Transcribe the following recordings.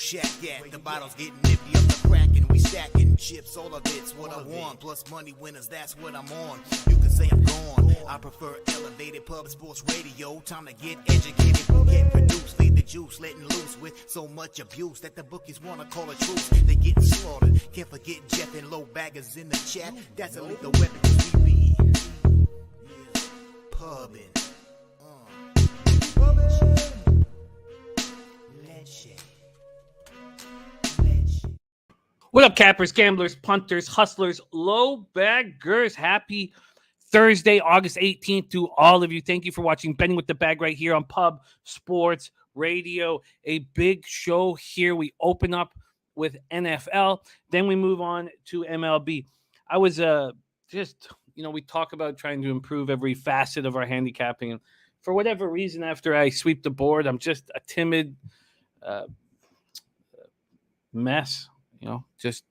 shack at. The bottles getting nippy up the crack and we stacking chips, all of it's what I want. Plus money winners, that's what I'm on. You can say I'm gone. I prefer elevated pub sports radio. Time to get educated, get produced, leave the juice, letting loose with so much abuse that the bookies wanna call a truce. They getting slaughtered. Can't forget Jeff and low baggers in the chat. That's a lethal weapon 'cause we be pubbing. What up, cappers, gamblers, punters, hustlers, low baggers? Happy Thursday, August 18th to all of you. Thank you for watching Betting with the Bag right here on Pub Sports Radio. A big show here. We open up with NFL. Then we move on to MLB. I was we talk about trying to improve every facet of our handicapping. And for whatever reason, after I sweep the board, I'm just a timid mess. Just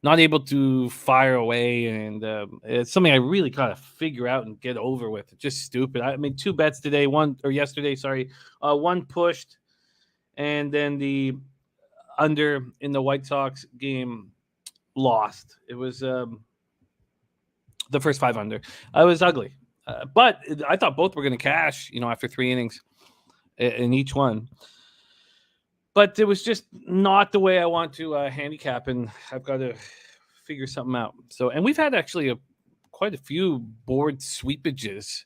not able to fire away. And it's something I really gotta figure out and get over with. It's just stupid. I made two bets today, yesterday. One pushed, and then the under in the White Sox game lost. It was the first 5 under. It was ugly. But I thought both were going to cash, after 3 innings in each one. But it was just not the way I want to handicap, and I've got to figure something out. And we've had actually quite a few board sweepages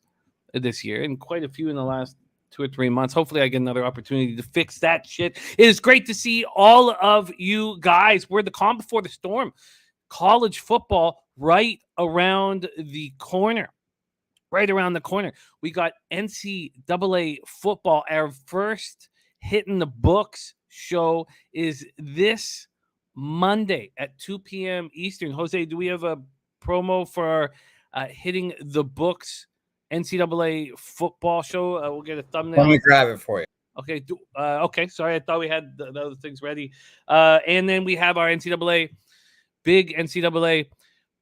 this year, and quite a few in the last 2 or 3 months. Hopefully I get another opportunity to fix that shit. It is great to see all of you guys. We're the calm before the storm. College football right around the corner. Right around the corner. We got NCAA football. Our first Hitting the Books show is this Monday at 2 p.m. Eastern. Jose, do we have a promo for our Hitting the Books NCAA football show? We'll get a thumbnail. Let me grab it for you. Okay. Okay. Sorry, I thought we had the other things ready. And then we have our big NCAA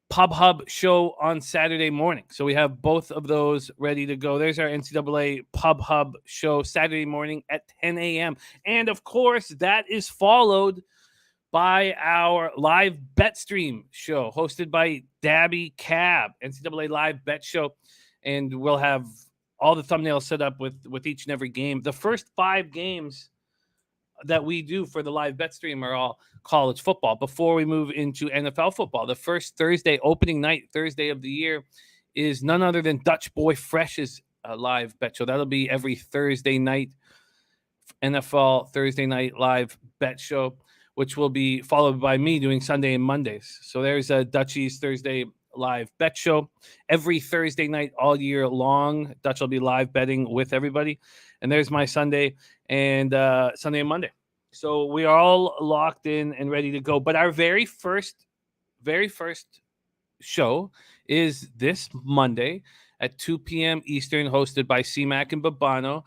Pub Hub show on Saturday morning. So we have both of those ready to go. There's our NCAA Pub Hub show Saturday morning at 10 a.m. And of course, that is followed by our live bet stream show hosted by Dabby Cab, NCAA live bet show. And we'll have all the thumbnails set up with each and every game. The first 5 games that we do for the live bet stream are all college football before we move into NFL football. The first opening night Thursday of the year is none other than Dutch Boy Fresh's live bet show. That'll be every Thursday night, NFL Thursday night live bet show, which will be followed by me doing Sunday and Mondays. So there's a Dutchie's Thursday live bet show every Thursday night all year long. Dutch will be live betting with everybody. And there's my Sunday and Monday. So we are all locked in and ready to go. But our very first show is this Monday at 2 p.m. Eastern, hosted by C-Mac and Babano.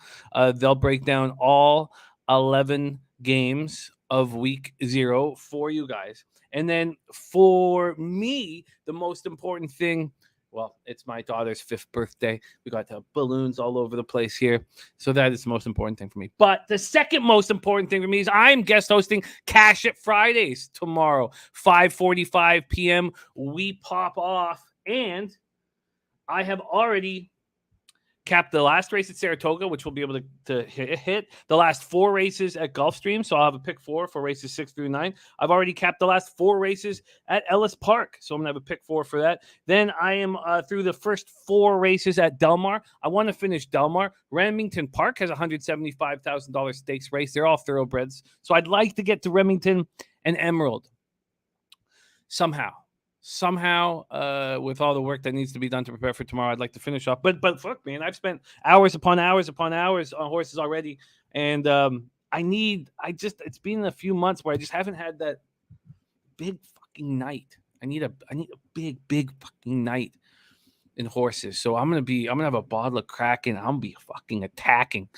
They'll break down all 11 games of week 0 for you guys. And then for me, the most important thing, well, it's my daughter's 5th birthday. We got balloons all over the place here. So that is the most important thing for me. But the second most important thing for me is I'm guest hosting Cash It Fridays tomorrow, 5:45 p.m. We pop off. And I have already capped the last race at Saratoga, which we'll be able to hit. The last 4 races at Gulfstream, so I'll have a pick 4 for races 6 through 9. I've already capped the last 4 races at Ellis Park, so I'm going to have a pick 4 for that. Then I am through the first 4 races at Del Mar. I want to finish Del Mar. Remington Park has a $175,000 stakes race. They're all thoroughbreds, so I'd like to get to Remington and Emerald somehow, with all the work that needs to be done to prepare for tomorrow, I'd like to finish off. But fuck, man, I've spent hours upon hours on horses already, and it's been a few months where I just haven't had that big fucking night. I need a big fucking night in horses. So I'm gonna have a bottle of Kraken. I'm gonna be fucking attacking.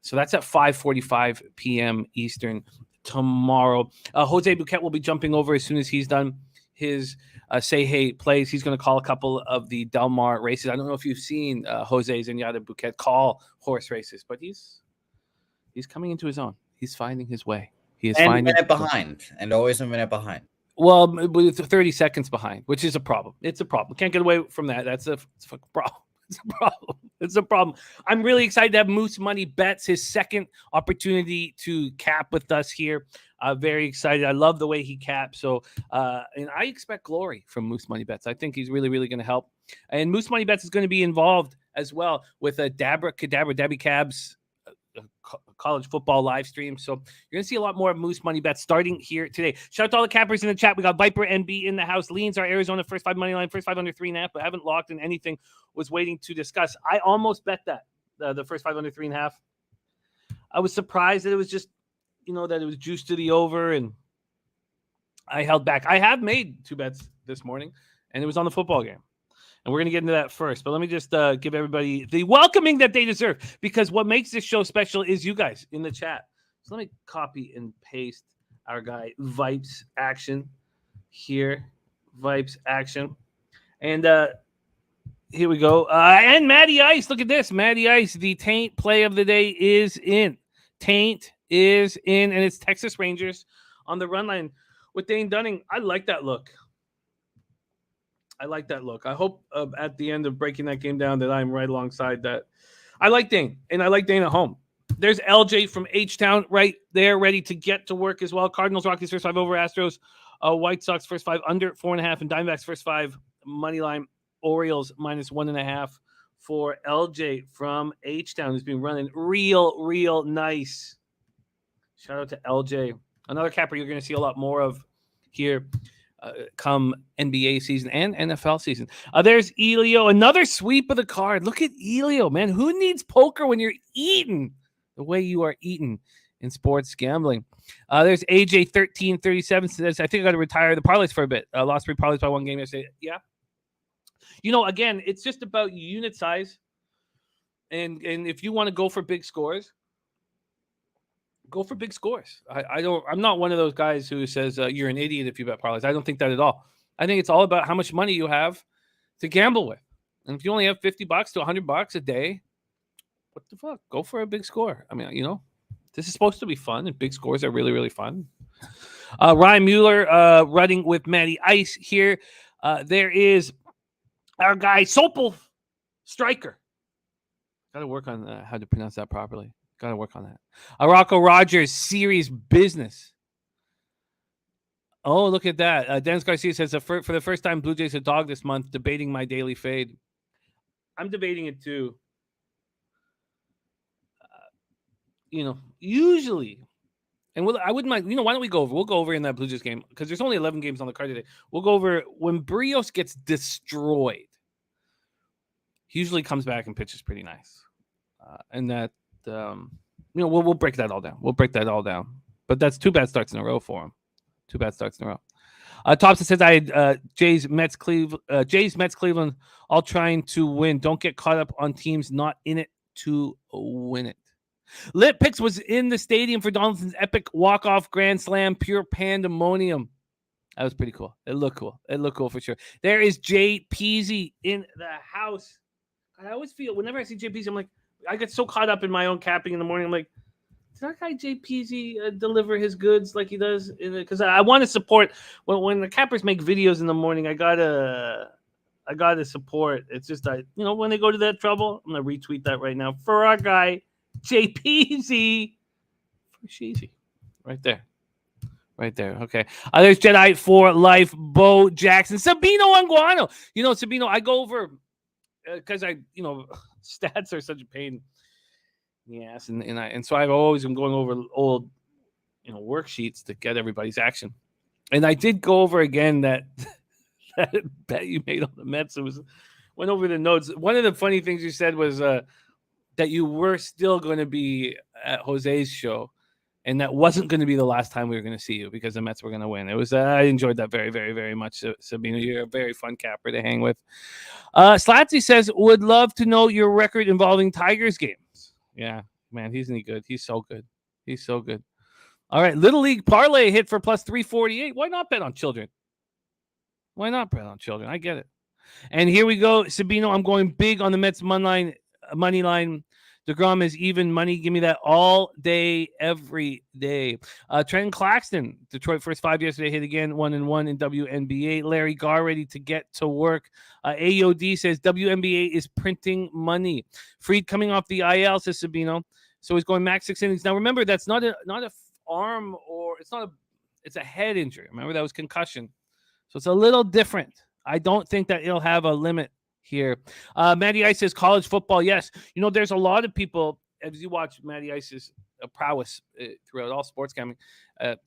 So that's at 5:45 p.m. Eastern tomorrow. Jose Bouquett will be jumping over as soon as he's done his Say Hey plays. He's going to call a couple of the Del Mar races. I don't know if you've seen Jose Zenyatta Bouquet call horse races, but he's coming into his own. He's finding his way. He is And a finding minute behind, and always a minute behind. Well, with 30 seconds behind, which is a problem. It's a problem. Can't get away from that. It's a fucking problem. It's a problem. It's a problem. I'm really excited to have Moose Money Bets, his second opportunity to cap with us here. Very excited. I love the way he caps. So, and I expect glory from Moose Money Bets. I think he's really, really going to help. And Moose Money Bets is going to be involved as well with a Dabby Cabs college football live stream. So you're going to see a lot more of Moose Money Bets starting here today. Shout out to all the cappers in the chat. We got Viper NB in the house. Leans our Arizona first 5 money line, first 5 under 3.5, but haven't locked in anything. Was waiting to discuss. I almost bet that the first 5 under 3.5. I was surprised that it was just, that it was juiced to the over, and I held back. I have made 2 bets this morning, and it was on the football game. And we're going to get into that first. But let me just give everybody the welcoming that they deserve, because what makes this show special is you guys in the chat. So let me copy and paste our guy Vipes Action here. Vipes Action. And here we go. And Matty Ice. Look at this. Matty Ice. The Taint play of the day is in. Taint is in. And it's Texas Rangers on the run line with Dane Dunning. I like that look. I hope at the end of breaking that game down that I'm right alongside that. I like Dane, and I like Dane at home. There's LJ from H-Town right there, ready to get to work as well. Cardinals, Rockies, first 5 over Astros. White Sox, first 5 under 4.5. And Diamondbacks, first 5 money line. Orioles, minus 1.5 for LJ from H-Town, who's been running real nice. Shout out to LJ. Another capper you're going to see a lot more of here come NBA season and NFL season. There's Elio, another sweep of the card. Look at Elio, man. Who needs poker when you're eating the way you are eating in sports gambling? There's AJ 1337 says, I think I got to retire the parlays for a bit. Lost 3 parlays by 1 game yesterday. Yeah. Again, it's just about unit size. And if you want to go for big scores, go for big scores. I'm not one of those guys who says you're an idiot if you bet parlays. I don't think that at all. I think it's all about how much money you have to gamble with. And if you only have $50 to $100 a day, what the fuck? Go for a big score. I mean, this is supposed to be fun, and big scores are really, really fun. Ryan Mueller running with Matty Ice here. There is our guy Sopel Striker. Got to work on how to pronounce that properly. Got to work on that. Rocco Rogers, serious business. Oh, look at that. Dennis Garcia says, for the first time, Blue Jays a dog this month, debating my daily fade. I'm debating it too. Usually, and I wouldn't mind, why don't we go over? We'll go over in that Blue Jays game, because there's only 11 games on the card today. We'll go over when Brios gets destroyed. He usually comes back and pitches pretty nice. And that, we'll break that all down. But that's 2 bad starts in a row for him. 2 bad starts in a row. Thompson says, I had Jays, Mets, Cleveland, all trying to win. Don't get caught up on teams not in it to win it. Lit Picks was in the stadium for Donaldson's epic walk-off grand slam, pure pandemonium. That was pretty cool. It looked cool for sure. There is Jay Peasy in the house. I always feel, whenever I see Jay Peasy, I'm like, I get so caught up in my own capping in the morning. I'm like, did that guy Jay Peasy deliver his goods like he does? Because I want to support when the cappers make videos in the morning. I gotta support. It's just when they go to that trouble, I'm gonna retweet that right now for our guy Jay Peasy for Sheezy, right there. Okay. There's Jedi for Life, Bo Jackson, Sabino Anguano. Sabino, I go over because stats are such a pain in the ass, and so I've always been going over old worksheets to get everybody's action. And I did go over again that bet you made on the Mets. Went over the notes. One of the funny things you said was that you were still going to be at Jose's show, and that wasn't going to be the last time we were going to see you because the Mets were going to win. It was I enjoyed that very, very, very much, Sabino. You're a very fun capper to hang with. Slatsy says, would love to know your record involving Tigers games. Yeah, man, isn't he good? He's so good. All right, Little League parlay hit for plus 348. Why not bet on children? I get it. And here we go, Sabino. I'm going big on the Mets money line DeGrom is even money. Give me that all day, every day. Trenton Claxton, Detroit first 5 yesterday, hit again, 1-1 in WNBA. Larry Garr ready to get to work. AOD says WNBA is printing money. Freed coming off the IL, says Sabino. So he's going max 6 innings. Now remember, that's not a arm, or it's a head injury. Remember, that was concussion. So it's a little different. I don't think that it'll have a limit here. Matty Ice says college football. Yes. There's a lot of people, as you watch Matty Ice's prowess throughout all sports gambling,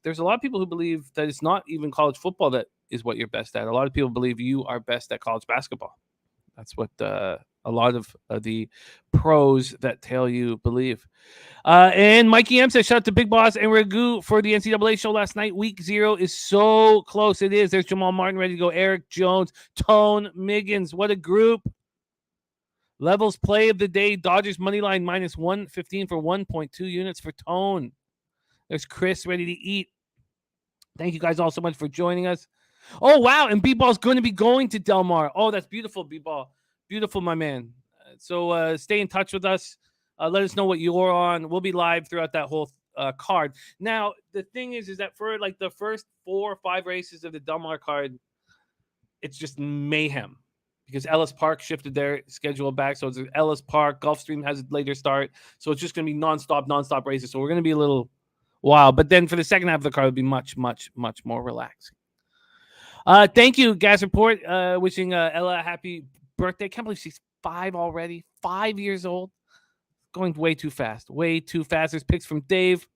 there's a lot of people who believe that it's not even college football that is what you're best at. A lot of people believe you are best at college basketball. That's what a lot of the pros that tell you believe. And Mikey M says, shout out to Big Boss and Ragu for the NCAA show last night. Week 0 is so close. It is. There's Jamal Martin ready to go. Eric Jones, Tone Miggins. What a group. Levels play of the day. Dodgers money line minus 115 for 1.2 units for Tone. There's Chris ready to eat. Thank you guys all so much for joining us. Oh, wow. And B-Ball's going to be going to Del Mar. Oh, that's beautiful, B-Ball. Beautiful, my man. So stay in touch with us. Let us know what you're on. We'll be live throughout that whole card. Now, the thing is that for like the first 4 or 5 races of the Del Mar card, it's just mayhem because Ellis Park shifted their schedule back. So it's Ellis Park. Gulfstream has a later start. So it's just going to be nonstop races. So we're going to be a little wild. But then for the second half of the card, it'll be much, much, much more relaxing. Thank you, Gas Report. Wishing Ella a happy birthday. I can't believe she's 5 already. 5 years old. Going way too fast. Way too fast. There's picks from Dave.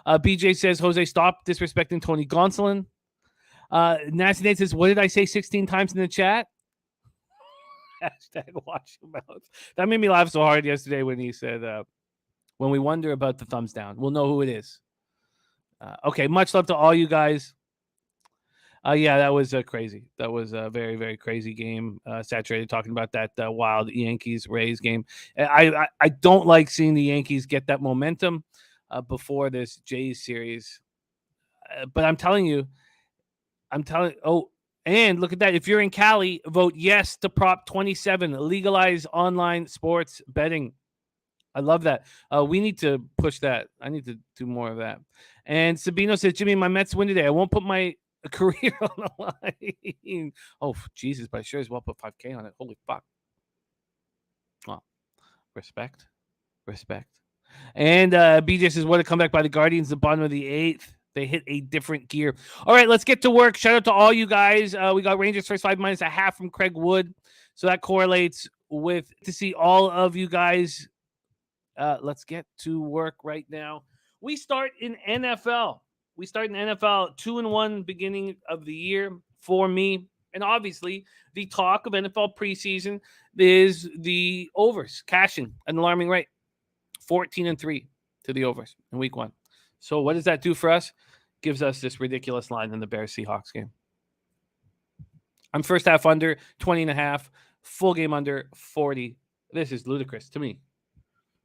BJ says, Jose, stop disrespecting Tony Gonsolin. Nasty Nate says, what did I say 16 times in the chat? Hashtag watch your mouth. That made me laugh so hard yesterday when he said, when we wonder about the thumbs down, we'll know who it is. Okay, much love to all you guys. Yeah, that was crazy. That was a very, very crazy game. Saturated talking about that wild Yankees-Rays game. I don't like seeing the Yankees get that momentum before this Jays series. But I'm telling you, and look at that. If you're in Cali, vote yes to Prop 27, legalize online sports betting. I love that. We need to push that. I need to do more of that. And Sabino says, Jimmy, my Mets win today. I won't put my career on the line. Oh, Jesus, but I sure as well put 5K on it. Holy fuck. Well, respect. And BJ says, what a comeback by the Guardians, the bottom of the 8th. They hit a different gear. All right, let's get to work. Shout out to all you guys. We got Rangers first 5 minus a half from Craig Wood. So that correlates with to see all of you guys. Let's get to work right now. We start in NFL. 2-1 beginning of the year for me. And obviously, the talk of NFL preseason is the overs, cashing an alarming rate. 14-3 to the overs in week 1. So what does that do for us? Gives us this ridiculous line in the Bears-Seahawks game. I'm first half under 20.5, full game under 40. This is ludicrous to me.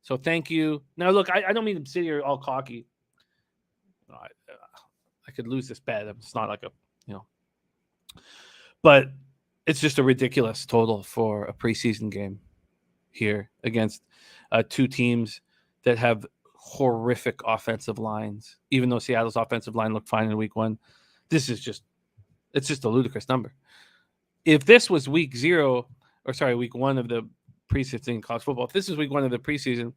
So thank you. Now, look, I don't mean to sit here all cocky. I could lose this bet. It's not like but it's just a ridiculous total for a preseason game here against 2 teams that have horrific offensive lines. Even though Seattle's offensive line looked fine in week 1, it's just a ludicrous number. If this was week 1 of the preseason college football, if this is week 1 of the preseason,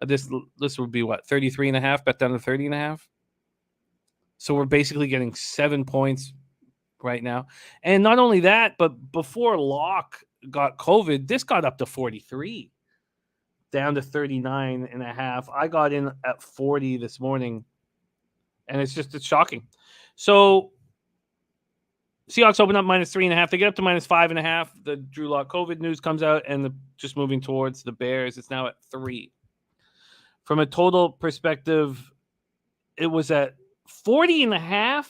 this would be what, 33.5, bet down to 30.5. So we're basically getting 7 points right now. And not only that, but before Locke got COVID, this got up to 43, down to 39.5. I got in at 40 this morning, and it's shocking. So Seahawks open up minus 3.5. They get up to minus 5.5. The Drew Lock COVID news comes out, and just moving towards the Bears. It's now at 3. From a total perspective, it was at 40.5.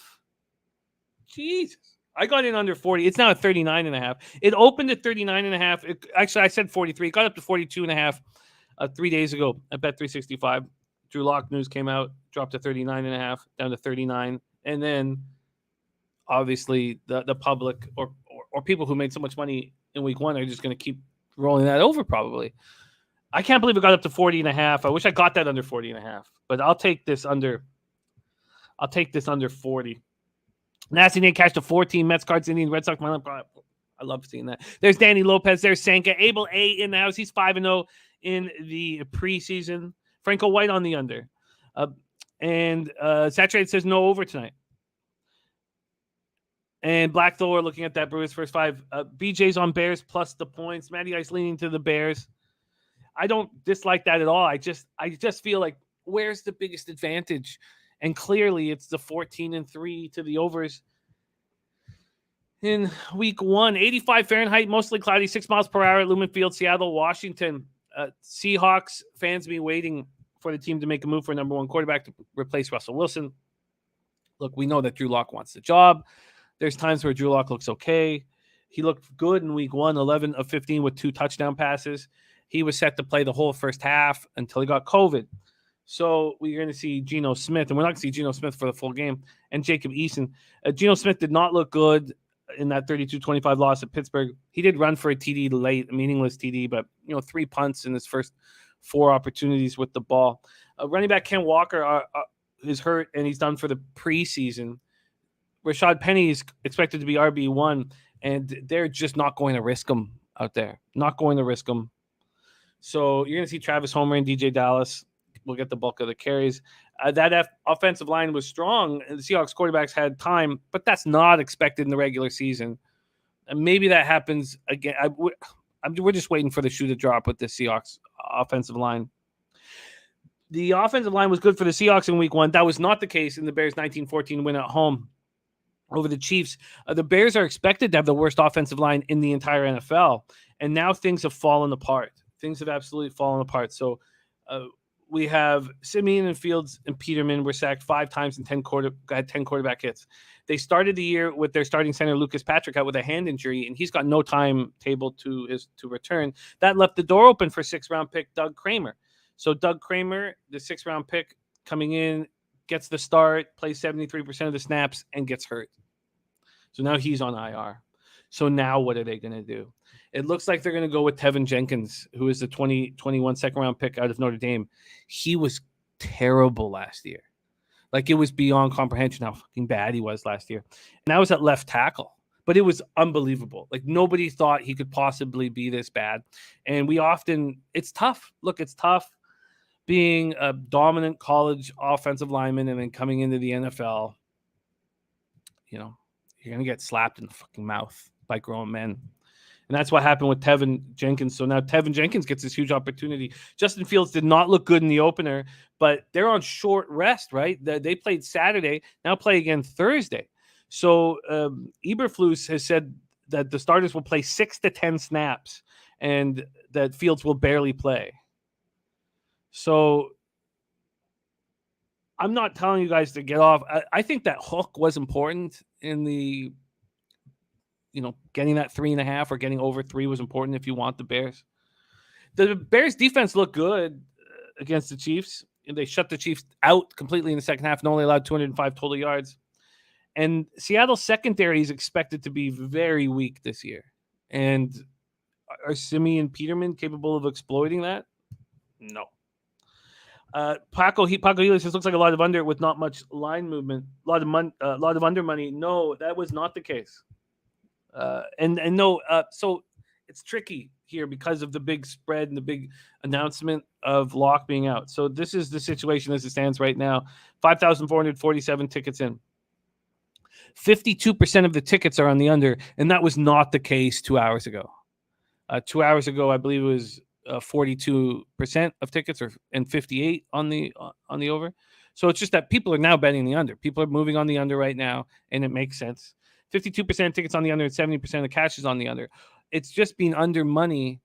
Jesus. I got in under 40. It's now at 39.5. It opened at 39.5. Actually, I said 43. It got up to 42.5 3 days ago at Bet365. Drew Lock news came out, dropped to 39.5, down to 39. And then, obviously, the public or people who made so much money in week 1 are just going to keep rolling that over probably. I can't believe it got up to 40.5. I wish I got that under 40.5, but I'll take this under. I'll take this under 40. Nasty Nate cashed to 14. Mets, Cards, Indians, Red Sox. I love seeing that. There's Danny Lopez. There's Sanka. Abel A in the house. He's 5-0 in the preseason. Franco White on the under. And Saturated says no over tonight. And Black Thor looking at that Brewers first 5. BJ's on Bears plus the points. Matty Ice leaning to the Bears. I don't dislike that at all. I just feel like where's the biggest advantage? And clearly it's the 14-3 to the overs in week 1. 85 Fahrenheit, mostly cloudy, 6 miles per hour at Lumen Field, Seattle, Washington. Seahawks fans be waiting for the team to make a move for a number 1 quarterback to replace Russell Wilson. Look, we know that Drew Lock wants the job. There's times where Drew Lock looks okay. He looked good in week 1, 11 of 15 with 2 touchdown passes. He was set to play the whole first half until he got COVID. So we're going to see Geno Smith, and we're not going to see Geno Smith for the full game, and Jacob Eason. Geno Smith did not look good in that 32-25 loss at Pittsburgh. He did run for a TD late, a meaningless TD, but 3 punts in his first 4 opportunities with the ball. Running back Ken Walker is hurt, and he's done for the preseason. Rashad Penny is expected to be RB1, and they're just not going to risk him out there. Not going to risk him. So you're going to see Travis Homer and DJ Dallas will get the bulk of the carries. That offensive line was strong, and the Seahawks quarterbacks had time, but that's not expected in the regular season. And maybe that happens again. We're just waiting for the shoe to drop with the Seahawks offensive line. The offensive line was good for the Seahawks in week 1. That was not the case in the Bears' 19-14 win at home over the Chiefs. The Bears are expected to have the worst offensive line in the entire NFL, and now things have fallen apart. Things have absolutely fallen apart. So we have Simeon and Fields and Peterman were sacked 5 times and had 10 quarterback hits. They started the year with their starting center, Lucas Patrick, out with a hand injury, and he's got no timetable to return. That left the door open for 6th-round pick Doug Kramer. So Doug Kramer, the 6th-round pick, coming in, gets the start, plays 73% of the snaps, and gets hurt. So now he's on IR. So now what are they going to do? It looks like they're going to go with Tevin Jenkins, who is the 2021 second-round pick out of Notre Dame. He was terrible last year. Like, it was beyond comprehension how fucking bad he was last year. And that was at left tackle. But it was unbelievable. Like, nobody thought he could possibly be this bad. And it's tough. Look, it's tough being a dominant college offensive lineman and then coming into the NFL. You're going to get slapped in the fucking mouth by grown men. And that's what happened with Tevin Jenkins. So now Tevin Jenkins gets this huge opportunity. Justin Fields did not look good in the opener, but they're on short rest, right? They played Saturday, now play again Thursday. So Eberflus has said that the starters will play 6 to 10 snaps and that Fields will barely play. So I'm not telling you guys to get off. I think that hook was important in the getting that 3.5 or getting over 3 was important if you want the Bears. The Bears defense looked good against the Chiefs. They shut the Chiefs out completely in the second half and only allowed 205 total yards. And Seattle's secondary is expected to be very weak this year. And are Simeon Peterman capable of exploiting that? No. Paco Healy says looks like a lot of under with not much line movement. A lot of under money. No, that was not the case. So it's tricky here because of the big spread and the big announcement of Locke being out. So this is the situation as it stands right now. 5,447 tickets in. 52% of the tickets are on the under, and that was not the case 2 hours ago. 2 hours ago, I believe it was 42% of tickets and 58 on the over. So it's just that people are now betting the under. People are moving on the under right now, and it makes sense. 52% tickets on the under and 70% of cash is on the under. It's just been under money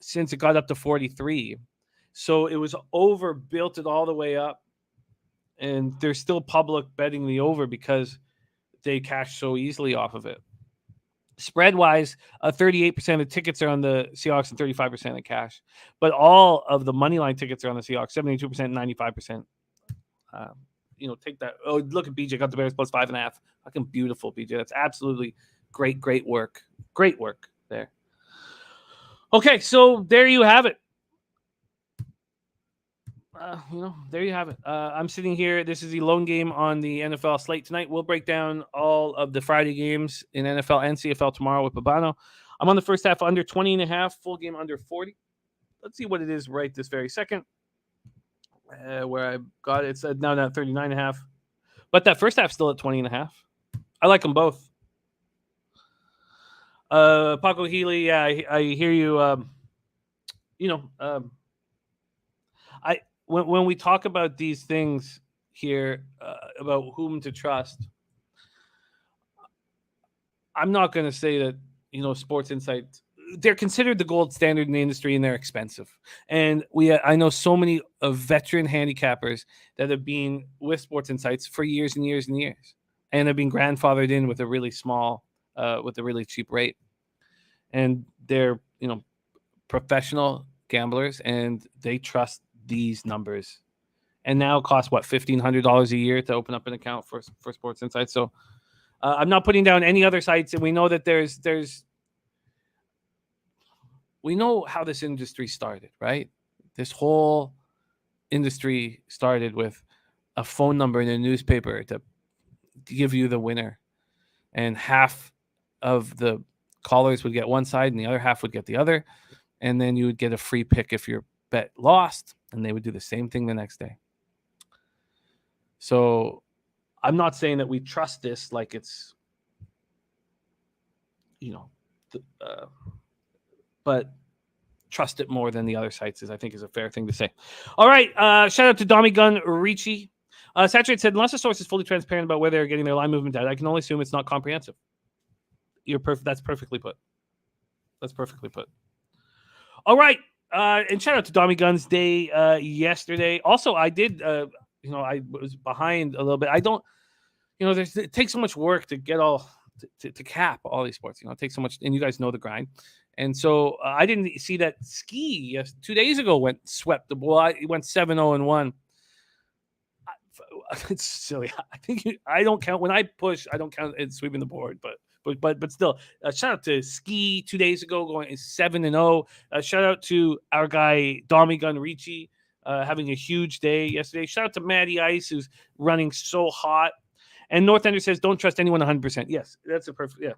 since it got up to 43. So it was overbuilt it all the way up. And there's still public betting the over because they cash so easily off of it. Spread-wise, 38% of the tickets are on the Seahawks and 35% of cash. But all of the money line tickets are on the Seahawks, 72% and 95%. Take that. Oh, look at BJ. Got the Bears plus 5.5. Fucking beautiful, BJ. That's absolutely great work. Great work there. Okay, so there you have it. there you have it. I'm sitting here. This is the lone game on the NFL slate tonight. We'll break down all of the Friday games in NFL and CFL tomorrow with Babano. I'm on the first half under 20.5, full game under 40. Let's see what it is right this very second. Where I got it, it's now at 39.5. But that first half still at 20.5. I like them both. Paco Healy, yeah, I hear you. When we talk about these things here about whom to trust, I'm not going to say that Sports Insight, they're considered the gold standard in the industry, and they're expensive. And I know so many veteran handicappers that have been with Sports Insights for years and years and years, and have been grandfathered in with a really small, with a really cheap rate. And they're professional gamblers, and they trust these numbers. And now it costs $1,500 a year to open up an account for Sports Insights. So I'm not putting down any other sites, and we know that we know how this industry started, right? This whole industry started with a phone number in a newspaper to give you the winner, and half of the callers would get one side and the other half would get the other, and then you would get a free pick if your bet lost, and they would do the same thing the next day. So I'm not saying that we trust this like it's but trust it more than the other sites I think is a fair thing to say. All right, shout out to Dommy Gun Ricci. Saturate said, unless the source is fully transparent about where they're getting their line movement at, I can only assume it's not comprehensive. You're perfect. That's perfectly put. All right. And shout out to Dommy Guns Day yesterday. Also, I did, I was behind a little bit. I don't, it takes so much work to get to cap all these sports. It takes so much, and you guys know the grind. And so I didn't see that ski 2 days ago swept the ball. It went 7-0-1. It's silly. I think I don't count when I push. I don't count it sweeping the board, but still, shout out to Ski 2 days ago going 7-0. Shout out to our guy Dommy Gun Ricci having a huge day yesterday. Shout out to Matty Ice who's running so hot. And North Ender says, don't trust anyone 100%. Yes, that's a perfect. Yeah,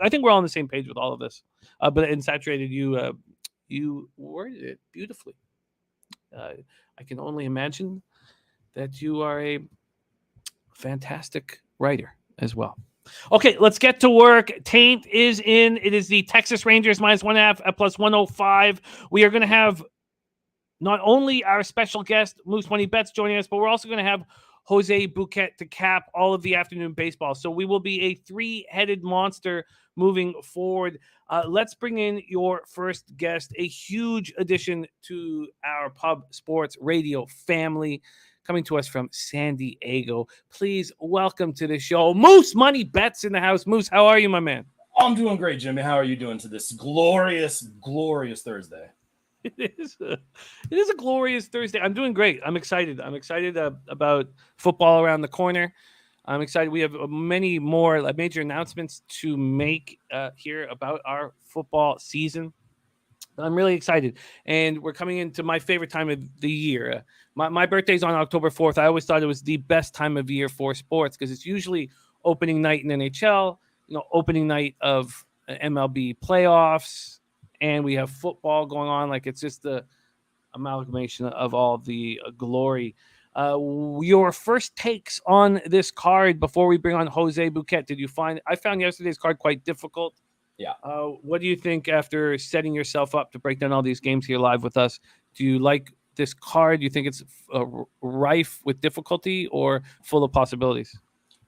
I think we're all on the same page with all of this. But in Saturated, you worded it beautifully. I can only imagine that you are a fantastic writer as well. Okay, let's get to work. Taint is in. It is the Texas Rangers -1.5 at +105. We are going to have not only our special guest, Moose Money Bets, joining us, but we're also going to have Jose Bouquett to cap all of the afternoon baseball. So we will be a three-headed monster moving forward. Let's bring in your first guest, a huge addition to our Pub Sports Radio family, coming to us from San Diego. Please welcome to the show, Moose Money Bets in the house. Moose, how are you, my man? I'm doing great, Jimmy. How are you doing to this glorious, glorious Thursday? It is a glorious Thursday. I'm doing great. I'm excited. I'm excited about football around the corner. I'm excited. We have many more major announcements to make here about our football season. I'm really excited. And we're coming into my favorite time of the year. My birthday's on October 4th. I always thought it was the best time of year for sports because it's usually opening night in NHL, opening night of MLB playoffs, and we have football going on. It's just the amalgamation of all the glory. Your first takes on this card before we bring on Jose Bouquett. I found yesterday's card quite difficult. Yeah. What do you think after setting yourself up to break down all these games here live with us? Do you like this card? Do you think it's rife with difficulty or full of possibilities?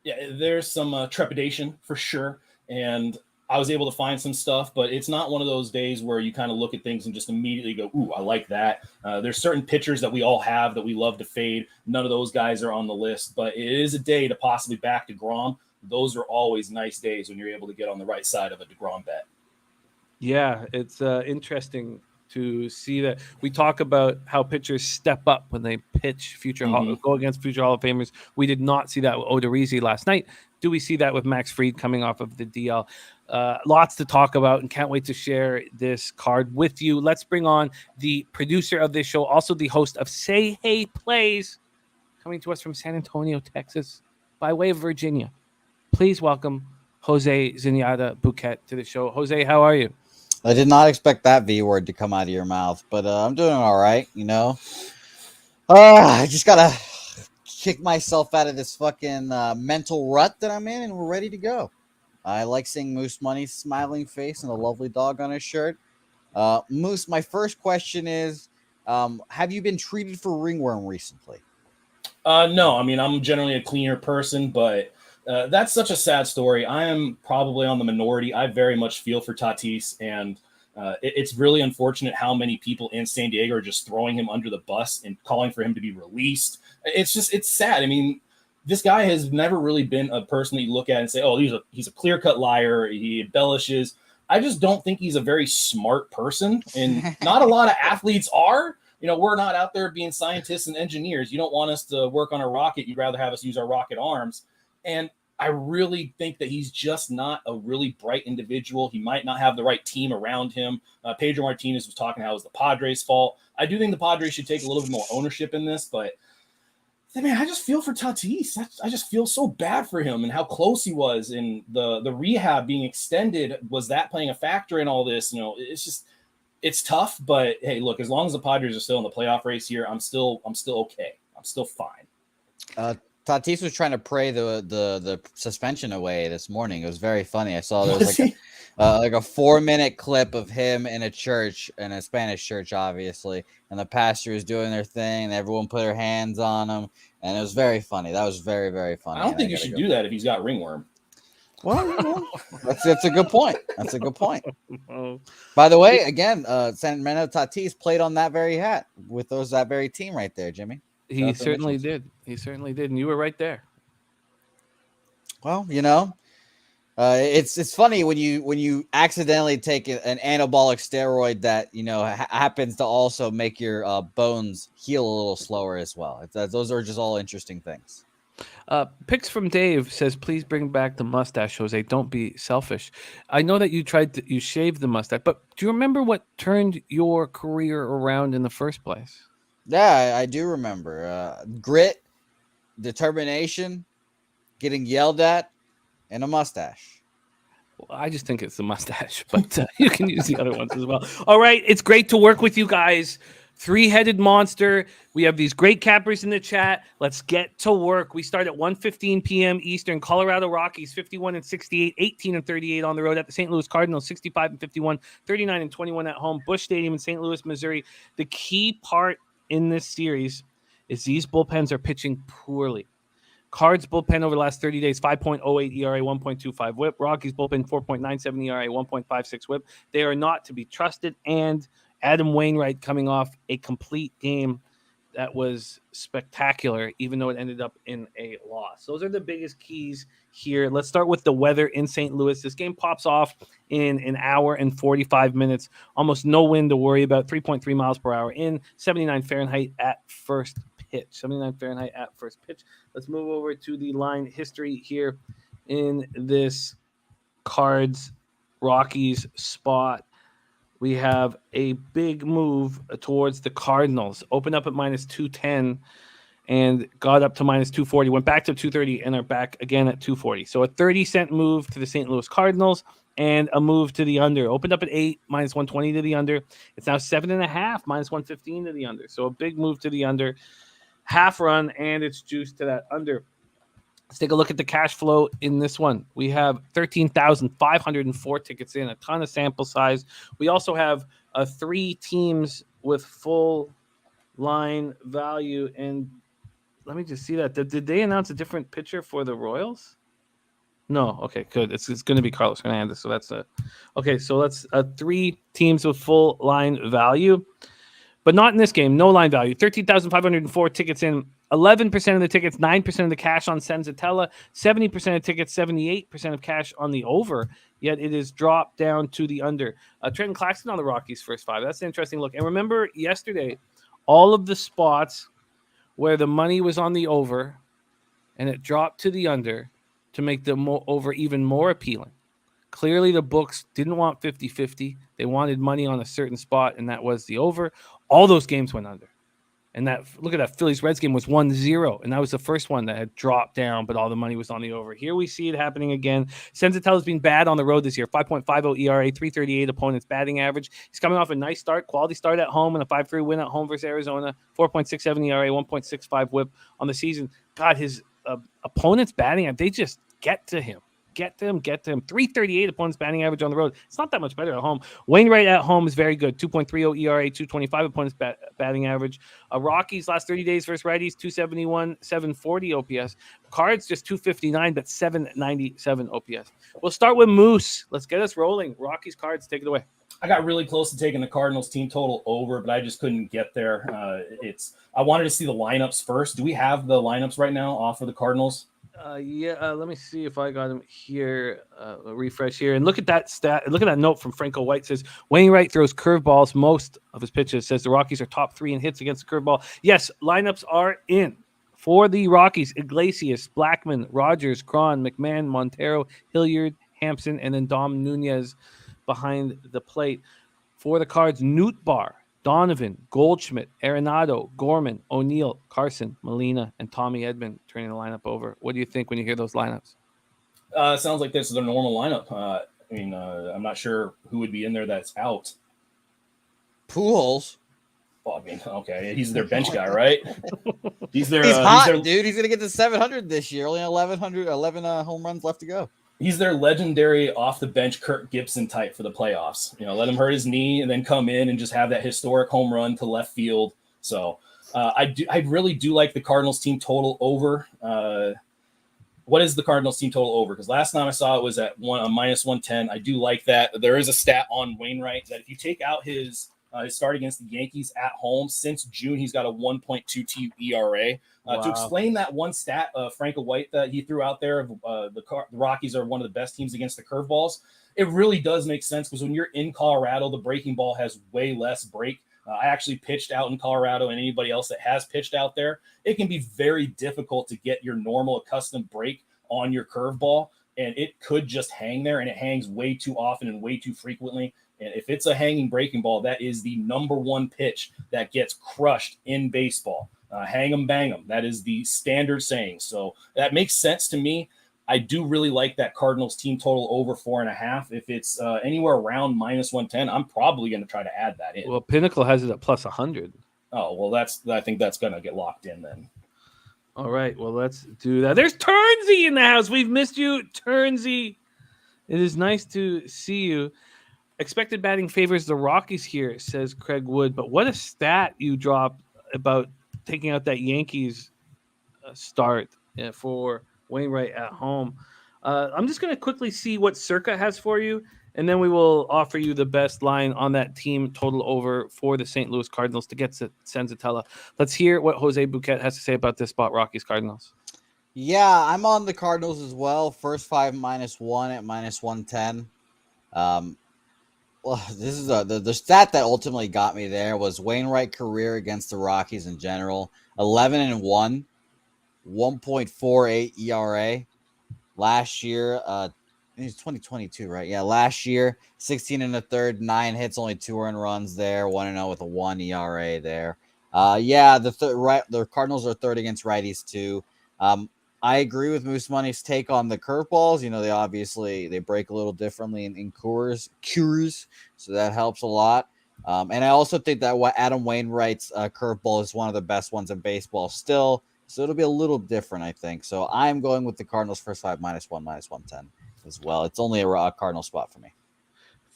Yeah, there's some trepidation for sure. And I was able to find some stuff, but it's not one of those days where you kind of look at things and just immediately go, ooh, I like that. There's certain pitchers that we all have that we love to fade. None of those guys are on the list, but it is a day to possibly back DeGrom. Those are always nice days when you're able to get on the right side of a DeGrom bet. Yeah, it's interesting to see that. We talk about how pitchers step up when they pitch go against future Hall of Famers. We did not see that with Odorizzi last night. Do we see that with Max Fried coming off of the DL? Lots to talk about, and can't wait to share this card with you. Let's bring on the producer of this show, also the host of Say Hey Plays, coming to us from San Antonio, Texas, by way of Virginia. Please welcome Jose Zenyatta Bouquett to the show. Jose, how are you? I did not expect that V word to come out of your mouth, but I'm doing all right, you know. I just got to kick myself out of this fucking mental rut that I'm in, and we're ready to go. I like seeing Moose Money's smiling face and a lovely dog on his shirt. Moose, my first question is, have you been treated for ringworm recently? No, I mean, I'm generally a cleaner person, but that's such a sad story. I am probably on the minority. I very much feel for Tatis, and it's really unfortunate how many people in San Diego are just throwing him under the bus and calling for him to be released. It's sad. I mean, this guy has never really been a person that you look at and say, oh, he's a clear-cut liar. He embellishes. I just don't think he's a very smart person, and not a lot of athletes are. You know, we're not out there being scientists and engineers. You don't want us to work on a rocket. You'd rather have us use our rocket arms. And I really think that he's just not a really bright individual. He might not have the right team around him. Pedro Martinez was talking how it was the Padres' fault. I do think the Padres should take a little bit more ownership in this, but man, I just feel for Tatis. I just feel so bad for him and how close he was. And the rehab being extended, was that playing a factor in all this? You know, it's tough, but hey, look, as long as the Padres are still in the playoff race here, I'm still okay. I'm still fine. Tatis was trying to pray the suspension away this morning. It was very funny. I saw there was like a 4-minute clip of him in a church, in a Spanish church, obviously, and the pastor was doing their thing, and everyone put their hands on him, and it was very funny. That was very, very funny. I don't think you should do that if he's got ringworm. Well, that's a good point. That's a good point. By the way, again, Fernando Tatis played on that very hat with that very team right there, Jimmy. He certainly did. He certainly did, and you were right there. Well, you know, it's funny when you accidentally take an anabolic steroid that, you know, happens to also make your bones heal a little slower as well. Those are just all interesting things. Picks from Dave says, please bring back the mustache, Jose. Don't be selfish. I know that you shaved the mustache, but do you remember what turned your career around in the first place? Yeah, I do remember. Grit, determination, getting yelled at, and a mustache. Well, I just think it's the mustache, but you can use the other ones as well. All right, it's great to work with you guys. Three-headed monster. We have these great cappers in the chat. Let's get to work. We start at 1:15 p.m. Eastern. Colorado Rockies 51-68, 18-38 on the road at the St. Louis Cardinals 65-51, 39-21 at home. Busch Stadium in St. Louis, Missouri. The key part in this series is these bullpens are pitching poorly. Cards bullpen over the last 30 days, 5.08 ERA, 1.25 whip. Rockies bullpen, 4.97 ERA, 1.56 whip. They are not to be trusted. And Adam Wainwright coming off a complete game that was spectacular, even though it ended up in a loss. Those are the biggest keys here. Let's start with the weather in St. Louis. This game pops off in an hour and 45 minutes. Almost no wind to worry about, 3.3 miles per hour in 79 Fahrenheit at first pitch. 79 Fahrenheit at first pitch. Let's move over to the line history here in this Cards Rockies spot. We have a big move towards the Cardinals. Opened up at minus 210 and got up to minus 240. Went back to 230 and are back again at 240. So a 30-cent move to the St. Louis Cardinals and a move to the under. Opened up at 8, minus 120 to the under. It's now 7.5, minus 115 to the under. So a big move to the under. Half run, and it's juiced to that under. Let's take a look at the cash flow in this one. We have 13,504 tickets in, a ton of sample size. We also have 3 teams with full line value. And let me just see that. Did they announce a different pitcher for the Royals? No. Okay, good. It's going to be Carlos Hernandez. So that's okay. So that's 3 teams with full line value, but not in this game. No line value. 13,504 tickets in. 11% of the tickets, 9% of the cash on Senzatella, 70% of tickets, 78% of cash on the over, yet it is dropped down to the under. Trenton Claxton on the Rockies first 5. That's an interesting look. And remember yesterday, all of the spots where the money was on the over and it dropped to the under, to make the over even more appealing. Clearly, the books didn't want 50-50. They wanted money on a certain spot, and that was the over. All those games went under. And look at that Phillies-Reds game was 1-0, and that was the first one that had dropped down, but all the money was on the over. Here we see it happening again. Senzatello's been bad on the road this year. 5.50 ERA, 338 opponent's batting average. He's coming off a nice start, quality start at home, and a 5-3 win at home versus Arizona. 4.67 ERA, 1.65 whip on the season. God, his opponent's batting average, they just get to him. Get to him. 338 opponent's batting average on the road. It's not that much better at home. Wainwright at home is very good. 2.30 ERA, 225 opponent's batting average. Rockies last 30 days versus righties, 271, 740 OPS. Cards just 259, but 797 OPS. We'll start with Moose. Let's get us rolling. Rockies, Cards, take it away. I got really close to taking the Cardinals team total over, but I just couldn't get there. I wanted to see the lineups first. Do we have the lineups right now off of the Cardinals? Let me see if I got him here. Refresh here and look at that stat. Look at that note from Franco White. It says Wainwright throws curveballs most of his pitches. It says the Rockies are top 3 in hits against the curveball. Yes, lineups are in for the Rockies. Iglesias, Blackmon, Rogers, Cron, McMahon, Montero, Hilliard, Hampson, and then Dom Nunez behind the plate. For the Cards, Nootbaar, Donovan, Goldschmidt, Arenado, Gorman, O'Neill, Carson, Molina, and Tommy Edman turning the lineup over. What do you think when you hear those lineups? Sounds like this is their normal lineup. I'm not sure who would be in there that's out. Pujols. Well, okay, he's their bench guy, right? He's hot, dude. He's gonna get to 700 this year. Only 11 home runs left to go. He's their legendary off-the-bench Kirk Gibson type for the playoffs. Let him hurt his knee and then come in and just have that historic home run to left field. So I really do like the Cardinals team total over. What is the Cardinals team total over? Because last time I saw it was at minus 110. I do like that. There is a stat on Wainwright that if you take out his start against the Yankees at home since June, he's got a 1.22 ERA. Wow. To explain that one stat, Franco White that he threw out there, the Rockies are one of the best teams against the curveballs. It really does make sense because when you're in Colorado, the breaking ball has way less break. I actually pitched out in Colorado, and anybody else that has pitched out there, it can be very difficult to get your normal accustomed break on your curveball, and it could just hang there, and it hangs way too often and way too frequently. And if it's a hanging breaking ball, that is the number one pitch that gets crushed in baseball. Hang 'em, bang 'em. That is the standard saying. So that makes sense to me. I do really like that Cardinals team total over 4.5. If it's anywhere around minus 110, I'm probably going to try to add that in. Well, Pinnacle has it at plus 100. Oh, well, I think that's going to get locked in then. All right, well, let's do that. There's Turnsy in the house. We've missed you, Turnsy. It is nice to see you. Expected batting favors the Rockies here, says Craig Wood. But what a stat you dropped about taking out that Yankees start for Wainwright at home. I'm just going to quickly see what Circa has for you, and then we will offer you the best line on that team total over for the St. Louis Cardinals to get Senzatella. Let's hear what Jose Bouquett has to say about this spot, Rockies Cardinals. Yeah, I'm on the Cardinals as well. First 5 -1 at minus 110. Well, this is the stat that ultimately got me there was Wainwright career against the Rockies in general. 11-1, 1.48 ERA. Last year, it's 2022, right? Yeah, last year, 16 1/3, 9 hits, only 2 earned runs there. 1-0 with a 1 ERA there. The Cardinals are third against righties too. I agree with Moose Money's take on the curveballs. They break a little differently in Coors, so that helps a lot. And I also think that Adam Wainwright's curveball is one of the best ones in baseball still, so it'll be a little different, I think. So I'm going with the Cardinals first 5 -1, minus 110 as well. It's only a Cardinal spot for me.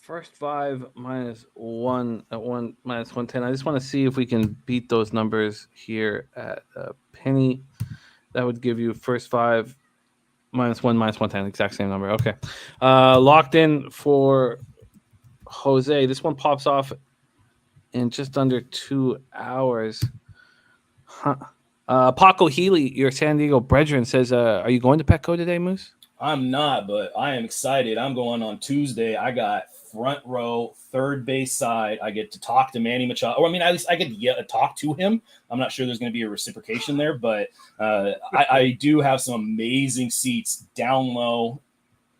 First 5 -1 at minus 110. I just want to see if we can beat those numbers here at a penny. That would give you first 5 -1 minus 110, exact same number. Okay. Locked in for Jose. This one pops off in just under 2 hours. Paco Healy, your San Diego brethren, says, are you going to Petco today, Moose? I'm not, but I am excited. I'm going on Tuesday. I got front row, third base side. I get to talk to Manny Machado. Or, I mean, at least I get to talk to him. I'm not sure there's going to be a reciprocation there, but I do have some amazing seats down low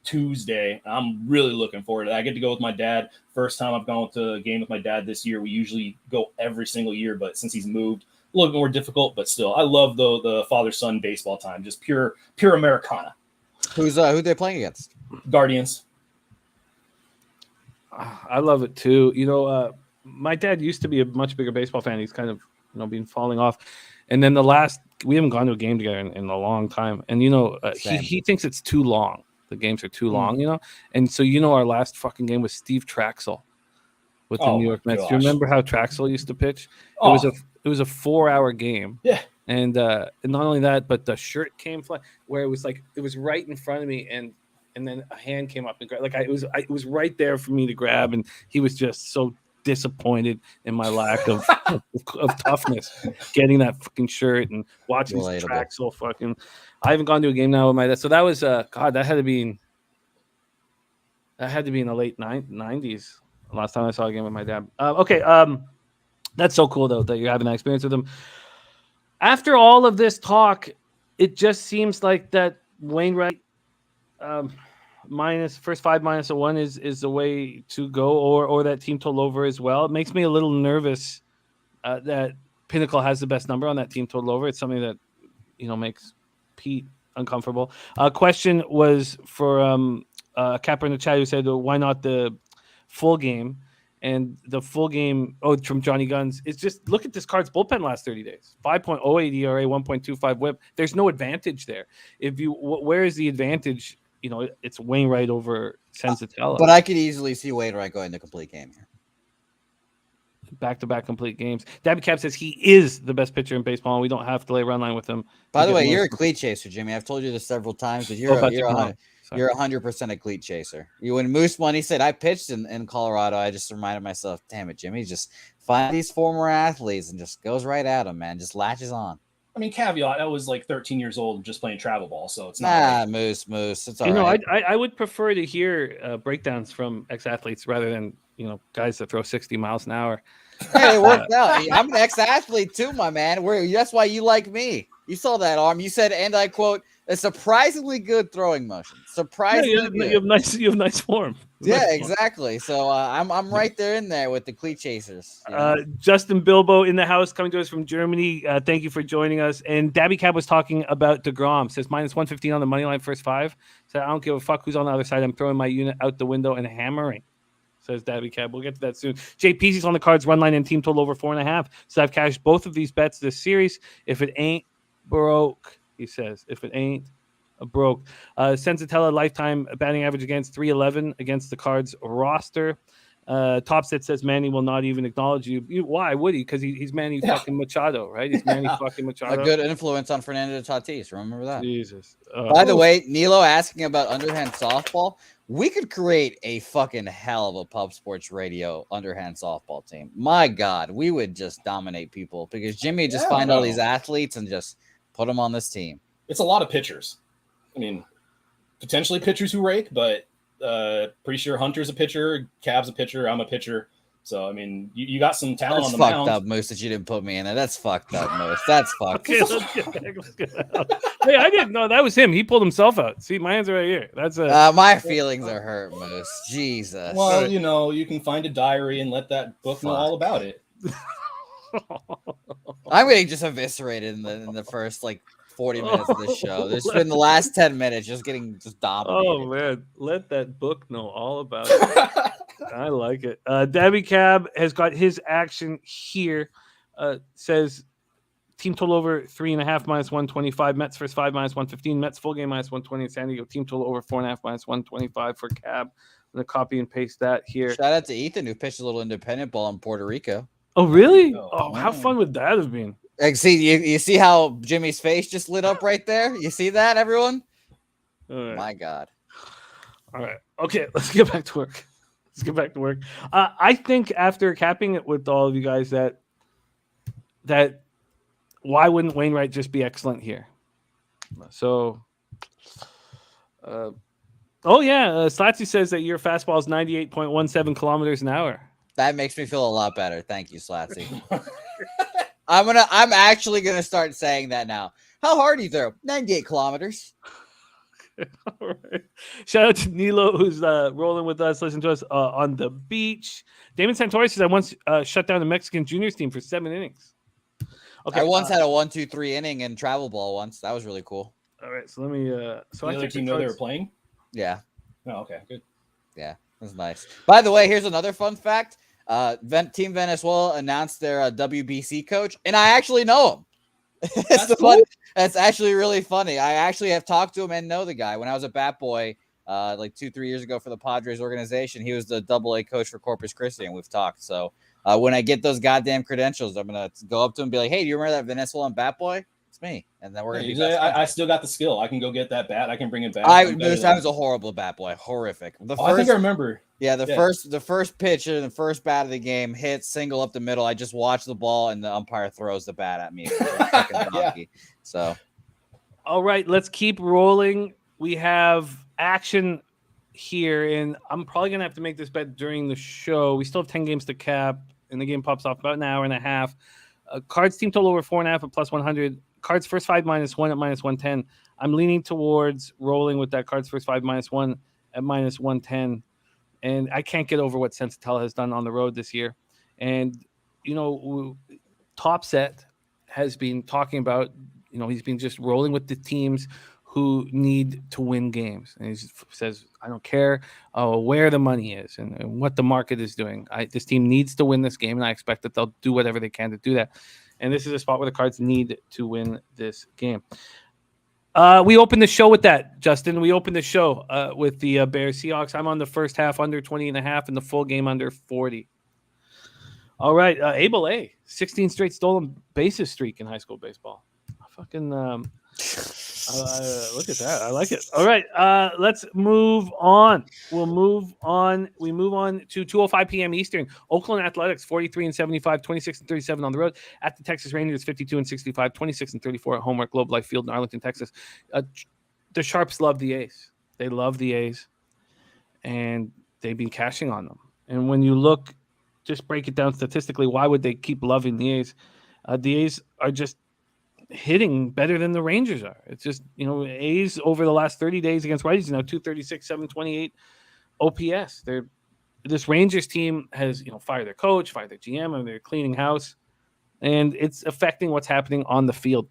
Tuesday. I'm really looking forward to it. I get to go with my dad. First time I've gone to a game with my dad this year. We usually go every single year, but since he's moved, a little bit more difficult, but still, I love the father-son baseball time. Just pure Americana. Who they playing against? Guardians. I love it too. My dad used to be a much bigger baseball fan. He's kind of been falling off, and then we haven't gone to a game together in a long time. And he thinks it's too long. The games are too long, And so our last fucking game was Steve Traxel with the New York Mets. Do you remember how Traxel used to pitch? It was a 4-hour game. Yeah. And not only that, but the shirt came flying where it was right in front of me, and then a hand came up and grabbed. It was right there for me to grab, and he was just so disappointed in my lack of toughness getting that fucking shirt and watching this track so fucking. I haven't gone to a game now with my dad, so that was that had to be in the late 90s. Last time I saw a game with my dad. That's so cool though that you're having that experience with him. After all of this talk, it just seems like that Wainwright first 5 minus a 1 is the way to go, or that team total over as well. It makes me a little nervous that Pinnacle has the best number on that team total over. It's something that makes Pete uncomfortable. Question was for Capper in the chat who said, why not the full game? And the full game, from Johnny Guns, is just look at this Cards bullpen last 30 days. 5.08 ERA, 1.25 whip. There's no advantage there. Where is the advantage? It's Wainwright over Senzatella. But I could easily see Wainwright going the complete game here. Back-to-back complete games. Dabby Cap says he is the best pitcher in baseball, and we don't have to lay a run line with him. By the way, you're a cleat chaser, Jimmy. I've told you this several times, but you're 100% a cleat chaser. When Moose Money said I pitched in Colorado, I just reminded myself, damn it, Jimmy, just find these former athletes and just goes right at them, man. Just latches on. I mean, caveat, I was like 13 years old and just playing travel ball, so it's not. Moose. It's all right. I would prefer to hear breakdowns from ex-athletes rather than guys that throw 60 miles an hour. Hey, it worked out. I'm an ex-athlete too, my man. That's why you like me. You saw that arm. You said, and I quote, a surprisingly good throwing motion. Surprisingly, you have nice form. Exactly. So I'm right there in there with the cleat chasers. Justin Bilbo in the house, coming to us from Germany. Thank you for joining us. And Dabby Cab was talking about DeGrom. Says minus 115 on the money line first 5. Said I don't give a fuck who's on the other side. I'm throwing my unit out the window and hammering. Says Dabby Cab. We'll get to that soon. JPC's on the Cards run line and team total over 4.5. So I've cashed both of these bets this series. If it ain't broke, he says. If it ain't broke. Senzatella lifetime batting average against 311 against the Cards roster. Topset says Manny will not even acknowledge you. Why would he? Because he's Manny fucking Machado, right? He's Manny fucking Machado. A good influence on Fernando Tatis. Remember that? Jesus. By the way, Nilo asking about underhand softball. We could create a fucking hell of a Pub Sports Radio underhand softball team. My God, we would just dominate people because Jimmy just find all these athletes and just put them on this team. It's a lot of pitchers. I mean, potentially pitchers who rake, but pretty sure Hunter's a pitcher, Cab's a pitcher, I'm a pitcher. So, I mean, you got some talent on the mound. That's fucked up, Moose, that you didn't put me in it. That's fucked up, Moose. That's fucked. Okay, let's get out. Hey, I didn't know that was him. He pulled himself out. See, my hands are right here. That's my feelings are hurt, Moose. Jesus. Well, you can find a diary and let that book know all about it. I'm getting just eviscerated in the first 40 minutes of this show. There's been the last 10 minutes just dominated. Oh man, let that book know all about it. I like it. Dabby Cab has got his action here. Says team total over 3.5 minus 125. Mets first 5 minus 115. Mets full game minus 120. San Diego team total over 4.5 minus 125 for Cab. I'm gonna copy and paste that here. Shout out to Ethan who pitched a little independent ball in Puerto Rico. Oh really? Oh, how fun would that have been? You see how Jimmy's face just lit up right there? You see that, everyone? Right. My God. All right. Okay, let's get back to work. I think after capping it with all of you guys that why wouldn't Wainwright just be excellent here? So Oh yeah, Slatsy says that your fastball is 98.17 kilometers an hour. That makes me feel a lot better. Thank you, Slatsy. I'm actually gonna start saying that now. How hard do you throw? 98 kilometers. All right. Shout out to Nilo, who's rolling with us, listening to us on the beach. Damon Santori says I once shut down the Mexican juniors team for 7 innings. Okay, I once had a 1-2-3 inning in travel ball once. That was really cool. All right, so let me. So the I other team know they were playing. Yeah. Oh, okay, good. Yeah, that's nice. By the way, here's another fun fact. Team Venezuela announced their WBC coach, and I actually know him. That's actually really funny. I actually have talked to him and know the guy. When I was a bat boy, like 2-3 years ago for the Padres organization, he was the AA coach for Corpus Christi, and we've talked. So when I get those goddamn credentials, I'm gonna go up to him and be like, "Hey, do you remember that Venezuelan bat boy? It's me." And then we're gonna be. I still got the skill. I can go get that bat. I can bring it back. I was a horrible bat boy. Horrific. I think I remember. Yeah, the first pitch and the first bat of the game hit single up the middle. I just watched the ball and the umpire throws the bat at me. Yeah. So, all right, let's keep rolling. We have action here, and I'm probably gonna have to make this bet during the show. We still have 10 games to cap, and the game pops off about an hour and a half. Cards team total over 4.5 at plus 100. Cards first 5 -1 at minus 110. I'm leaning towards rolling with that Cards first 5 -1 at minus 110. And I can't get over what Sensatella has done on the road this year. And, Top Set has been talking about, he's been just rolling with the teams who need to win games. And he says, I don't care where the money is and what the market is doing. This team needs to win this game, and I expect that they'll do whatever they can to do that. And this is a spot where the Cards need to win this game. We opened the show with that, Justin. We opened the show with the Bears Seahawks. I'm on the first half under 20.5 and the full game under 40. All right, Abel A, 16 straight stolen bases streak in high school baseball. Fucking look at that. I like it. All right, let's move on. We move on to 2:05 p.m. Eastern. Oaklawn Athletics 43-75, 26-37 on the road. At the Texas Rangers 52-65, 26-34 at home at Globe Life Field in Arlington, Texas. The Sharps love the A's. They love the A's, and they've been cashing on them. And when you look, just break it down statistically, why would they keep loving the A's? The A's are just hitting better than the Rangers are. It's just, A's over the last 30 days against righties, 236, 728 OPS. This Rangers team has, fired their coach, fired their GM, and they're cleaning house, and it's affecting what's happening on the field.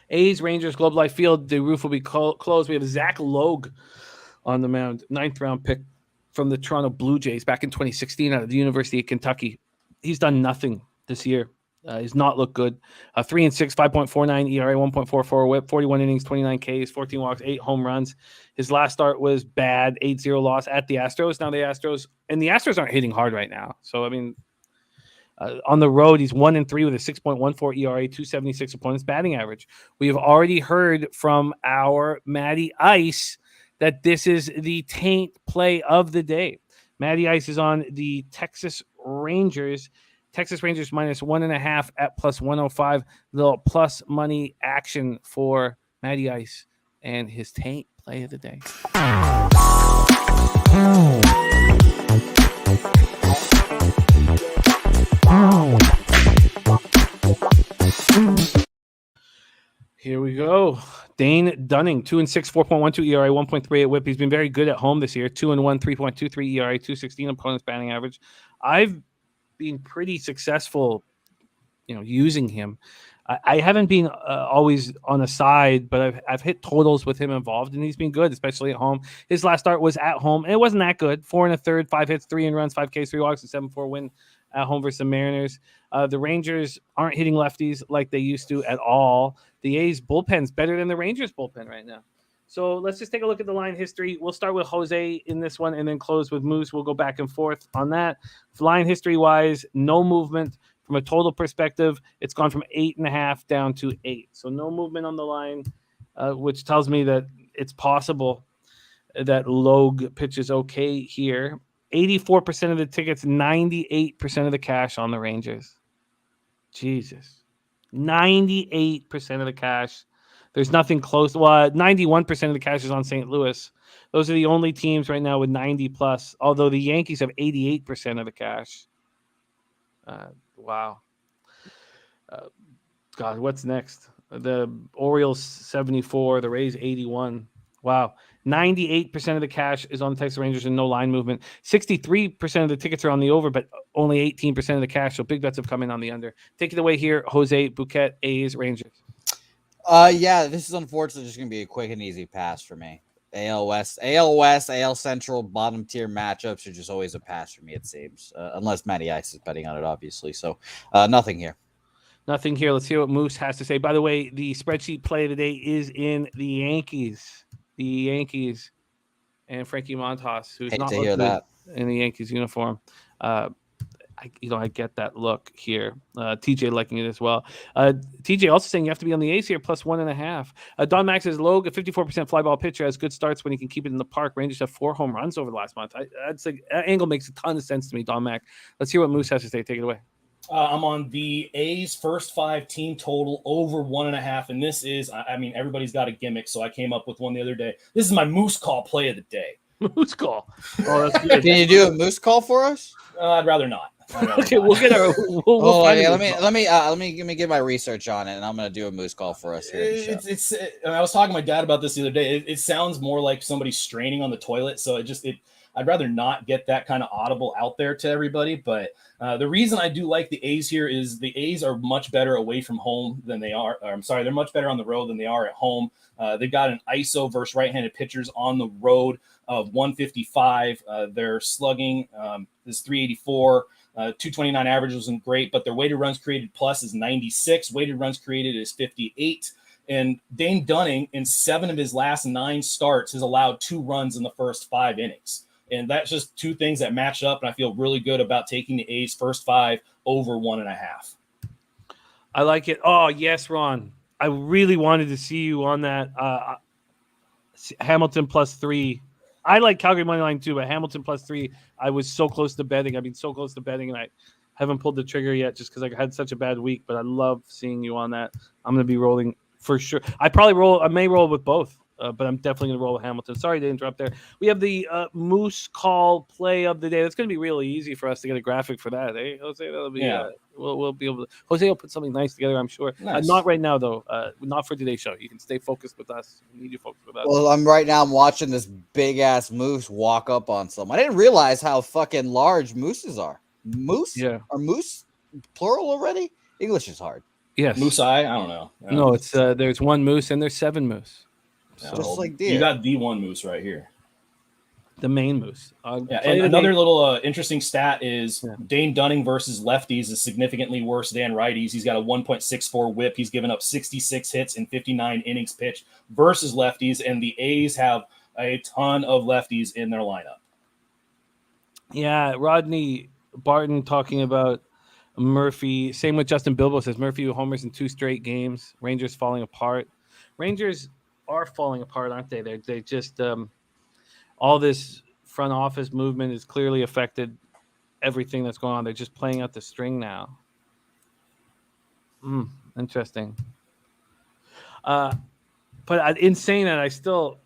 A's, Rangers, Globe Life Field, the roof will be closed. We have Zach Logue on the mound, 9th round pick from the Toronto Blue Jays back in 2016 out of the University of Kentucky. He's done nothing this year. He's not looked good. 3-6, 5.49 ERA, 1.44 WHIP, 41 innings, 29 Ks, 14 walks, 8 home runs. His last start was bad, 8-0 loss at the Astros. Now the Astros aren't hitting hard right now. So on the road, he's 1-3 with a 6.14 ERA, 276 opponents batting average. We have already heard from our Matty Ice that this is the taint play of the day. Matty Ice is on the Texas Rangers. Texas Rangers minus 1.5 at plus 105. Little plus money action for Matty Ice and his taint play of the day. Here we go. Dane Dunning, 2-6, 4.12 ERA, 1.38 WHIP. He's been very good at home this year. 2-1, 3.23 ERA, 216 opponents batting average. I've been pretty successful, using him. I haven't been always on the side, but I've hit totals with him involved, and he's been good, especially at home. His last start was at home, and it wasn't that good. 4 1/3, 5 hits, 3 runs, 5 Ks, 3 walks, and 7-4 win at home versus the Mariners. The Rangers aren't hitting lefties like they used to at all. The A's bullpen's better than the Rangers bullpen right now. So let's just take a look at the line history. We'll start with Jose in this one and then close with Moose. We'll go back and forth on that. Line history-wise, no movement. From a total perspective, it's gone from 8.5 down to 8. So no movement on the line, which tells me that it's possible that Logue pitches okay here. 84% of the tickets, 98% of the cash on the Rangers. Jesus. 98% of the cash. There's nothing close. Well, 91% of the cash is on St. Louis. Those are the only teams right now with 90 plus. Although the Yankees have 88% of the cash. Wow. God, what's next? The Orioles 74, the Rays 81. Wow. 98% of the cash is on the Texas Rangers and no line movement. 63% of the tickets are on the over, but only 18% of the cash. So big bets have come in on the under. Take it away here, Jose, Bouquett, A's, Rangers. Yeah, this is unfortunately just going to be a quick and easy pass for me. AL West, AL Central, bottom tier matchups are just always a pass for me, it seems. Unless Matty Ice is betting on it, obviously. So nothing here. Nothing here. Let's hear what Moose has to say. By the way, the spreadsheet play today is in the Yankees. The Yankees and Frankie Montas, who's Hate not to hear good that. in the Yankees uniform. I get that look here. TJ liking it as well. TJ also saying you have to be on the A's here, plus 1.5. Don Max says Logue, a 54% fly ball pitcher, has good starts when he can keep it in the park. Rangers have 4 home runs over the last month. I'd say that angle makes a ton of sense to me, Don Max. Let's hear what Moose has to say. Take it away. I'm on the A's first 5 team total over 1.5. And this is, I mean, everybody's got a gimmick. So I came up with one the other day. This is my Moose call play of the day. Moose call. Oh, that's good. Can you do a Moose call for us? I'd rather not. Okay, we'll get our. We'll find yeah. it. Let me get my research on it, and I'm gonna do a Moose call for us here. I was talking to my dad about this the other day. It sounds more like somebody straining on the toilet. So I'd rather not get that kind of audible out there to everybody. But the reason I do like the A's here is the A's are much better away from home than they are. They're much better on the road than they are at home. They've got an ISO versus right-handed pitchers on the road of 155. Their slugging is 384. 229 average wasn't great, but their weighted runs created plus is 96. Weighted runs created is 58. And Dane Dunning, in 7 of his last 9 starts, has allowed 2 runs in the first 5 innings. And that's just 2 things that match up. And I feel really good about taking the A's first 5 over 1.5. I like it. Oh, yes, Ron. I really wanted to see you on that. Hamilton plus 3. I like Calgary money line too, but Hamilton plus 3. I was so close to betting. I've been so close to betting, and I haven't pulled the trigger yet just because I had such a bad week. But I love seeing you on that. I'm going to be rolling for sure. I may roll with both, but I'm definitely going to roll with Hamilton. Sorry to interrupt there. We have the Moose call play of the day. That's going to be really easy for us to get a graphic for that, eh, Jose? That'll be we'll be able to. Jose will put something nice together, I'm sure. Nice. Not right now though. Not for today's show. You can stay focused with us. We need you focused with us. Well, I'm watching this big ass moose walk up on someone. I didn't realize how fucking large mooses are. Moose? Yeah. Are moose plural already? English is hard. Yes. Moose eye? I don't know. No, it's there's 1 moose and there's 7 moose. So Just like deer. You got the one moose right here. The main moose. And another little interesting stat is Dane Dunning versus lefties is significantly worse than righties. He's got a 1.64 whip. He's given up 66 hits in 59 innings pitched versus lefties, and the A's have a ton of lefties in their lineup. Yeah, Rodney Barton talking about Murphy. Same with Justin Bilbo, says Murphy who homers in 2 straight games. Rangers falling apart. Rangers are falling apart, aren't they? They just all this front office movement has clearly affected everything that's going on. They're just playing out the string now. Interesting. But in saying that, I still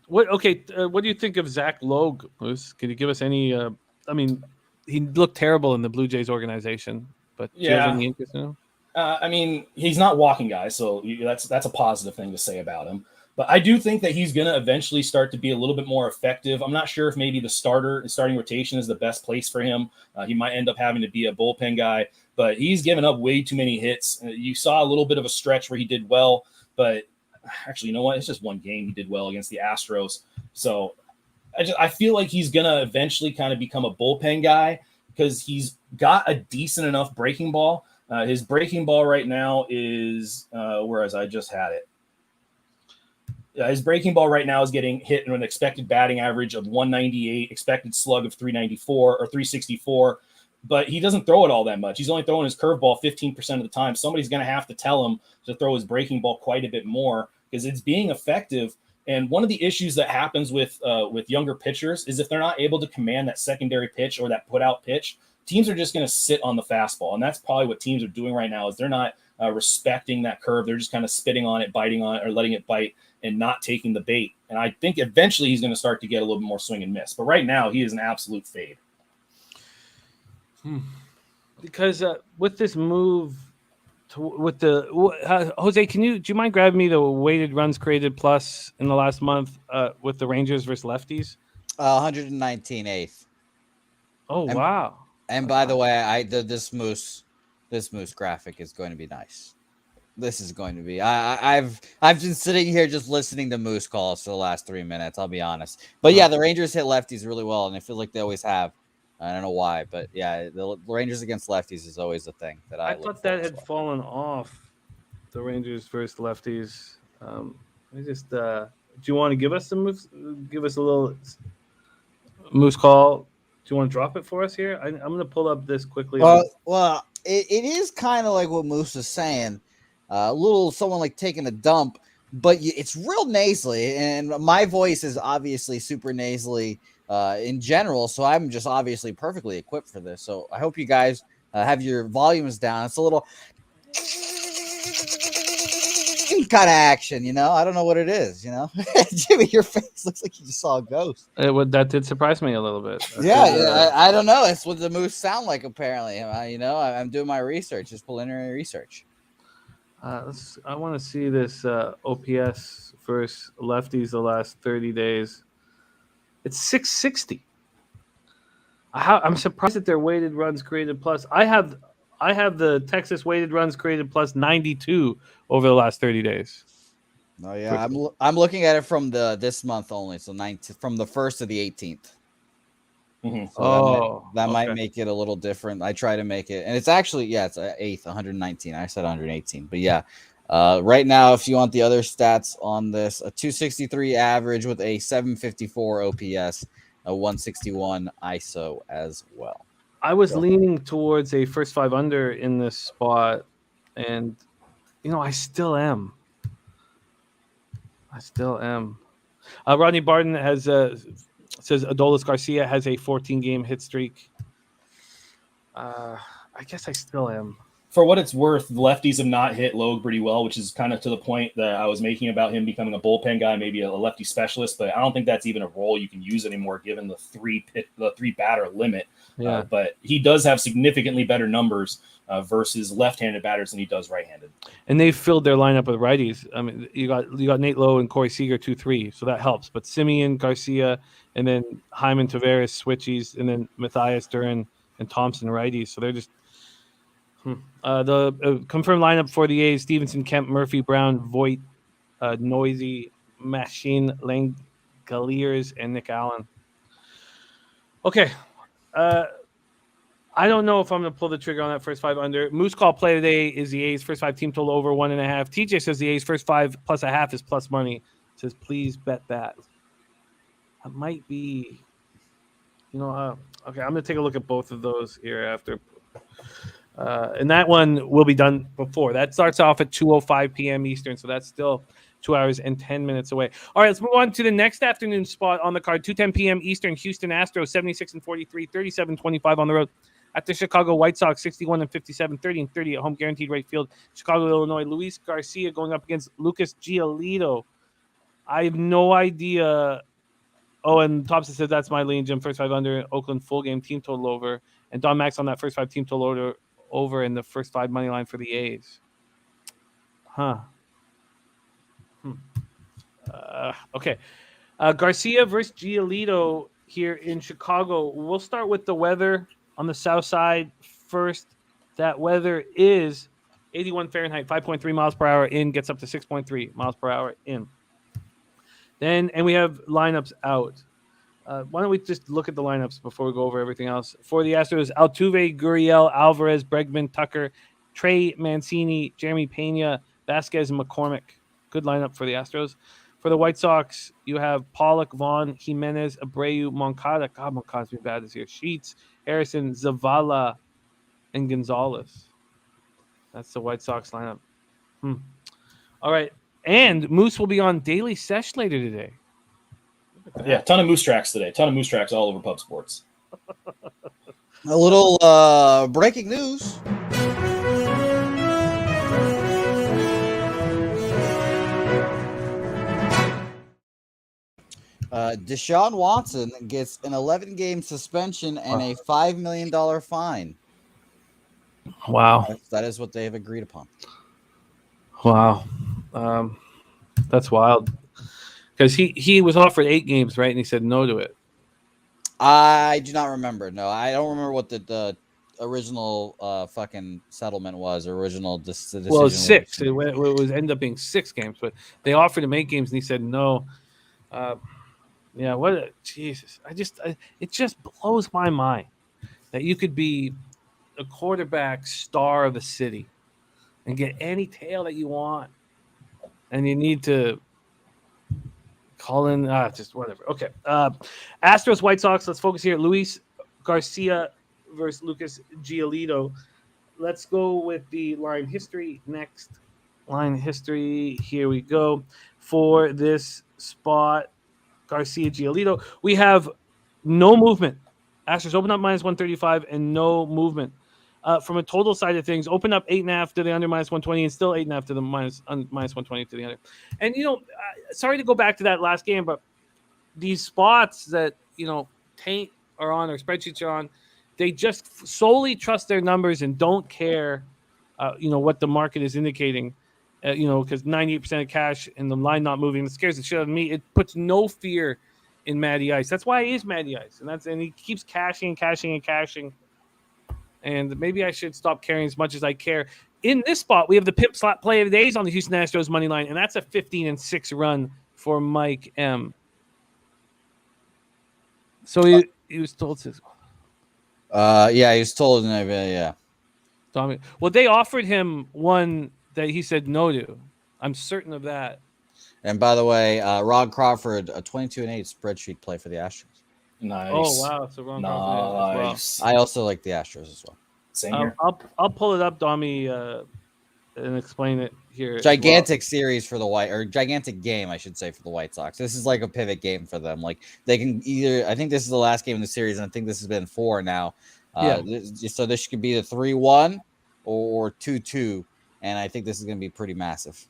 what do you think of Zach Logue, Moose? Can you give us any I mean, he looked terrible in the Blue Jays organization, but do you have any interest in him? I mean, he's not walking guys, so that's a positive thing to say about him. But I do think that he's going to eventually start to be a little bit more effective. I'm not sure if maybe the starting rotation is the best place for him. He might end up having to be a bullpen guy, but he's given up way too many hits. You saw a little bit of a stretch where he did well, but actually, you know what? It's just 1 game he did well against the Astros. So I feel like he's going to eventually kind of become a bullpen guy because he's got a decent enough breaking ball. His breaking ball right now is whereas I just had it. His breaking ball right now is getting hit in an expected batting average of 198, expected slug of 394 or 364, but he doesn't throw it all that much. He's only throwing his curveball 15% of the time. Somebody's going to have to tell him to throw his breaking ball quite a bit more because it's being effective. And one of the issues that happens with younger pitchers is if they're not able to command that secondary pitch or that put out pitch, teams are just going to sit on the fastball. And that's probably what teams are doing right now is they're not respecting that curve. They're just kind of spitting on it, biting on it, or letting it bite and not taking the bait. And I think eventually he's going to start to get a little bit more swing and miss. But right now, he is an absolute fade. Because with this move, Jose, do you mind grabbing me the weighted runs created plus in the last month with the Rangers versus lefties? 119 eighth. Oh, wow. And by the way, this moose graphic is going to be nice. This is going to be. I've been sitting here just listening to moose calls for the last 3 minutes. I'll be honest. But yeah, the Rangers hit lefties really well, and I feel like they always have. I don't know why, but yeah, the Rangers against lefties is always a thing that I thought that had fallen off. The Rangers versus lefties. Do you want to give us some moves? Give us a little moose call. Do you want to drop it for us here? I'm going to pull up this quickly. Well, it is kind of like what Moose is saying. A little someone like taking a dump, but it's real nasally, and my voice is obviously super nasally in general, so I'm just obviously perfectly equipped for this. So I hope you guys have your volumes down. It's a little kind of action, you know. I don't know what it is, you know. Jimmy, your face looks like you just saw a ghost. That did surprise me a little bit. I don't know. It's what the moose sound like. Apparently, you know, I'm doing my research, just preliminary research. I want to see this OPS versus lefties the last 30 days. It's 660. I'm surprised that their weighted runs created plus. I have the Texas weighted runs created plus 92 over the last 30 days. Oh yeah, I'm looking at it from this month only, so from the 1st to the 18th. Mm-hmm. So that might make it a little different. I try to make it, and it's actually it's 8th, 119. I said 118, but yeah. Right now, if you want the other stats on this, a 263 average with a 754 OPS, a 161 ISO as well. I was leaning towards a first 5 under in this spot, and you know I still am. Rodney Barton has says Adolis Garcia has a 14-game hit streak. I guess I still am. For what it's worth, lefties have not hit Logue pretty well, which is kind of to the point that I was making about him becoming a bullpen guy, maybe a lefty specialist. But I don't think that's even a role you can use anymore, given the three batter limit. Yeah. But he does have significantly better numbers versus left-handed batters than he does right-handed. And they've filled their lineup with righties. I mean, you got Nate Lowe and Corey Seager 2-3, so that helps. But Simeon, Garcia, and then Hyman Taveras switchies, and then Matthias Duran and Thompson righties. So they're just the confirmed lineup for the A's: Stevenson, Kemp, Murphy, Brown, Voit, Noisy, Machine, Langeliers, and Nick Allen. Okay. I don't know if I'm going to pull the trigger on that first 5 under. Moose call play today is the A's first 5 team total over 1.5. TJ says the A's first 5 plus a half is plus money. Says please bet that. That might be, okay. I'm going to take a look at both of those here after. And that one will be done before. That starts off at 2:05 p.m. Eastern, so that's still 2 hours and 10 minutes away. All right, let's move on to the next afternoon spot on the card. 2:10 p.m. Eastern, Houston Astros 76-43, 37-25 on the road at the Chicago White Sox 61-57, 30-30 at home, guaranteed right field. Chicago, Illinois. Luis Garcia going up against Lucas Giolito. I have no idea. Oh, and Thompson said that's my lean, Jim. First 5 under, Oakland full game team total over, and Don Max on that first 5 team total over in the first 5 money line for the A's. Okay. Garcia versus Giolito here in Chicago. We'll start with the weather on the south side first. That weather is 81 Fahrenheit, 5.3 miles per hour in, gets up to 6.3 miles per hour in. And we have lineups out. Why don't we just look at the lineups before we go over everything else? For the Astros, Altuve, Gurriel, Alvarez, Bregman, Tucker, Trey Mancini, Jeremy Pena, Vasquez, and McCormick. Good lineup for the Astros. For the White Sox, you have Pollock, Vaughn, Jimenez, Abreu, Moncada. God, Moncada's been bad this year. Sheets, Harrison, Zavala, and Gonzalez. That's the White Sox lineup. All right. And Moose will be on Daily Sesh later today. Yeah, ton of Moose tracks today. Ton of Moose tracks all over Pub Sports. A little breaking news. Deshaun Watson gets an 11-game suspension and a $5 million fine. Wow. That is what they have agreed upon. Wow. That's wild. Because he was offered 8 games, right? And he said no to it. I do not remember. No, I don't remember what the original fucking settlement was. Original decision. Well, it was 6. It was ended up being 6 games, but they offered him 8 games, and he said no. Yeah, what? Jesus, it just blows my mind that you could be a quarterback star of a city and get any tail that you want, and you need to call in just whatever. Okay, Astros, White Sox. Let's focus here. Luis Garcia versus Lucas Giolito. Let's go with the line history next. Line history. Here we go for this spot. Garcia Giolito. We have no movement. Astros open up minus 135 and no movement. From a total side of things, open up 8.5 to the under minus 120 and still 8.5 to the minus 120 to the under. And, sorry to go back to that last game, but these spots that, Taint are on or spreadsheets are on, they just solely trust their numbers and don't care, what the market is indicating. Because 98% of cash and the line not moving, it scares the shit out of me. It puts no fear in Matty Ice. That's why he is Matty Ice, and he keeps cashing. And maybe I should stop caring as much as I care. In this spot, we have the pimp slot play of the days on the Houston Astros money line, and that's a 15-6 run for Mike M. So he was told to. Yeah, he was told. Yeah. Well, they offered him one that he said no to. I'm certain of that. And by the way, Rod Crawford, a 22-8 spreadsheet play for the Astros. Nice. Oh wow, so Ron Crawford as well. I also like the Astros as well. Same here. I'll pull it up, Dommy, and explain it here. Gigantic series for the gigantic game, I should say, for the White Sox. This is like a pivot game for them. Like they can I think this is the last game in the series, and I think this has been 4 now. So this could be the 3-1 or 2-2. And I think this is going to be pretty massive.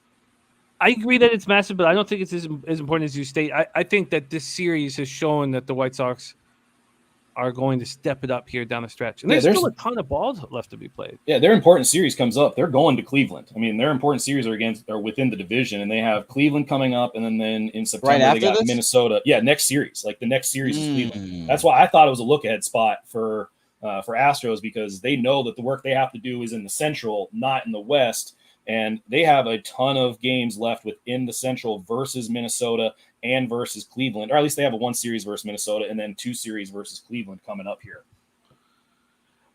I agree that it's massive, but I don't think it's as important as you state. I think that this series has shown that the White Sox are going to step it up here down the stretch. And there's still a ton of balls left to be played. Yeah, their important series comes up. They're going to Cleveland. I mean, their important series are within the division, and they have Cleveland coming up, and then in September they got Minnesota. Yeah, next series. Like the next series is Cleveland. That's why I thought it was a look-ahead spot for Astros, because they know that the work they have to do is in the Central, not in the West. And they have a ton of games left within the Central versus Minnesota and versus Cleveland. Or at least they have a 1 series versus Minnesota and then 2 series versus Cleveland coming up here.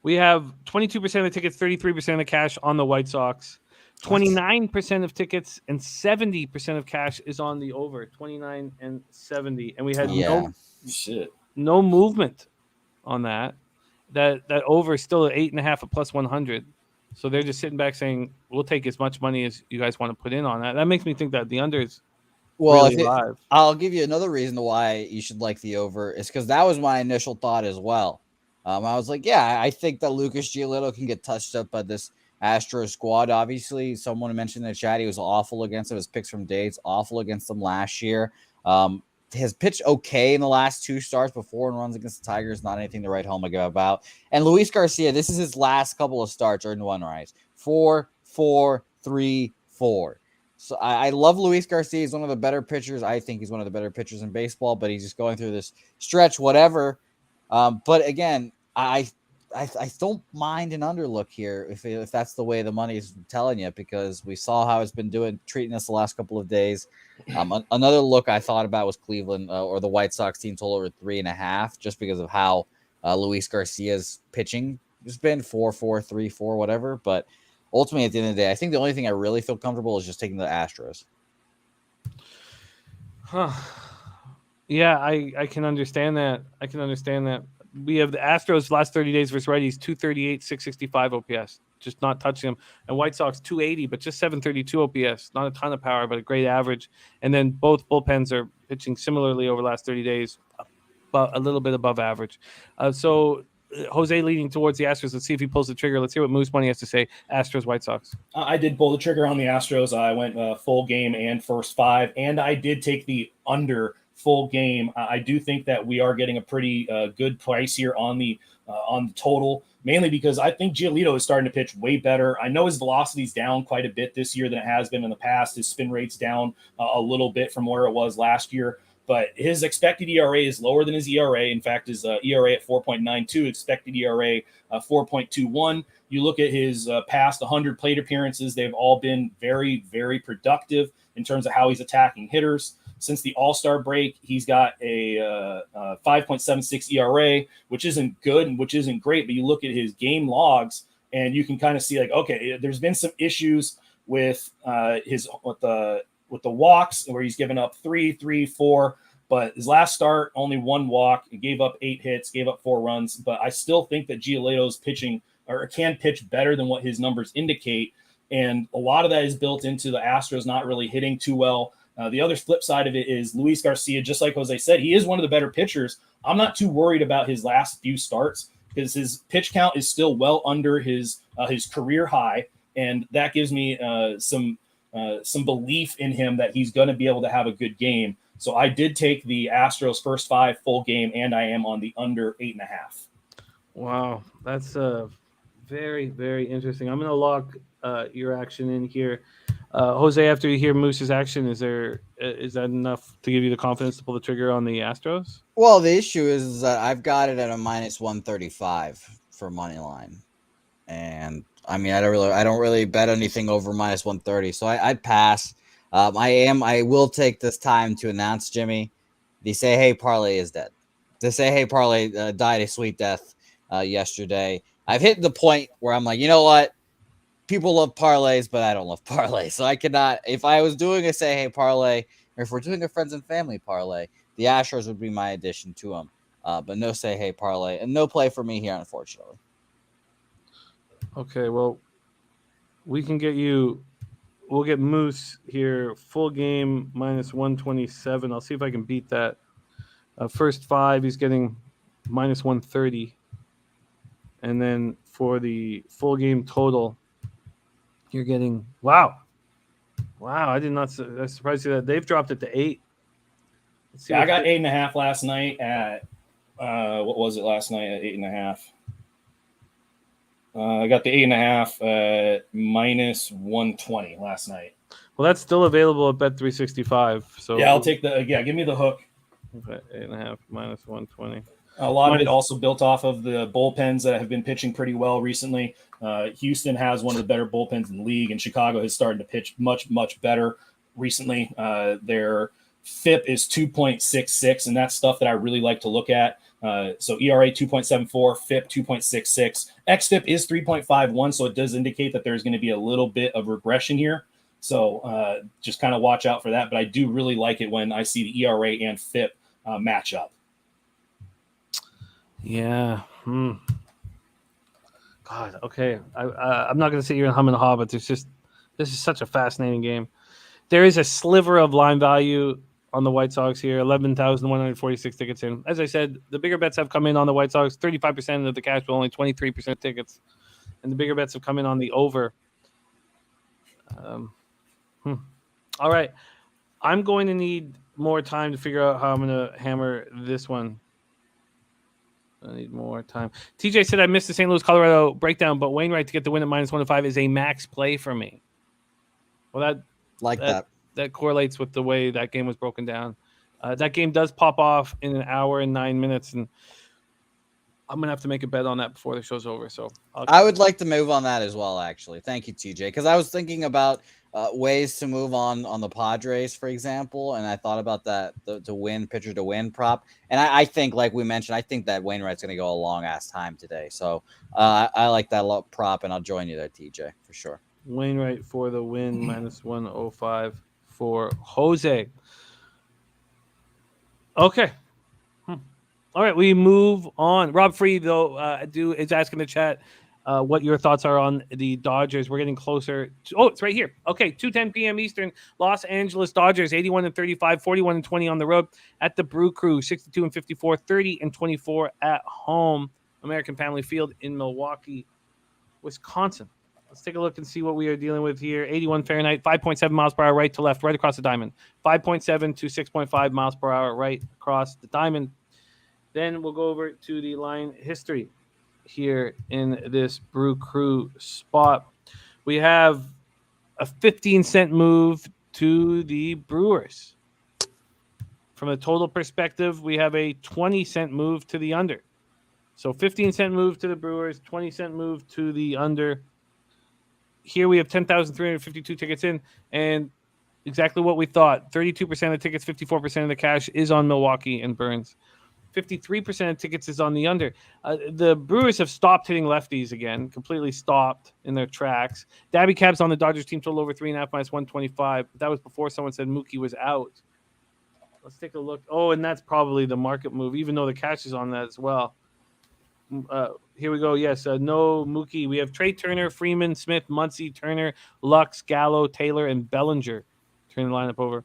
We have 22% of the tickets, 33% of the cash on the White Sox. 29% of tickets and 70% of cash is on the over. 29 and 70. And we had no movement on that. That over is still at 8.5 at plus 100. So they're just sitting back saying, we'll take as much money as you guys want to put in on that. That makes me think that the under is really live. I'll give you another reason why you should like the over is because that was my initial thought as well. I was like, I think that Lucas Giolito can get touched up by this Astros squad. Obviously, someone mentioned in the chat he was awful against them. His picks from dates, awful against them last year. His pitch okay in the last 2 starts before and runs against the Tigers. Not anything to write home about. And Luis Garcia, this is his last couple of starts earned 1 rise. 4, 4, 3, 4. So I love Luis Garcia. He's one of the better pitchers. I think he's one of the better pitchers in baseball, but he's just going through this stretch, whatever. But again, I don't mind an underlook here if that's the way the money is telling you, because we saw how it's been treating us the last couple of days. Another look I thought about was Cleveland or the White Sox team total over 3.5, just because of how Luis Garcia's pitching has been 4, 4, 3, 4, whatever. But ultimately, at the end of the day, I think the only thing I really feel comfortable is just taking the Astros. Yeah, I can understand that. We have the Astros last 30 days versus righties, 238, 665 OPS, just not touching them. And White Sox 280, but just 732 OPS, not a ton of power, but a great average. And then both bullpens are pitching similarly over the last 30 days, but a little bit above average. So Jose leading towards the Astros. Let's see if he pulls the trigger. Let's hear what Moose Money has to say. Astros, White Sox. I did pull the trigger on the Astros. I went full game and first 5, and I did take the under full game. I do think that we are getting a pretty good price here on the total, mainly because I think Giolito is starting to pitch way better. I know his velocity is down quite a bit this year than it has been in the past. His spin rate's down a little bit from where it was last year, but his expected ERA is lower than his ERA. In fact, his ERA at 4.92, expected ERA 4.21. You look at his past 100 plate appearances, they've all been very, very productive in terms of how he's attacking hitters. Since the All-Star break, he's got a 5.76 ERA, which isn't good and which isn't great, but you look at his game logs and you can kind of see like, okay, there's been some issues with with the walks where he's given up 3, 4, but his last start, only 1 walk, he gave up 8 hits, gave up 4 runs, but I still think that Giolito's pitching or can pitch better than what his numbers indicate, and a lot of that is built into the Astros not really hitting too well. The other flip side of it is Luis Garcia, just like Jose said, he is one of the better pitchers. I'm not too worried about his last few starts because his pitch count is still well under his career high, and that gives me some belief in him that he's going to be able to have a good game. So I did take the Astros first 5 full game, and I am on the under 8.5. Wow, that's very, very interesting. I'm going to lock your action in here. Jose, after you hear Moose's action, is that enough to give you the confidence to pull the trigger on the Astros? Well, the issue is that I've got it at a minus 135 for money line, and I mean I don't really bet anything over minus 130, so I'd pass. I will take this time to announce, Jimmy, the Say Hey Parlay is dead. The Say Hey Parlay died a sweet death yesterday. I've hit the point where I'm like, you know what? People love parlays, but I don't love parlays. So I cannot, if I was doing a Say Hey Parlay, or if we're doing a friends and family parlay, the Astros would be my addition to them. But no Say Hey Parlay and no play for me here, unfortunately. Okay, well, we'll get Moose here, full game minus 127. I'll see if I can beat that. First 5, he's getting minus 130. And then for the full game total, you're getting wow. I did not. I surprised you that they've dropped it to 8. Yeah, I got 8.5 last night at what was it last night at 8.5? I got the 8.5 at minus 120 last night. Well, that's still available at Bet365. So yeah, I'll take give me the hook. Okay, 8.5 minus 120. A lot of it also built off of the bullpens that have been pitching pretty well recently. Houston has one of the better bullpens in the league, and Chicago has started to pitch much, much better recently. Their FIP is 2.66, and that's stuff that I really like to look at. So ERA 2.74, FIP 2.66. XFIP is 3.51, so it does indicate that there's going to be a little bit of regression here. So just kind of watch out for that. But I do really like it when I see the ERA and FIP match up. Yeah. God. Okay. I'm not going to sit here and hum and haw, but this is such a fascinating game. There is a sliver of line value on the White Sox here. 11,146 tickets in. As I said, the bigger bets have come in on the White Sox. 35% of the cash, but only 23% tickets. And the bigger bets have come in on the over. All right. I'm going to need more time to figure out how I'm going to hammer this one. I need more time. TJ said I missed the St. Louis, Colorado breakdown, but Wainwright to get the win at minus 105 is a max play for me. Well, that correlates with the way that game was broken down. That game does pop off in an hour and 9 minutes, and I'm going to have to make a bet on that before the show's over. So I would like to move on that as well, actually. Thank you, TJ, because I was thinking about ways to move on the Padres, for example, and I thought about that, the win, pitcher to win prop. And I think, like we mentioned, I think that Wainwright's going to go a long-ass time today. So I like that prop, and I'll join you there, TJ, for sure. Wainwright for the win, minus 105 for Jose. Okay. All right, we move on. Rob Free, though, is asking the chat what your thoughts are on the Dodgers. We're getting closer. It's right here. Okay, 2:10 p.m. Eastern. Los Angeles Dodgers, 81-35, 41-20 on the road at the Brew Crew, 62-54, 30-24 at home. American Family Field in Milwaukee, Wisconsin. Let's take a look and see what we are dealing with here. 81 Fahrenheit, 5.7 miles per hour, right to left, right across the diamond. 5.7 to 6.5 miles per hour, right across the diamond. Then we'll go over to the line history here in this Brew Crew spot. We have a 15-cent move to the Brewers. From a total perspective, we have a 20-cent move to the under. So 15-cent move to the Brewers, 20-cent move to the under. Here we have 10,352 tickets in, and exactly what we thought. 32% of the tickets, 54% of the cash is on Milwaukee and Burns. 53% of tickets is on the under. The Brewers have stopped hitting lefties again, completely stopped in their tracks. Dabby Cab's on the Dodgers team total over 3.5 minus 125. But that was before someone said Mookie was out. Let's take a look. Oh, and that's probably the market move, even though the cash is on that as well. Here we go. Yes, no Mookie. We have Trey Turner, Freeman, Smith, Muncy, Turner, Lux, Gallo, Taylor, and Bellinger. Turn the lineup over.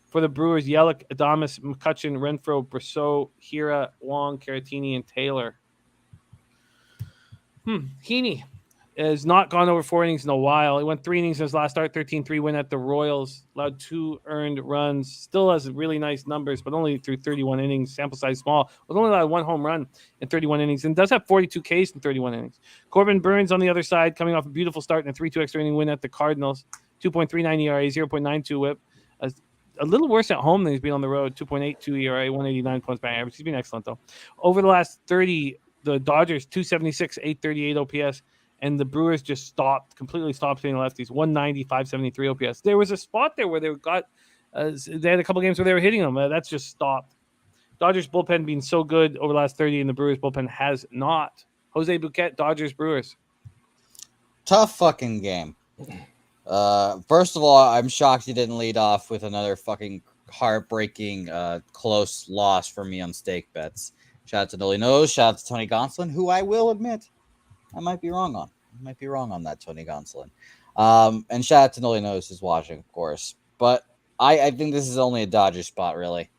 For the Brewers, Yelich, Adames, McCutchen, Renfroe, Brosseau, Hira, Wong, Caratini, and Taylor. Heaney has not gone over 4 innings in a while. He went 3 innings in his last start, 13-3 win at the Royals. Allowed 2 earned runs. Still has really nice numbers, but only through 31 innings. Sample size small. But only allowed 1 home run in 31 innings and does have 42 Ks in 31 innings. Corbin Burns on the other side, coming off a beautiful start and a 3-2 extra inning win at the Cardinals. 2.39 ERA, 0.92 whip. A little worse at home than he's been on the road. 2.82 ERA, 189 points by average. He's been excellent, though. Over the last 30, the Dodgers, 276, 838 OPS. And the Brewers just completely stopped hitting lefties. 190, 573 OPS. There was a spot there where they had a couple games where they were hitting them. That's just stopped. Dodgers bullpen being so good over the last 30, and the Brewers bullpen has not. Jose Bouquett, Dodgers, Brewers. Tough fucking game. First of all, I'm shocked you didn't lead off with another fucking heartbreaking close loss for me on stake bets. Shout out to Noli Nose. Shout out to Tony Gonsolin, who I will admit I might be wrong on. I might be wrong on that, Tony Gonsolin. And shout out to Noli Nose who's watching, of course. But I think this is only a Dodger spot, really.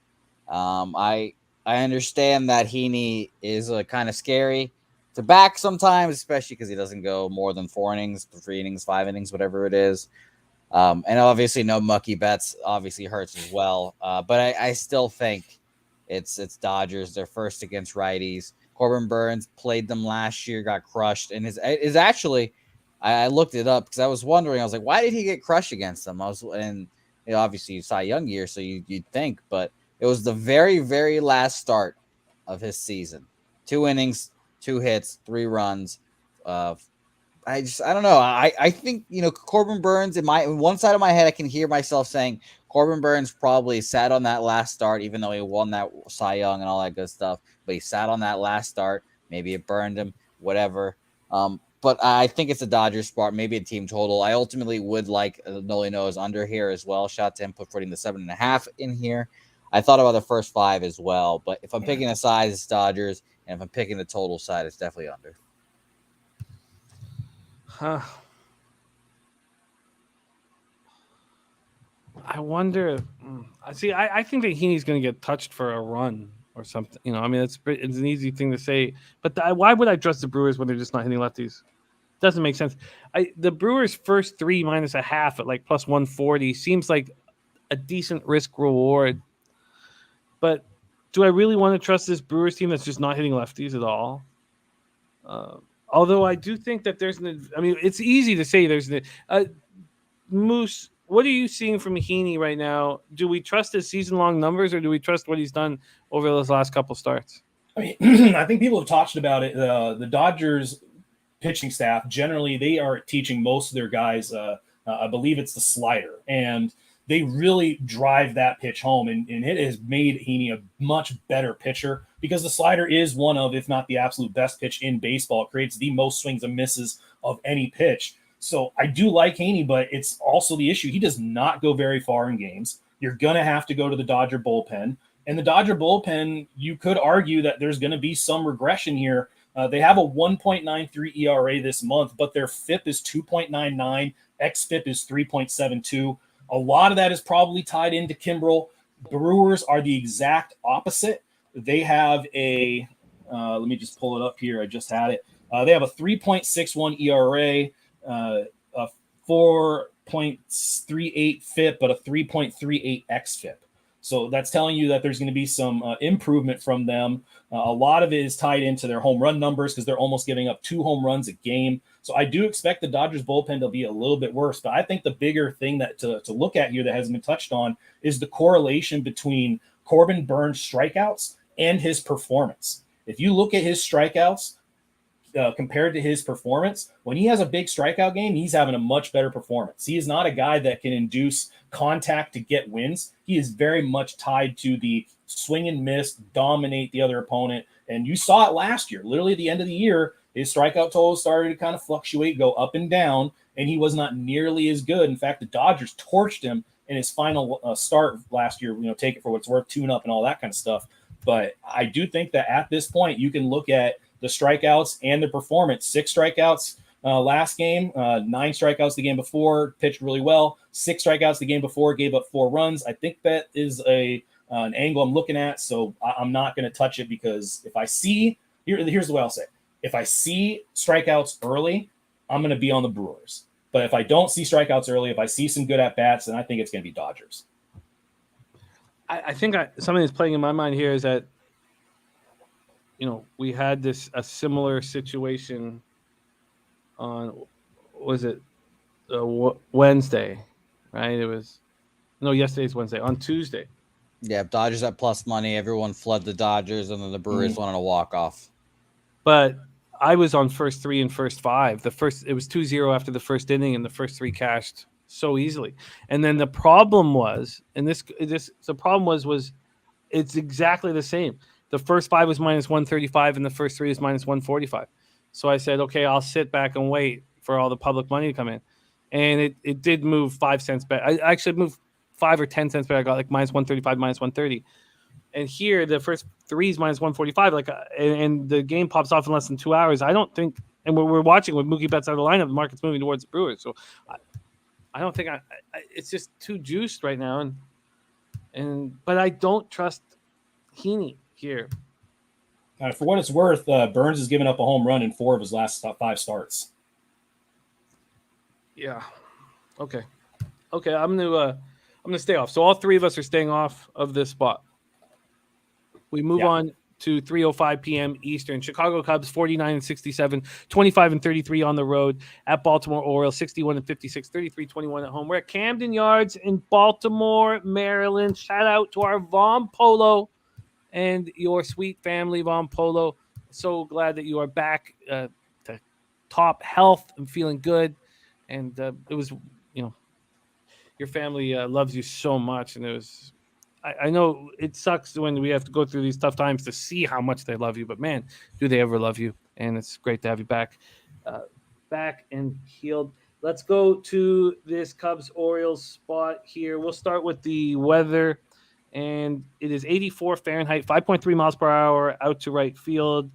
I understand that Heaney is kind of scary to back sometimes, especially because he doesn't go more than 4 innings, 3 innings, 5 innings, whatever it is. And obviously no mucky bets obviously hurts as well. But I still think it's Dodgers. They're first against righties. Corbin Burns played them last year, got crushed, and is actually, I looked it up because I was wondering. I was like, why did he get crushed against them? Obviously Cy Young year, so you'd think, but it was the very, very last start of his season. 2 innings, 2 hits, 3 runs. I don't know. I think, Corbin Burns, in one side of my head, I can hear myself saying Corbin Burns probably sat on that last start, even though he won that Cy Young and all that good stuff. But he sat on that last start. Maybe it burned him, whatever. But I think it's a Dodgers spot, maybe a team total. I ultimately would like Noli Nose under here as well. Shout out to him for putting the 7.5 in here. I thought about the first 5 as well. But if I'm picking a side, it's Dodgers. And if I'm picking the total side, it's definitely under. I wonder. See, I think that Heaney's going to get touched for a run or something. It's an easy thing to say. But why would I trust the Brewers when they're just not hitting lefties? Doesn't make sense. The Brewers' first 3 minus a half at like plus 140 seems like a decent risk reward. But do I really want to trust this Brewers team that's just not hitting lefties at all? Although I do think that it's easy to say there's Moose. What are you seeing from Heaney right now? Do we trust his season-long numbers, or do we trust what he's done over those last couple starts? I think people have talked about it. The Dodgers pitching staff, generally, they are teaching most of their guys, I believe it's the slider, and they really drive that pitch home, and it has made Heaney a much better pitcher because the slider is one of, if not the absolute best pitch in baseball. It creates the most swings and misses of any pitch. So I do like Heaney, but it's also the issue. He does not go very far in games. You're going to have to go to the Dodger bullpen. And the Dodger bullpen, you could argue that there's going to be some regression here. They have a 1.93 ERA this month, but their FIP is 2.99. xFIP is 3.72. A lot of that is probably tied into Kimbrel. Brewers are the exact opposite. They have let me just pull it up here. I just had it. They have a 3.61 ERA. 4.38 FIP, but a 3.38 xFIP. So that's telling you that there's going to be some improvement from them. A lot of it is tied into their home run numbers because they're almost giving up 2 home runs a game. So I do expect the Dodgers bullpen to be a little bit worse. But I think the bigger thing that to look at here that hasn't been touched on is the correlation between Corbin Burns' strikeouts and his performance. If you look at his strikeouts compared to his performance, when he has a big strikeout game, he's having a much better performance. He is not a guy that can induce contact to get wins. He is very much tied to the swing and miss, dominate the other opponent. And you saw it last year. Literally at the end of the year, his strikeout totals started to kind of fluctuate, go up and down, and he was not nearly as good. In fact, the Dodgers torched him in his final start last year, take it for what it's worth, tune up and all that kind of stuff. But I do think that at this point, you can look at the strikeouts and the performance. 6 strikeouts last game, 9 strikeouts the game before, pitched really well. 6 strikeouts the game before, gave up 4 runs. I think that is an angle I'm looking at, so I'm not going to touch it because if I see here's the way I'll say it. If I see strikeouts early, I'm going to be on the Brewers. But if I don't see strikeouts early, if I see some good at-bats, then I think it's going to be Dodgers. I think something that's playing in my mind here is that, we had a similar situation on, Wednesday, right? Yesterday's Wednesday, on Tuesday. Yeah, Dodgers at plus money. Everyone fled the Dodgers, and then the Brewers went on a walk-off. But I was on first 3 and first 5. It was 2-0 after the first inning, and the first 3 cashed so easily. And then the problem was, it's exactly the same. The first 5 was minus 135, and the first 3 is minus 145. So I said, okay, I'll sit back and wait for all the public money to come in. And it did move 5 cents back. I actually moved 5 or 10 cents back. I got like minus 135, minus 130. And here, the first 3 is minus 145. And the game pops off in less than 2 hours. I don't think, and we're watching with Mookie Betts out of the lineup, the market's moving towards the Brewers. So I don't think it's just too juiced right now. But I don't trust Heaney here. For what it's worth, Burns has given up a home run in 4 of his last 5 starts. Yeah. Okay. I'm gonna stay off. So all 3 of us are staying off of this spot. We move on to 3:05 p.m. Eastern. Chicago Cubs 49-67, 25-33 on the road at Baltimore Orioles 61-56, 33-21 at home. We're at Camden Yards in Baltimore, Maryland. Shout out to our Von Polo and your sweet family, Von Polo. So glad that you are back to top health and feeling good. And it was, your family loves you so much, and it was. I know it sucks when we have to go through these tough times to see how much they love you, but man, do they ever love you? And it's great to have you back and healed. Let's go to this Cubs-Orioles spot here. We'll start with the weather, and it is 84 Fahrenheit, 5.3 miles per hour out to right field.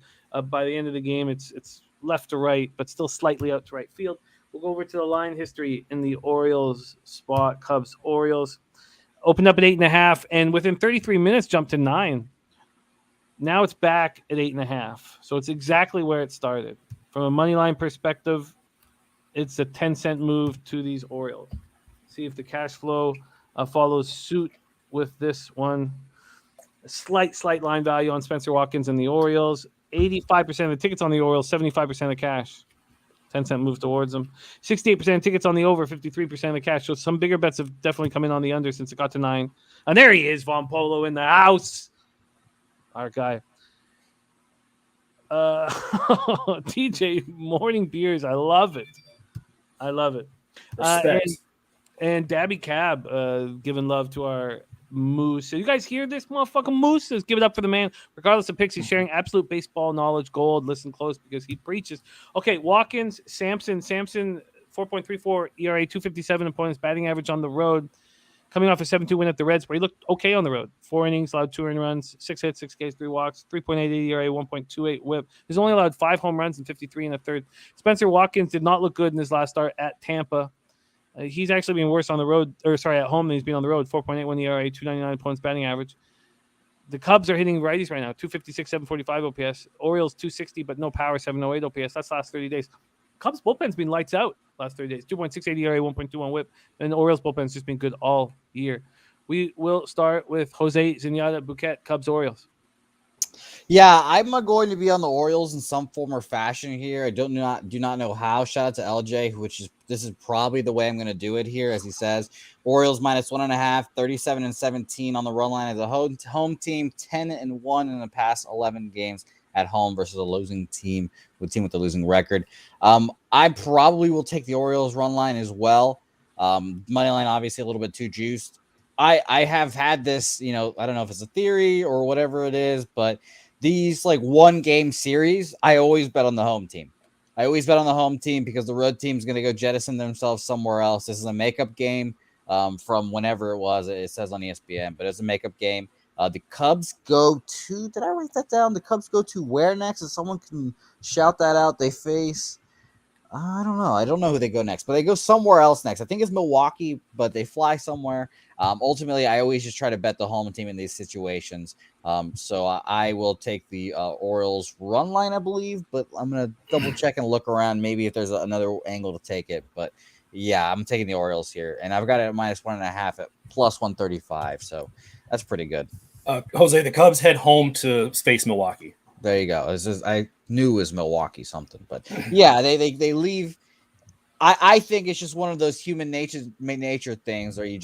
By the end of the game, it's left to right, but still slightly out to right field. We'll go over to the line history in the Orioles spot, Cubs-Orioles. Opened up at 8.5, and within 33 minutes jumped to 9. Now it's back at 8.5. So it's exactly where it started. From a money line perspective, it's a 10-cent move to these Orioles. See if the cash flow follows suit with this one. A slight line value on Spencer Watkins and the Orioles. 85% of the tickets on the Orioles, 75% of the cash. 10-cent move towards them. 68% of tickets on the over, 53% of the cash. So some bigger bets have definitely come in on the under since it got to 9. And there he is, Von Polo in the house. Our guy. TJ, morning beers. I love it. And Dabby Cab giving love to our Moose. So you guys hear this motherfucking Moose? Let's give it up for the man. Regardless of picks, he's sharing absolute baseball knowledge gold. Listen close because he preaches. Okay, Watkins, Samson, 4.34 ERA, 257 opponent's batting average on the road. Coming off a 7-2 win at the Reds, where he looked okay on the road. 4 innings, allowed 2 earned runs, 6 hits, 6 Ks, 3 walks, 3.88 ERA, 1.28 whip. He's only allowed 5 home runs and 53 in the third. Spencer Watkins did not look good in his last start at Tampa. He's actually been worse on the road, at home than he's been on the road. 4.81 ERA, 299 opponent's batting average. The Cubs are hitting righties right now, 256, 745 OPS. Orioles 260, but no power, 708 OPS. That's the last 30 days. Cubs bullpen's been lights out last 30 days. 2.68 ERA, 1.21 WHIP, and the Orioles bullpen's just been good all year. We will start with Jose Zenyatta, Bouquett, Cubs, Orioles. Yeah, I'm going to be on the Orioles in some form or fashion here. I do not know how. Shout out to LJ, this is probably the way I'm going to do it here, as he says. Orioles -1.5, 37-17 on the run line as a home team, 10-1 in the past 11 games at home versus a losing team with a losing record. I probably will take the Orioles run line as well. Money line obviously a little bit too juiced. I have had this, I don't know if it's a theory or whatever it is, but these like 1-game series, I always bet on the home team. I always bet on the home team because the road team's going to go jettison themselves somewhere else. This is a makeup game from whenever it was. It says on ESPN, but it's a makeup game. The Cubs go to, did I write that down? The Cubs go to where next? If someone can shout that out, they face, I don't know. I don't know who they go next, but they go somewhere else next. I think it's Milwaukee, but they fly somewhere. Ultimately, I always just try to bet the home team in these situations. So I will take the Orioles run line, I believe, but I'm going to double check and look around maybe if there's another angle to take it. But yeah, I'm taking the Orioles here, and I've got it at -1.5 at +135. So that's pretty good. Jose, the Cubs head home to face Milwaukee. There you go. I knew it was Milwaukee something, but yeah, they leave. I think it's just one of those human nature things where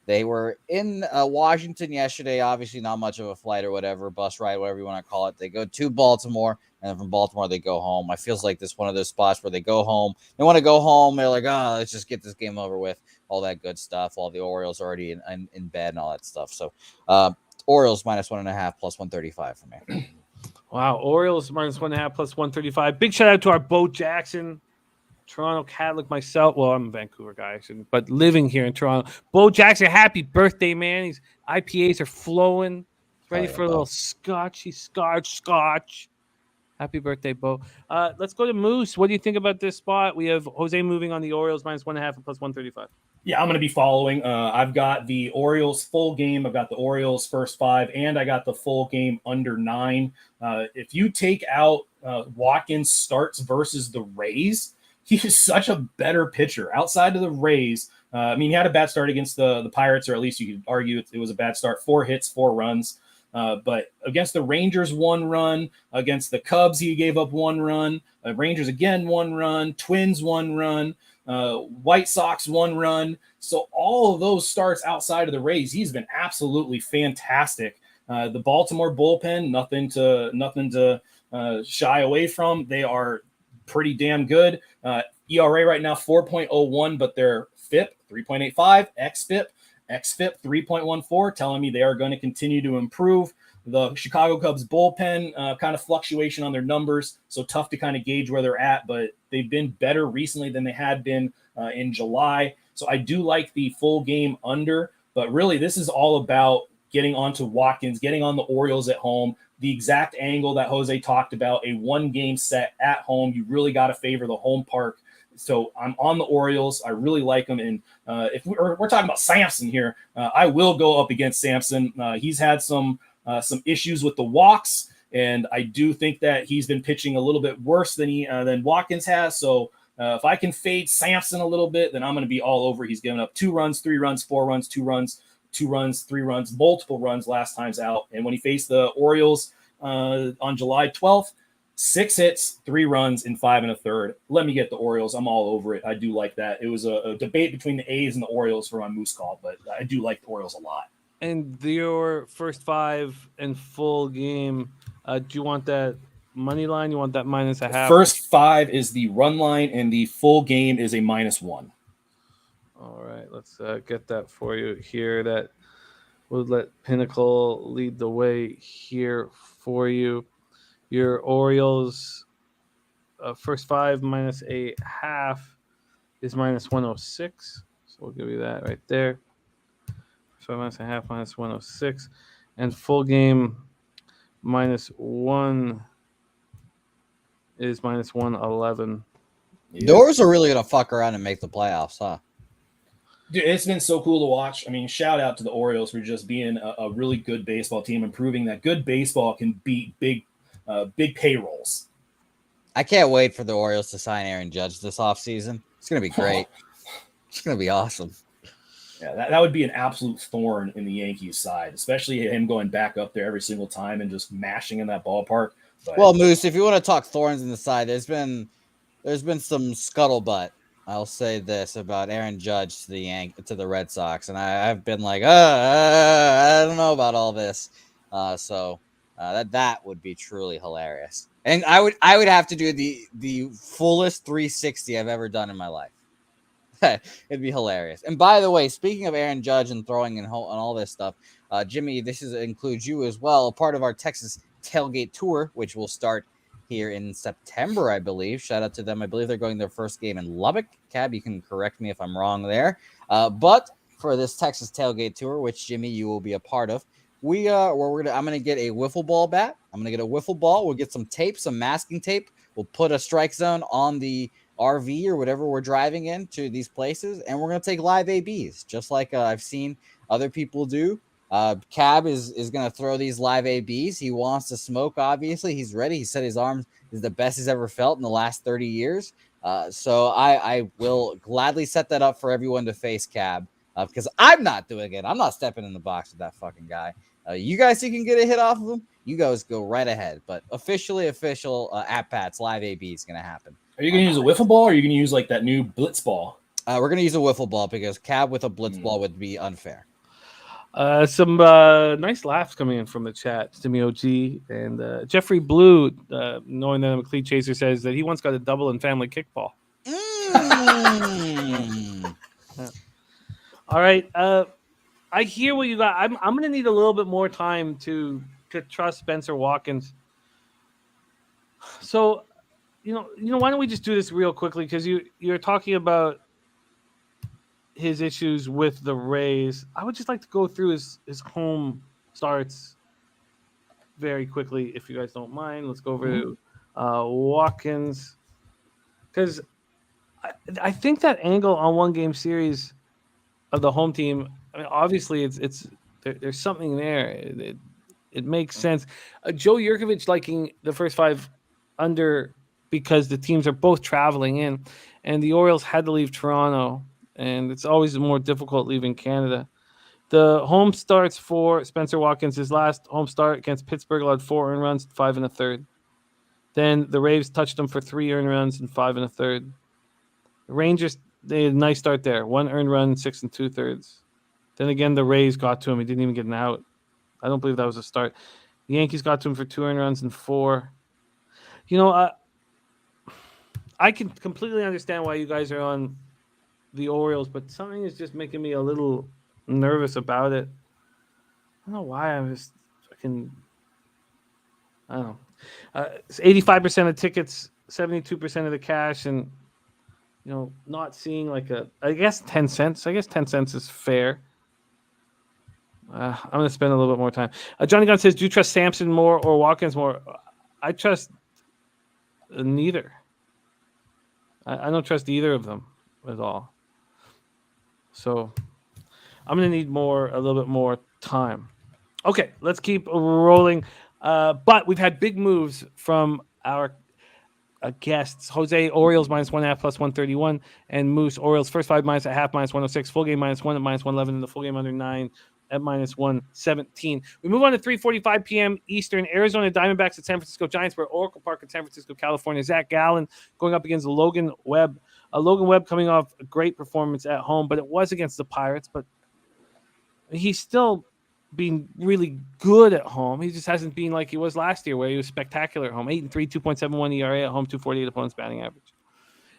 they were in Washington yesterday. Obviously, not much of a flight or whatever, bus ride, whatever you want to call it. They go to Baltimore, and then from Baltimore they go home. I feels like this one of those spots where they go home. They want to go home. They're like, oh, let's just get this game over with. All that good stuff. All the Orioles already in bed and all that stuff. So Orioles -1.5 +135 for me. Wow, Orioles -1.5 +135. Big shout out to our Bo Jackson, Toronto cat like myself. Well, I'm a Vancouver guy, but living here in Toronto. Bo Jackson, happy birthday, man. These IPAs are flowing. Ready for a little scotch. Happy birthday, Bo. Let's go to Moose. What do you think about this spot? We have Jose moving on the Orioles -1.5 and +135. Yeah, I'm going to be following. I've got the Orioles full game. I've got the Orioles first 5, and I got the full game under 9. If you take out Watkins' starts versus the Rays, he is such a better pitcher. Outside of the Rays, he had a bad start against the Pirates, or at least you could argue it was a bad start. 4 hits, 4 runs. But against the Rangers, 1 run. Against the Cubs, he gave up 1 run. Rangers again, 1 run. Twins, 1 run. White Sox, 1 run. So all of those starts outside of the Rays, he's been absolutely fantastic. The Baltimore bullpen, nothing to shy away from. They are pretty damn good. ERA right now 4.01, but their FIP 3.85, xFIP 3.14, telling me they are going to continue to improve. The Chicago Cubs bullpen, kind of fluctuation on their numbers, so tough to kind of gauge where they're at, but they've been better recently than they had been in July. So I do like the full game under, but really this is all about getting onto Watkins, getting on the Orioles at home, the exact angle that Jose talked about, a 1-game set at home. You really got to favor the home park. So I'm on the Orioles. I really like them. And if we're talking about Sampson here, I will go up against Sampson. He's had some issues with the walks, and I do think that he's been pitching a little bit worse than Watkins has. So if I can fade Sampson a little bit, then I'm going to be all over. He's given up 2 runs, 3 runs, 4 runs, 2 runs, 2 runs, 3 runs, multiple runs last time's out. And when he faced the Orioles on July 12th, 6 hits, 3 runs in 5 1/3. Let me get the Orioles. I'm all over it. I do like that. It was a debate between the A's and the Orioles for my Moose call, but I do like the Orioles a lot. And your first 5 and full game, do you want that money line? You want that -0.5? First 5 is the run line, and the full game is a -1. All right, let's get that for you here. That would let Pinnacle lead the way here for you. Your Orioles first 5 -0.5 is -106. So we'll give you that right there. So -0.5 -106. And full game -1 is -111. The Orioles are really going to fuck around and make the playoffs, huh? Dude, it's been so cool to watch. I mean, shout out to the Orioles for just being a really good baseball team and proving that good baseball can beat big payrolls. I can't wait for the Orioles to sign Aaron Judge this offseason. It's going to be great. It's going to be awesome. Yeah, that would be an absolute thorn in the Yankees side, especially him going back up there every single time and just mashing in that ballpark. But, well, Moose, if you want to talk thorns in the side, there's been some scuttlebutt. I'll say this about Aaron Judge to the Red Sox, and I've been like, I don't know about all this. So that would be truly hilarious, and I would have to do the fullest 360 I've ever done in my life. It'd be hilarious. And by the way, speaking of Aaron Judge and throwing and all this stuff, Jimmy, includes you as well, part of our Texas tailgate tour, which will start here in September, I believe. Shout out to them. I believe they're going their first game in Lubbock. Cab, you can correct me if I'm wrong there. But for this Texas tailgate tour, which Jimmy, you will be a part of, I'm gonna get a wiffle ball bat. I'm gonna get a wiffle ball. We'll get some tape, some masking tape. We'll put a strike zone on the RV or whatever we're driving in to these places, and we're gonna take live ABs, just like I've seen other people do. Cab is going to throw these live ABs. He wants to smoke, obviously. He's ready. He said his arm is the best he's ever felt in the last 30 years. So I will gladly set that up for everyone to face Cab because I'm not doing it. I'm not stepping in the box with that fucking guy. You guys who can get a hit off of him, you guys go right ahead. But official at-bats, live AB is going to happen. Are you going to use a wiffle ball or are you going to use like that new blitz ball? We're going to use a wiffle ball because Cab with a blitz ball would be unfair. Some nice laughs coming in from the chat. Timmy OG and Jeffrey Blue, knowing that I'm a cleat chaser, says that he once got a double in family kickball. All right. I hear what you got. I'm going to need a little bit more time to trust Spencer Watkins. So, why don't we just do this real quickly? Because you're talking about his issues with the Rays. I would just like to go through his home starts very quickly, if you guys don't mind. Let's go over to Watkins, because I think that angle on one game series of the home team. I mean, obviously, there's something there. It makes sense. Joe Yurkovich liking the first 5 under because the teams are both traveling in, and the Orioles had to leave Toronto. And it's always more difficult leaving Canada. The home starts for Spencer Watkins, his last home start against Pittsburgh, allowed 4 earned runs, 5 1/3. Then the Rays touched him for 3 earned runs and 5 1/3. The Rangers, they had a nice start there. 1 earned run, 6 2/3. Then again, the Rays got to him. He didn't even get an out. I don't believe that was a start. The Yankees got to him for 2 earned runs and 4. I can completely understand why you guys are on the Orioles, but something is just making me a little nervous about it. I don't know why. I'm just fucking. I don't know. It's 85% of tickets, 72% of the cash, and not seeing I guess 10 cents. I guess 10 cents is fair. I'm gonna spend a little bit more time. Johnny Gunn says, "Do you trust Sampson more or Watkins more?" I trust neither. I don't trust either of them at all. So I'm going to need a little bit more time. Okay, let's keep rolling. But we've had big moves from our guests. Jose, Orioles -1.5 plus 131, and Moose, Orioles first 5 minus a half minus 106, full game -1 at -111, and the full game under 9 at -117. We move on to 3:45 p.m. Eastern. Arizona Diamondbacks at San Francisco Giants. We're at Oracle Park in San Francisco, California. Zach Gallen going up against Logan Webb. Logan Webb coming off a great performance at home, but it was against the Pirates. But he's still been really good at home. He just hasn't been like he was last year, where he was spectacular at home. 8-3, 2.71 ERA at home, 248 opponents batting average.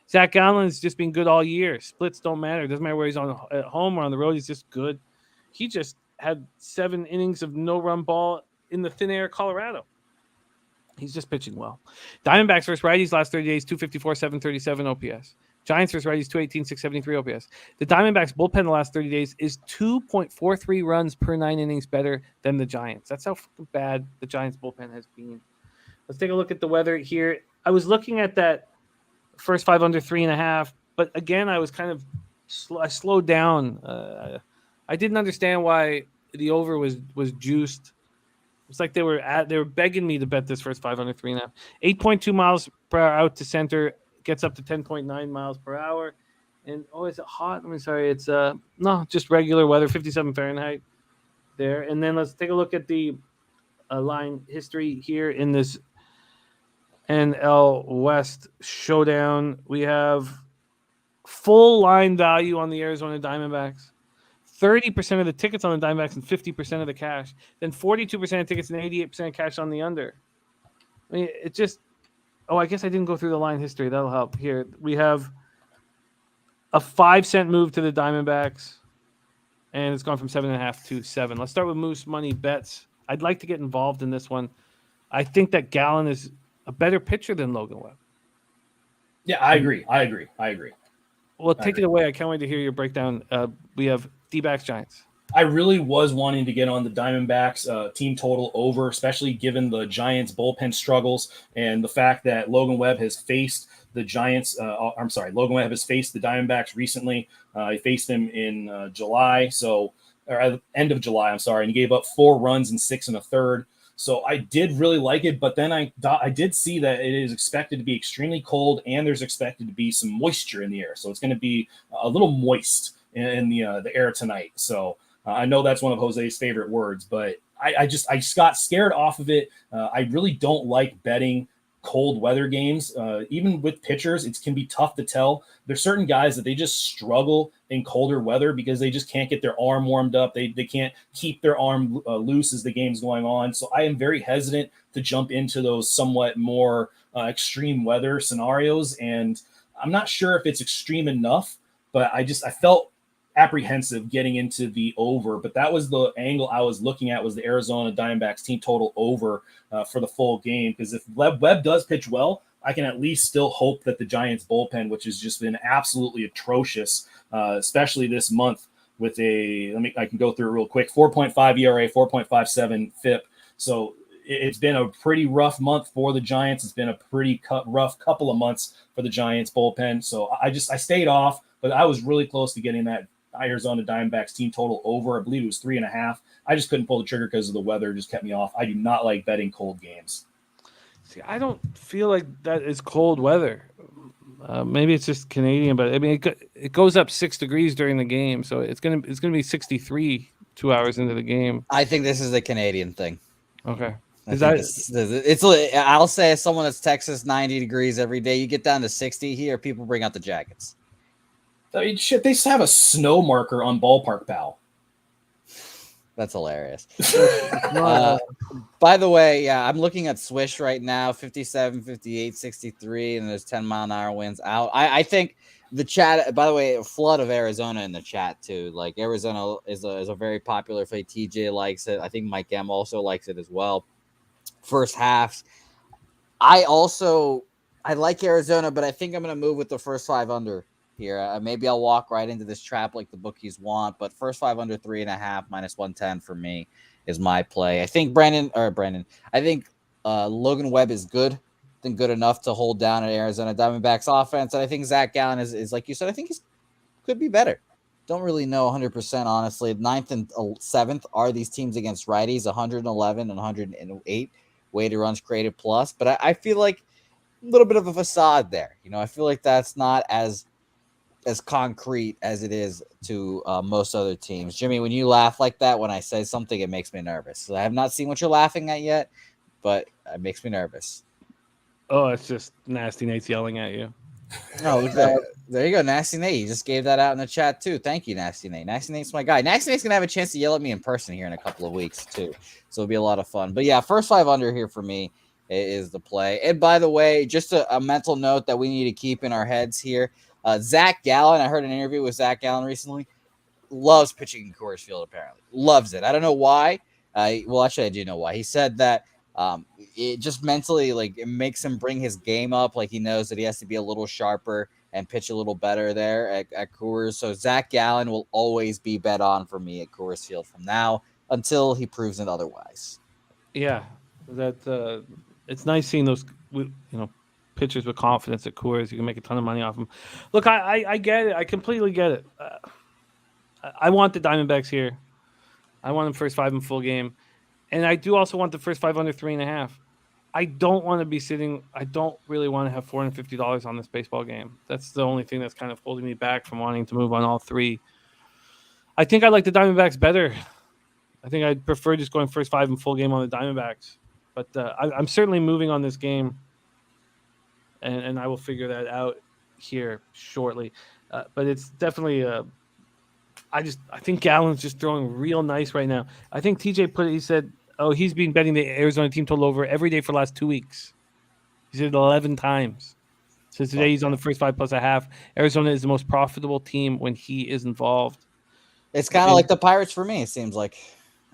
Zach Gallen's just been good all year. Splits don't matter. It doesn't matter where he's at home or on the road. He's just good. He just had 7 innings of no-run ball in the thin air, Colorado. He's just pitching well. Diamondbacks versus righties last 30 days, 254, 737 OPS. Giants versus righties, 218, 673 OPS. The Diamondbacks bullpen the last 30 days is 2.43 runs per 9 innings better than the Giants. That's how bad the Giants bullpen has been. Let's take a look at the weather here. I was looking at that first 5 under 3.5, but again, I was kind of I slowed down. I didn't understand why the over was juiced It's like they were begging me to bet this first 5 under 3.5. 8.2 miles per hour out to center, gets up to 10.9 miles per hour. And is it hot? I'm sorry, it's no, just regular weather, 57 Fahrenheit there. And then let's take a look at the line history here in this NL West showdown. We have full line value on the Arizona Diamondbacks. 30% of the tickets on the Diamondbacks and 50% of the cash. Then 42% of tickets and 88% of cash on the under. I mean, it just... Oh, I guess I didn't go through the line history. That'll help. Here, we have a 5-cent move to the Diamondbacks, and it's gone from 7.5 to 7. Let's start with Moose Money Bets. I'd like to get involved in this one. I think that Gallen is a better pitcher than Logan Webb. Yeah, I agree. Well, take it away. I can't wait to hear your breakdown. We have D-backs Giants. I really was wanting to get on the Diamondbacks team total over, especially given the Giants bullpen struggles and the fact that Logan Webb has faced the Giants. Logan Webb has faced the Diamondbacks recently. He faced them in July, or at the end of July, and he gave up 4 runs in 6 1/3. So I did really like it, but then I did see that it is expected to be extremely cold and there's expected to be some moisture in the air. So it's going to be a little moist in the air tonight. So I know that's one of Jose's favorite words, but I just got scared off of it. I really don't like betting cold weather games. Even with pitchers, it can be tough to tell. There's certain guys that they just struggle in colder weather because they just can't get their arm warmed up. They can't keep their arm loose as the game's going on. So I am very hesitant to jump into those somewhat more extreme weather scenarios. And I'm not sure if it's extreme enough, but I felt apprehensive getting into the over, but that was the angle I was looking at, was the Arizona Diamondbacks team total over for the full game. Because if Webb does pitch well, I can at least still hope that the Giants bullpen, which has just been absolutely atrocious, especially this month with I can go through it real quick, 4.5 ERA, 4.57 FIP. So it's been a pretty rough month for the Giants. It's been a pretty rough couple of months for the Giants bullpen. So I stayed off, but I was really close to getting that Arizona Diamondbacks team total over. I believe it was 3.5. I just couldn't pull the trigger because of the weather. It just kept me off. I do not like betting cold games. See, I don't feel like that is cold weather. Maybe it's just Canadian, but I mean, it goes up 6 degrees during the game, so it's gonna be 63 2 hours into the game. I think this is a Canadian thing. Okay. I'll say, as someone that's Texas, 90 degrees every day, you get down to 60 here, people bring out the jackets. I mean, shit, they have a snow marker on Ballpark Pal. That's hilarious. By the way, yeah, I'm looking at Swish right now, 57, 58, 63, and there's 10-mile-an-hour winds out. I think the chat, by the way, a flood of Arizona in the chat, too. Like, Arizona is a very popular play. TJ likes it. I think Mike M also likes it as well. First halves. I like Arizona, but I think I'm going to move with the first 5 under here. Maybe I'll walk right into this trap like the bookies want, but first 5 under 3.5 minus 110 for me is my play. I think I think Logan Webb is good. I think good enough to hold down an Arizona Diamondbacks offense. And I think Zach Gallen is like you said, I think he could be better. Don't really know 100%, honestly. 9th and 7th are these teams against righties, 111 and 108 weighted runs created plus. But I feel like a little bit of a facade there. I feel like that's not as concrete as it is to most other teams. Jimmy, when you laugh like that, when I say something, it makes me nervous. So I have not seen what you're laughing at yet, but it makes me nervous. Oh, it's just Nasty Nate's yelling at you. Oh, look at that. There you go, Nasty Nate. You just gave that out in the chat, too. Thank you, Nasty Nate. Nasty Nate's my guy. Nasty Nate's going to have a chance to yell at me in person here in a couple of weeks, too. So it'll be a lot of fun. But, yeah, first 5 under here for me is the play. And, by the way, just a mental note that we need to keep in our heads here. Zach Gallen, I heard an interview with Zach Gallen recently, loves pitching in Coors Field, apparently. Loves it. I don't know why. Actually, I do know why. He said that it just mentally, it makes him bring his game up. He knows that he has to be a little sharper and pitch a little better there at Coors. So Zach Gallen will always be bet on for me at Coors Field from now until he proves it otherwise. Yeah, that it's nice seeing those, pitchers with confidence at Coors. You can make a ton of money off them. Look, I get it. I completely get it. I want the Diamondbacks here. I want them first 5 in full game. And I do also want the first 5 under 3.5. I don't want to be sitting. I don't really want to have $450 on this baseball game. That's the only thing that's kind of holding me back from wanting to move on all three. I think I like the Diamondbacks better. I think I'd prefer just going first 5 and full game on the Diamondbacks. But I'm certainly moving on this game, and I will figure that out here shortly. But it's definitely I think Gallen's just throwing real nice right now. I think TJ he said, he's been betting the Arizona team total over every day for the last 2 weeks. He said 11 times. So today he's on the first 5 plus a half. Arizona is the most profitable team when he is involved. It's kind of like the Pirates for me, it seems like.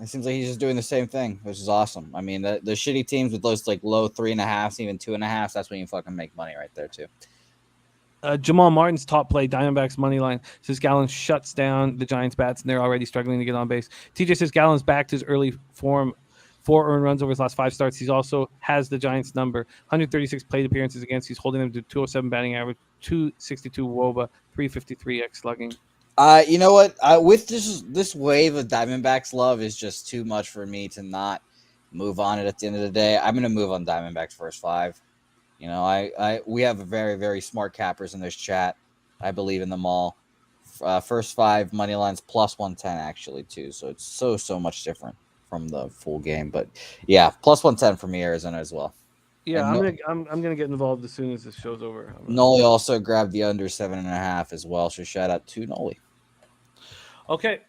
It seems like he's just doing the same thing, which is awesome. I mean, the shitty teams with those like low 3.5s, even 2.5s, that's when you fucking make money right there too. Jamal Martin's top play, Diamondbacks money line, says Gallen shuts down the Giants bats and they're already struggling to get on base. TJ says Gallen's back to his early form, 4 earned runs over his last 5 starts. He's also has the Giants number, 136 plate appearances against. He's holding them to 207 batting average, 262 WOBA, 353 X slugging. You know what? With this wave of Diamondbacks love is just too much for me to not move on it at the end of the day. I'm going to move on Diamondbacks first 5. You know, we have a very, very smart cappers in this chat. I believe in them all. First 5 money lines plus 110 actually too. So it's so much different from the full game. But yeah, plus 110 for me, Arizona as well. Yeah, I'm gonna get involved as soon as this show's over. Noli also grabbed the under 7.5 as well. So shout out to Noli. Okay,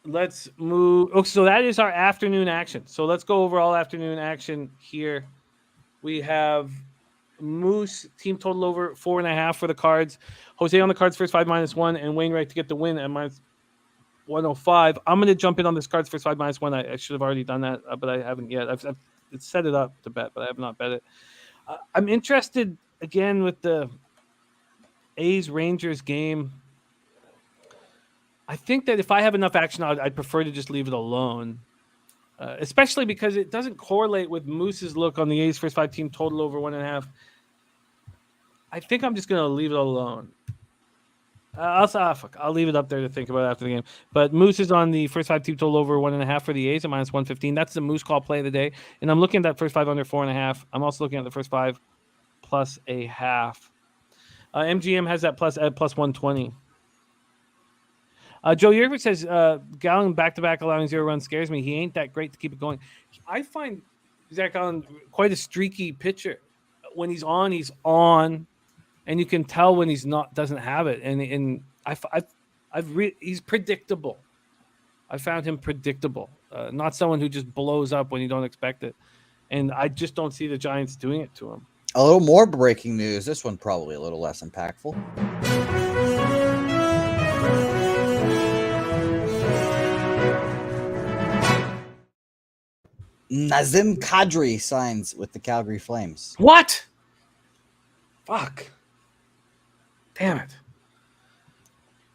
let's move. Okay, so that is our afternoon action. So let's go over all afternoon action here. We have Moose team total over 4.5 for the Cards. Jose on the Cards first 5 -1, and Wainwright to get the win at -105. I'm going to jump in on this Cards first 5 -1. I should have already done that, but I haven't yet. I've set it up to bet, but I have not bet it. I'm interested again with the A's Rangers game. I think that if I have enough action, I'd prefer to just leave it alone, especially because it doesn't correlate with Moose's look on the A's first 5 team total over 1.5. I think I'm just going to leave it alone. I'll leave it up there to think about after the game. But Moose is on the first 5 team total over 1.5 for the A's at -115. That's the Moose call play of the day. And I'm looking at that first 5 under 4.5. I'm also looking at the first 5 plus a half. MGM has that plus at +120. Joe Yerford says Gallen back-to-back allowing 0 runs scares me. He ain't that great to keep it going. I find Zach Gallen quite a streaky pitcher. When he's on, and you can tell when he's not, doesn't have it. And he's predictable. I found him predictable, not someone who just blows up when you don't expect it. And I just don't see the Giants doing it to him. A little more breaking news. This one probably a little less impactful. Nazem Kadri signs with the Calgary Flames. What? Fuck. Damn it.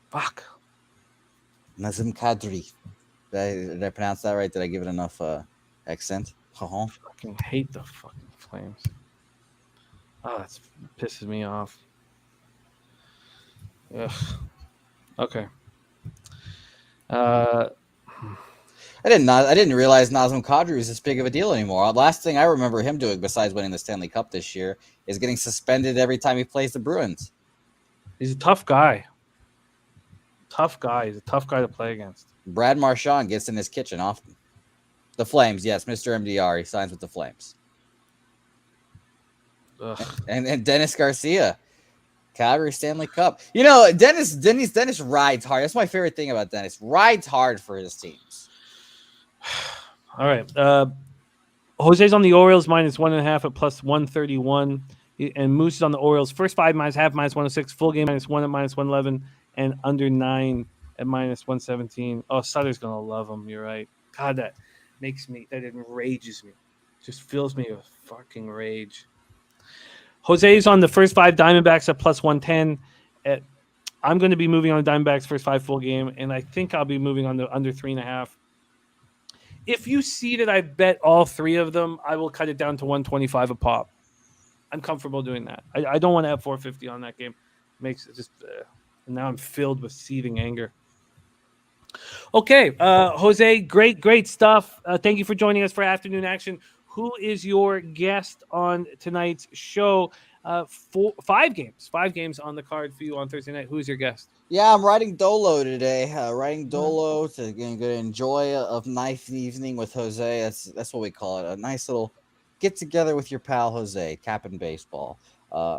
Fuck. Nazem Kadri. Did I pronounce that right? Did I give it enough accent? I fucking hate the fucking Flames. Oh, that pisses me off. Ugh. Okay. I didn't realize Nazem Kadri was this big of a deal anymore. The last thing I remember him doing, besides winning the Stanley Cup this year, is getting suspended every time he plays the Bruins. He's a tough guy. He's a tough guy to play against. Brad Marchand gets in his kitchen often. The Flames, yes, Mr. MDR. He signs with the Flames. Ugh. And Dennis Garcia, Calgary Stanley Cup. You know, Dennis rides hard. That's my favorite thing about Dennis. Rides hard for his teams. All right. Jose's on the Orioles -1.5 at +131. And Moose is on the Orioles. First 5 -0.5 -106. Full game -1 at -111. And under 9 at -117. Oh, Sutter's going to love him. You're right. God, that enrages me. Just fills me with fucking rage. Jose's on the first 5 Diamondbacks at +110. I'm going to be moving on the Diamondbacks first 5 full game. And I think I'll be moving on the under 3.5. If you see that I bet all 3 of them, I will cut it down to 125 a pop. I'm comfortable doing that. I don't want to have 450 on that game. Makes it just now I'm filled with seething anger. Okay, Jose, great stuff. Thank you for joining us for afternoon action. Who is your guest on tonight's show? Five games on the card for you on Thursday night. Who is your guest? Yeah, I'm riding Dolo today. Riding Dolo to enjoy a nice evening with Jose. That's what we call it. A nice little get together with your pal Jose, capping baseball.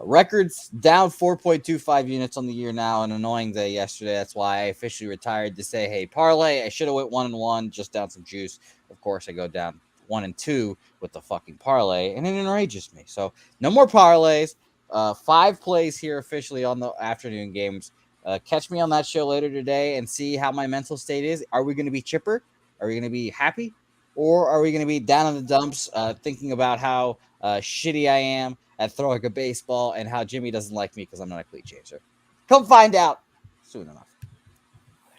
Records down 4.25 units on the year now. An annoying day yesterday. That's why I officially retired to say, hey, parlay. I should have went 1-1, just down some juice. Of course, I go down 1-2 with the fucking parlay, and it enrages me. So no more parlays. 5 plays here officially on the afternoon games. Catch me on that show later today and see how my mental state is. Are we going to be chipper? Are we going to be happy? Or are we going to be down in the dumps thinking about how shitty I am at throwing a baseball and how Jimmy doesn't like me because I'm not a cleat chaser? Come find out soon enough.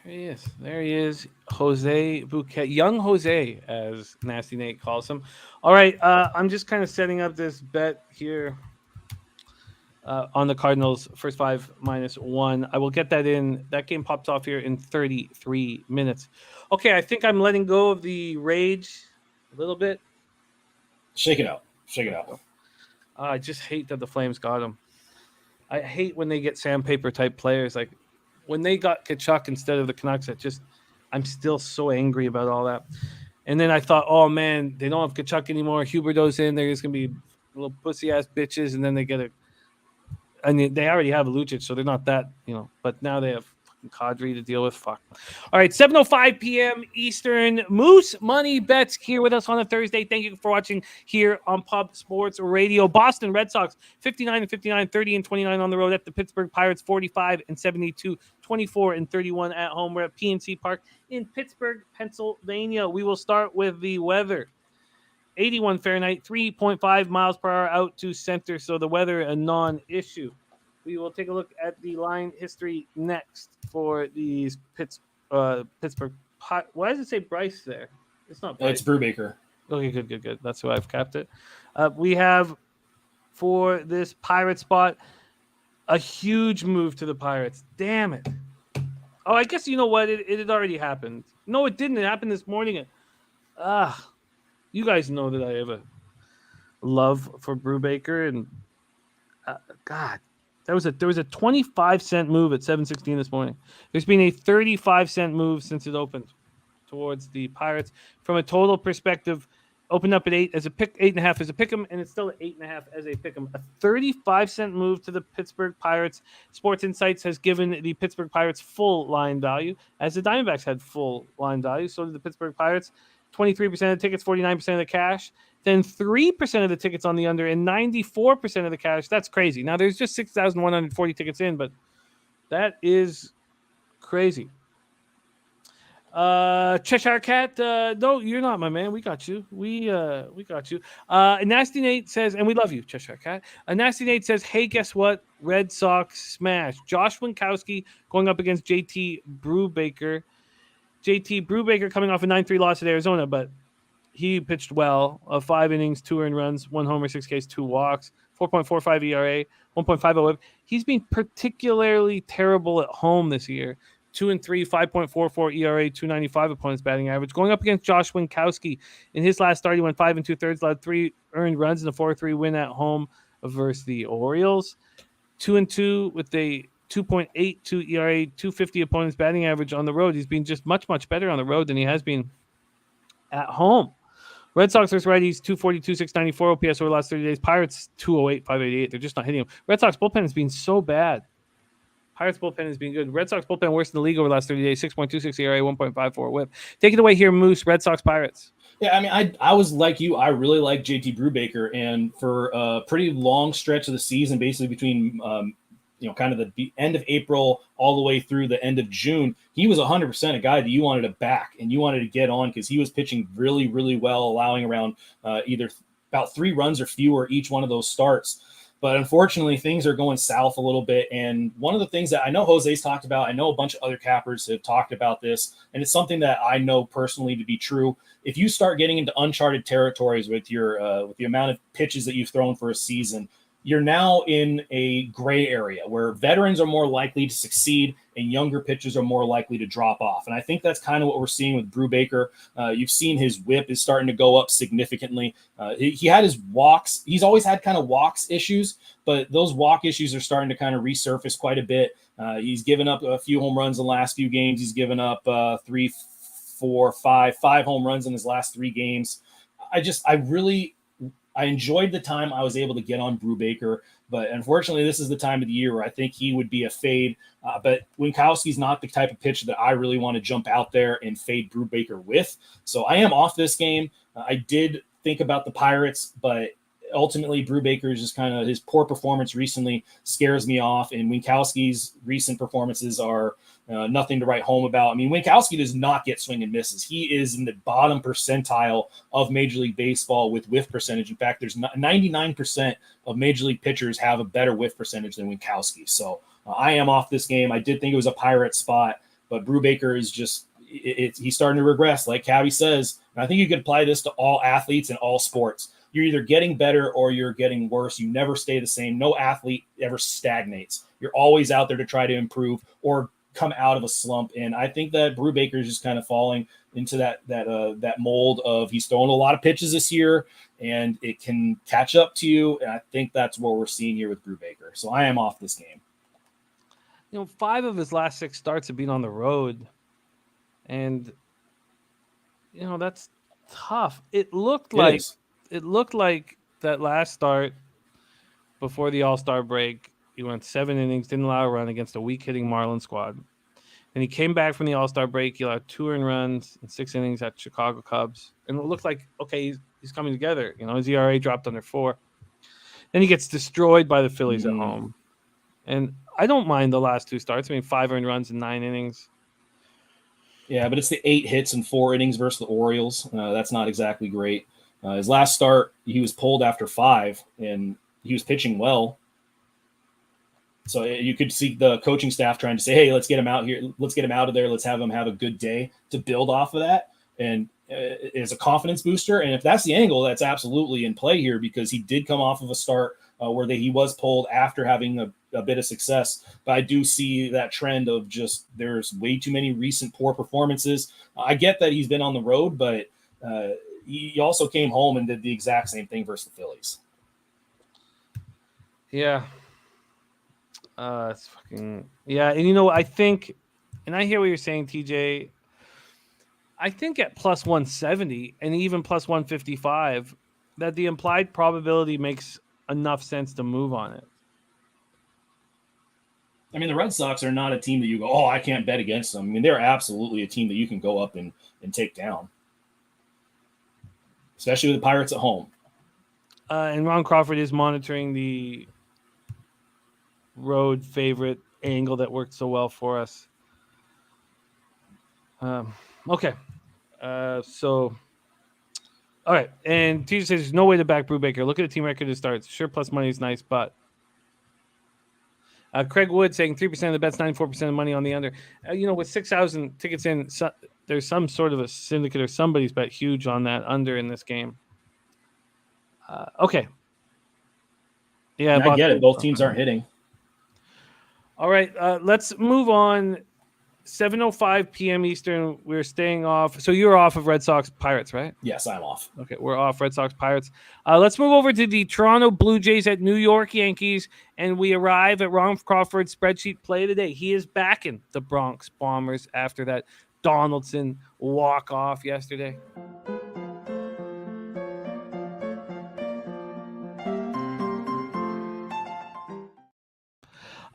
There he is. Jose Bouquett. Young Jose, as Nasty Nate calls him. All right, I'm just kind of setting up this bet here. On the Cardinals, first 5 -1. I will get that in. That game pops off here in 33 minutes. Okay, I think I'm letting go of the rage a little bit. Shake it out. I just hate that the Flames got him. I hate when they get sandpaper type players. Like when they got Kachuk instead of the Canucks, I'm still so angry about all that. And then I thought, oh man, they don't have Kachuk anymore. Huberdeau's in. They're just gonna be little pussy ass bitches, and then they get and they already have a Lucic, so they're not that, but now they have Kadri to deal with. Fuck. All right, 7:05 p.m. Eastern. Moose Money Bets here with us on a Thursday. Thank you for watching here on Pub Sports Radio. Boston Red Sox 59-59, 30-29 on the road at the Pittsburgh Pirates 45-72, 24-31 at home. We're at PNC Park in Pittsburgh, Pennsylvania. We will start with the weather. 81 Fahrenheit, 3.5 miles per hour out to center. So the weather, a non-issue. We will take a look at the line history next for these Pittsburgh. Why does it say Bryce there? It's not Bryce. It's Brubaker. Okay, good. That's who I've capped it. We have for this Pirate spot a huge move to the Pirates. Damn it. Oh, I guess you know what? It had already happened. No, it didn't. It happened this morning. You guys know that I have a love for Brubaker, and God, there was a 25-cent move at 7:16 this morning. There's been a 35-cent move since it opened towards the Pirates. From a total perspective, opened up at 8 as a pick, 8.5 as a pick'em, and it's still at 8.5 as a pick'em. A 35-cent move to the Pittsburgh Pirates. Sports Insights has given the Pittsburgh Pirates full line value, as the Diamondbacks had full line value. So did the Pittsburgh Pirates. 23% of the tickets, 49% of the cash, then 3% of the tickets on the under, and 94% of the cash. That's crazy. Now, there's just 6,140 tickets in, but that is crazy. Cheshire Cat, no, you're not, my man. We got you. We got you. Nasty Nate says, and we love you, Cheshire Cat. Nasty Nate says, hey, guess what? Red Sox smash. Josh Winkowski going up against JT Brubaker. JT Brubaker coming off a 9-3 loss at Arizona, but he pitched well. 5 innings, 2 earned runs, 1 homer, 6 Ks, 2 walks, 4.45 ERA, 1.50 whip. He's been particularly terrible at home this year. 2-3, 5.44 ERA, 2.95 opponent's batting average. Going up against Josh Winkowski in his last start, he went 5 2/3, allowed 3 earned runs and a 4-3 win at home versus the Orioles. 2-2 with a 2.82 ERA, 250 opponent's batting average on the road. He's been just much better on the road than he has been at home. Red Sox versus righties, 242, 694 OPS over the last 30 days. Pirates, 208, 588. They're just not hitting him. Red Sox bullpen has been so bad. Pirates bullpen has been good. Red Sox bullpen worse in the league over the last 30 days, 6.26 ERA, 1.54 whip. Take it away here, Moose. Red Sox Pirates. Yeah, I mean, I was like you. I really like JT Brubaker, and for a pretty long stretch of the season, basically between kind of the end of April all the way through the end of June, he was 100% a guy that you wanted to back and you wanted to get on because he was pitching really, really well, allowing around either about 3 runs or fewer each one of those starts. But unfortunately, things are going south a little bit. And one of the things that I know Jose's talked about, I know a bunch of other cappers have talked about this, and it's something that I know personally to be true. If you start getting into uncharted territories with your with the amount of pitches that you've thrown for a season, you're now in a gray area where veterans are more likely to succeed and younger pitchers are more likely to drop off. And I think that's kind of what we're seeing with Brubaker. You've seen his whip is starting to go up significantly. He had his walks. He's always had kind of walks issues, but those walk issues are starting to kind of resurface quite a bit. He's given up a few home runs in the last few games. He's given up 3, 4, 5 home runs in his last 3 games. I enjoyed the time I was able to get on Brubaker, but unfortunately, this is the time of the year where I think he would be a fade. But Winkowski's not the type of pitcher that I really want to jump out there and fade Brubaker with. So I am off this game. I did think about the Pirates, but ultimately Brubaker is just kind of his poor performance recently scares me off, and Winkowski's recent performances are nothing to write home about. I mean, Winkowski does not get swing and misses. He is in the bottom percentile of Major League Baseball with whiff percentage. In fact, there's 99% of Major League pitchers have a better whiff percentage than Winkowski. So I am off this game. I did think it was a Pirate spot, but Brubaker is just he's starting to regress, like Cabby says. And I think you could apply this to all athletes in all sports. You're either getting better or you're getting worse. You never stay the same. No athlete ever stagnates. You're always out there to try to improve or come out of a slump. And I think that Brubaker is just kind of falling into that mold of he's throwing a lot of pitches this year and it can catch up to you. And I think that's what we're seeing here with Brubaker. So I am off this game. 5 of his last 6 starts have been on the road. And, that's tough. It looked like that last start before the All-Star break, he went 7 innings, didn't allow a run against a weak-hitting Marlins squad. And he came back from the All-Star break. He allowed 2 earned runs in 6 innings at Chicago Cubs. And it looked like, okay, he's coming together. His ERA dropped under 4. Then he gets destroyed by the Phillies at home. And I don't mind the last 2 starts. 5 earned runs in 9 innings. Yeah, but it's the 8 hits in 4 innings versus the Orioles. That's not exactly great. His last start, he was pulled after 5, and he was pitching well. So you could see the coaching staff trying to say, hey, let's get him out here. Let's get him out of there. Let's have him have a good day to build off of that. And it's a confidence booster. And if that's the angle, that's absolutely in play here because he did come off of a start where he was pulled after having a bit of success. But I do see that trend of just there's way too many recent poor performances. I get that he's been on the road, but he also came home and did the exact same thing versus the Phillies. Yeah. It's fucking and I think, and I hear what you're saying, TJ. I think at plus 170 and even plus 155, that the implied probability makes enough sense to move on it. I mean, the Red Sox are not a team that you go, oh, I can't bet against them. I mean, they're absolutely a team that you can go up and take down, especially with the Pirates at home. And Ron Crawford is monitoring the road favorite angle that worked so well for us. Okay. So, all right. And TJ says there's no way to back Brubaker. Look at the team record to start. Sure, plus money is nice, but Craig Wood saying 3% of the bets, 94% of money on the under. With 6,000 tickets in, there's some sort of a syndicate or somebody's bet huge on that under in this game. Okay. Yeah, I get it. Both teams aren't hitting. All right, let's move on. 7:05 p.m. Eastern. We're staying off. So you're off of Red Sox Pirates, right? Yes, I'm off. Okay, we're off Red Sox Pirates. Let's move over to the Toronto Blue Jays at New York Yankees, and we arrive at Ron Crawford's spreadsheet play of the day. He is backing the Bronx Bombers after that Donaldson walk-off yesterday.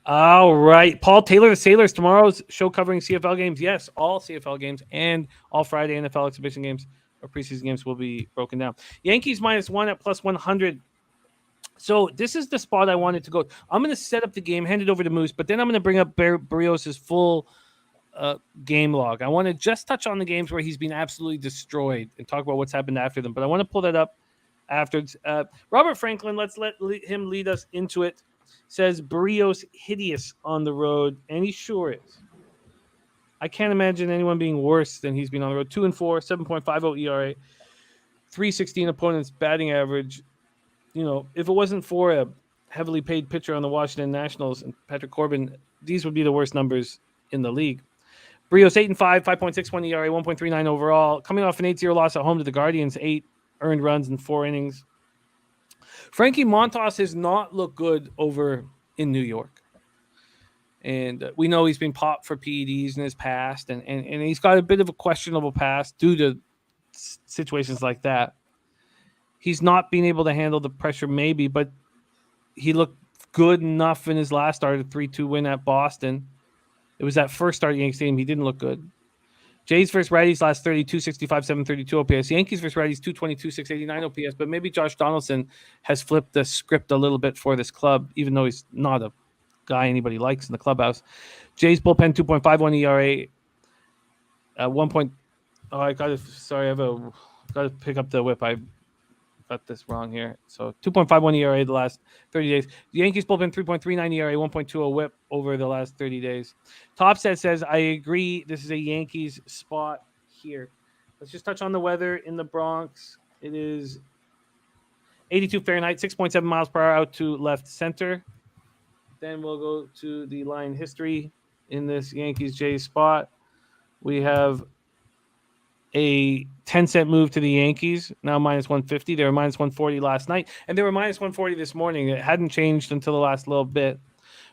All right. Paul Taylor, the Sailors, tomorrow's show covering CFL games. Yes, all CFL games and all Friday NFL exhibition games or preseason games will be broken down. Yankees -1 at plus 100. So this is the spot I wanted to go. I'm going to set up the game, hand it over to Moose, but then I'm going to bring up Barrios' full game log. I want to just touch on the games where he's been absolutely destroyed and talk about what's happened after them. But I want to pull that up after. Robert Franklin, let's let him lead us into it. Says Barrios hideous on the road, and he sure is. I can't imagine anyone being worse than he's been on the road. 2-4, 7.50 ERA, 316 opponents batting average. If it wasn't for heavily paid pitcher on the Washington Nationals, and Patrick Corbin, these would be the worst numbers in the league. Brios 8-5, 5.61 ERA, 1.39 overall. Coming off an 8-0 loss at home to the Guardians, 8 earned runs in 4 innings. Frankie Montas has not looked good over in New York. And we know he's been popped for PEDs in his past, and he's got a bit of a questionable past due to situations like that. He's not been able to handle the pressure maybe, but he looked good enough in his last start, a 3-2 win at Boston. It was that first start at Yankee Stadium. He didn't look good. Jays versus righties last 30, 265, 732 OPS. Yankees versus righties, 222, 689 OPS. But maybe Josh Donaldson has flipped the script a little bit for this club, even though he's not a guy anybody likes in the clubhouse. Jays bullpen, 2.51 ERA. 1 point. Oh, I got to. Sorry, got to pick up the whip. I got this wrong here. So 2.51 ERA the last 30 days. The Yankees bullpen 3.39 ERA, 1.20 whip over the last 30 days. Topset says, I agree. This is a Yankees spot here. Let's just touch on the weather in the Bronx. It is 82 Fahrenheit, 6.7 miles per hour out to left center. Then we'll go to the line history in this Yankees-Jays spot. We have a 10-cent move to the Yankees, now minus 150. They were minus 140 last night, and they were minus 140 this morning. It hadn't changed until the last little bit.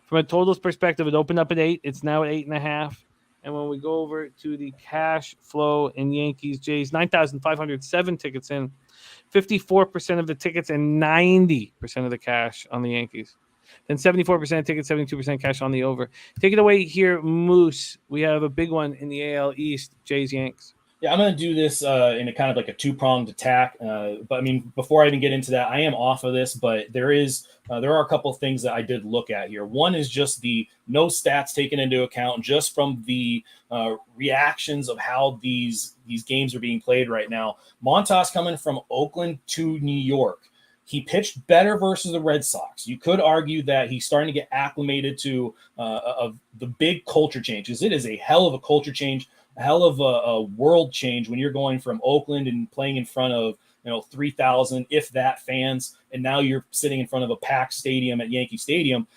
From a totals perspective, it opened up at 8. It's now at 8.5. And when we go over to the cash flow in Yankees-Jays, 9,507 tickets in, 54% of the tickets and 90% of the cash on the Yankees. Then 74% tickets, 72% cash on the over. Take it away here, Moose. We have a big one in the AL East, Jays-Yanks. Yeah, I'm going to do this in a kind of like a two-pronged attack. But I mean, before I even get into that, I am off of this, but there are a couple of things that I did look at here. One is just the no stats taken into account, just from the reactions of how these games are being played right now. Montas coming from Oakland to New York. He pitched better versus the Red Sox. You could argue that he's starting to get acclimated to the big culture changes. It is a hell of a culture change, a hell of a world change when you're going from Oakland and playing in front of 3,000, if that, fans, and now you're sitting in front of a packed stadium at Yankee Stadium.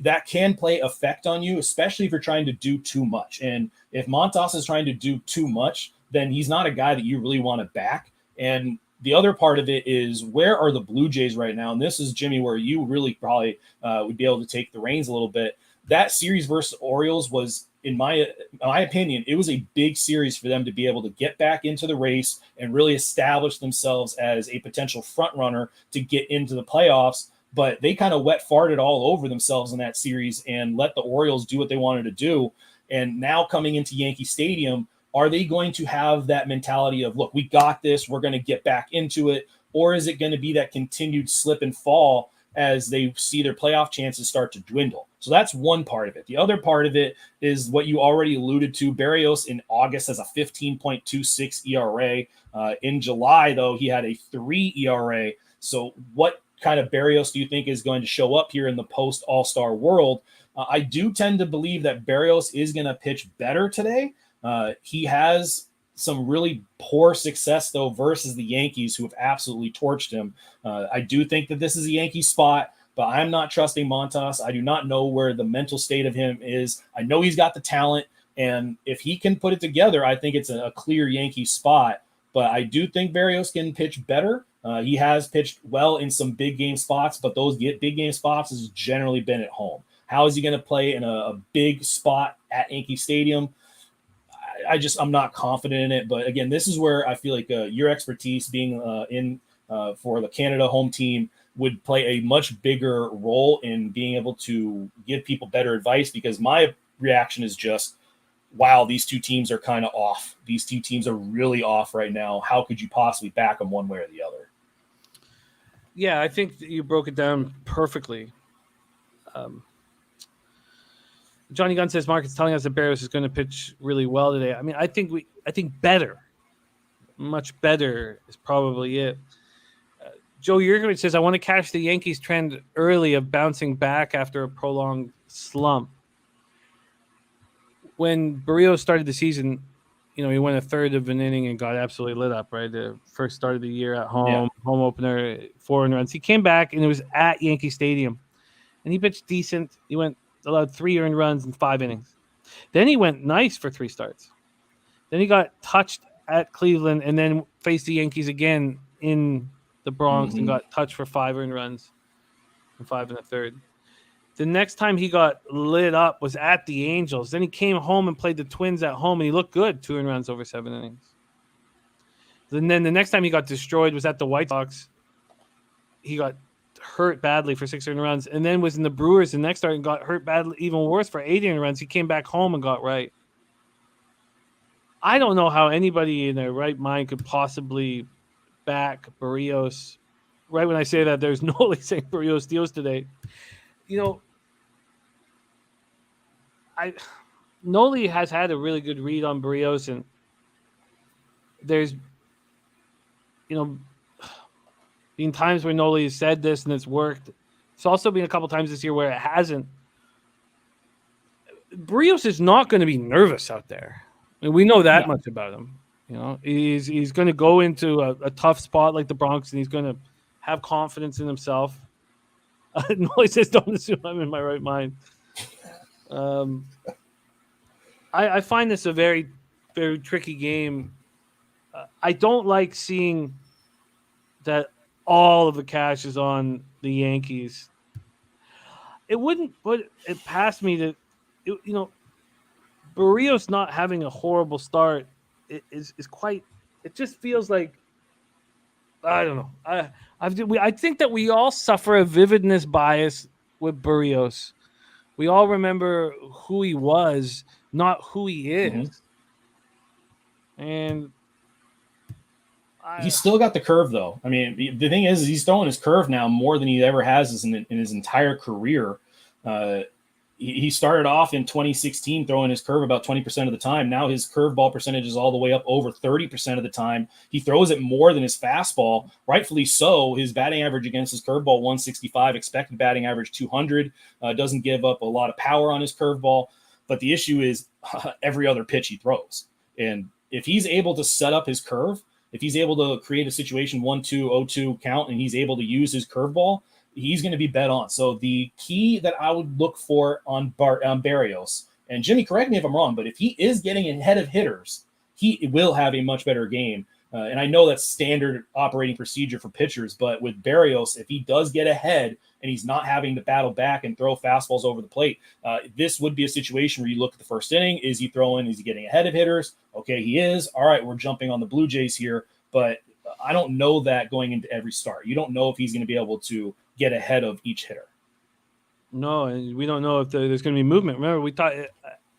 That can play effect on you, especially if you're trying to do too much. And if Montas is trying to do too much, then he's not a guy that you really want to back. And the other part of it is, where are the Blue Jays right now? And this is, Jimmy, where you really probably would be able to take the reins a little bit. That series versus Orioles was, in my opinion, it was a big series for them to be able to get back into the race and really establish themselves as a potential front runner to get into the playoffs. But they kind of wet farted all over themselves in that series and let the Orioles do what they wanted to do. And now coming into Yankee Stadium, are they going to have that mentality of, look, we got this, we're going to get back into it? Or is it going to be that continued slip and fall as they see their playoff chances start to dwindle? So that's one part of it. The other part of it is what you already alluded to. Berrios in August has a 15.26 ERA. In July, though, he had a 3 ERA. So what kind of Berrios do you think is going to show up here in the post-All-Star world? I do tend to believe that Berrios is going to pitch better today. He has some really poor success, though, versus the Yankees, who have absolutely torched him. I do think that this is a Yankee spot, but I'm not trusting Montas. I do not know where the mental state of him is. I know he's got the talent, and if he can put it together, I think it's a clear Yankee spot. But I do think Berrios can pitch better. He has pitched well in some big game spots, but those big game spots has generally been at home. How is he going to play in a big spot at Yankee Stadium? I'm not confident in it. But again, this is where I feel like your expertise being in for the Canada home team would play a much bigger role in being able to give people better advice, because my reaction is just, wow, these two teams are kind of off. These two teams are really off right now. How could you possibly back them one way or the other? Yeah, I think that you broke it down perfectly. Johnny Gunn says Market's telling us that Berrios is going to pitch really well today. I mean, I think better, much better is probably it. Joe Yurkovich says, I want to catch the Yankees trend early of bouncing back after a prolonged slump. When Berrios started the season, he went a third of an inning and got absolutely lit up, right? The first start of the year at home, home opener, 4 runs. He came back, and it was at Yankee Stadium. and he pitched decent. He allowed 3 earned runs in 5 innings. Then he went nice for 3 starts. Then he got touched at Cleveland and then faced the Yankees again in the Bronx and got touched for 5 earned runs and 5 1/3. The next time he got lit up was at the Angels. Then he came home and played the Twins at home, and he looked good, 2 earned runs over 7 innings. And then the next time he got destroyed was at the White Sox. He got hurt badly for 6 earned runs, and then was in the Brewers the next start and got hurt badly, even worse, for 8 earned runs. He came back home and got right. I don't know how anybody in their right mind could possibly back Barrios. Right when I say that, there's no saying Barrios steals today. Noli has had a really good read on Barrios, and there's, been times where Noli has said this and it's worked. It's also been a couple times this year where it hasn't. Barrios is not going to be nervous out there. I mean, we know that much about him. He's going to go into a tough spot like the Bronx, and he's going to have confidence in himself. Noli says, "Don't assume I'm in my right mind." I find this a very, very tricky game. I don't like seeing that all of the cash is on the Yankees. It wouldn't put it past me that, Barrios not having a horrible start is quite. It just feels like, I don't know. I think that we all suffer a vividness bias with Barrios. We all remember who he was, not who he is. And he's still got the curve, though. I mean, the thing is he's throwing his curve now more than he ever has in his entire career. He started off in 2016 throwing his curve about 20% of the time. Now his curveball percentage is all the way up over 30% of the time. He throws it more than his fastball, rightfully so. His batting average against his curveball, 165, expected batting average 200, doesn't give up a lot of power on his curveball. But the issue is every other pitch he throws. And if he's able to set up his curve, if he's able to create a situation 1-2, 0-2 count, and he's able to use his curveball, he's going to be bet on. So the key that I would look for on Barrios, and Jimmy, correct me if I'm wrong, but if he is getting ahead of hitters, he will have a much better game. And I know that's standard operating procedure for pitchers, but with Barrios, if he does get ahead and he's not having to battle back and throw fastballs over the plate, this would be a situation where you look at the first inning. Is he throwing? Is he getting ahead of hitters? Okay, he is. All right, we're jumping on the Blue Jays here, but I don't know that going into every start. You don't know if he's going to be able to get ahead of each hitter. No, and we don't know if there's going to be movement. Remember, we thought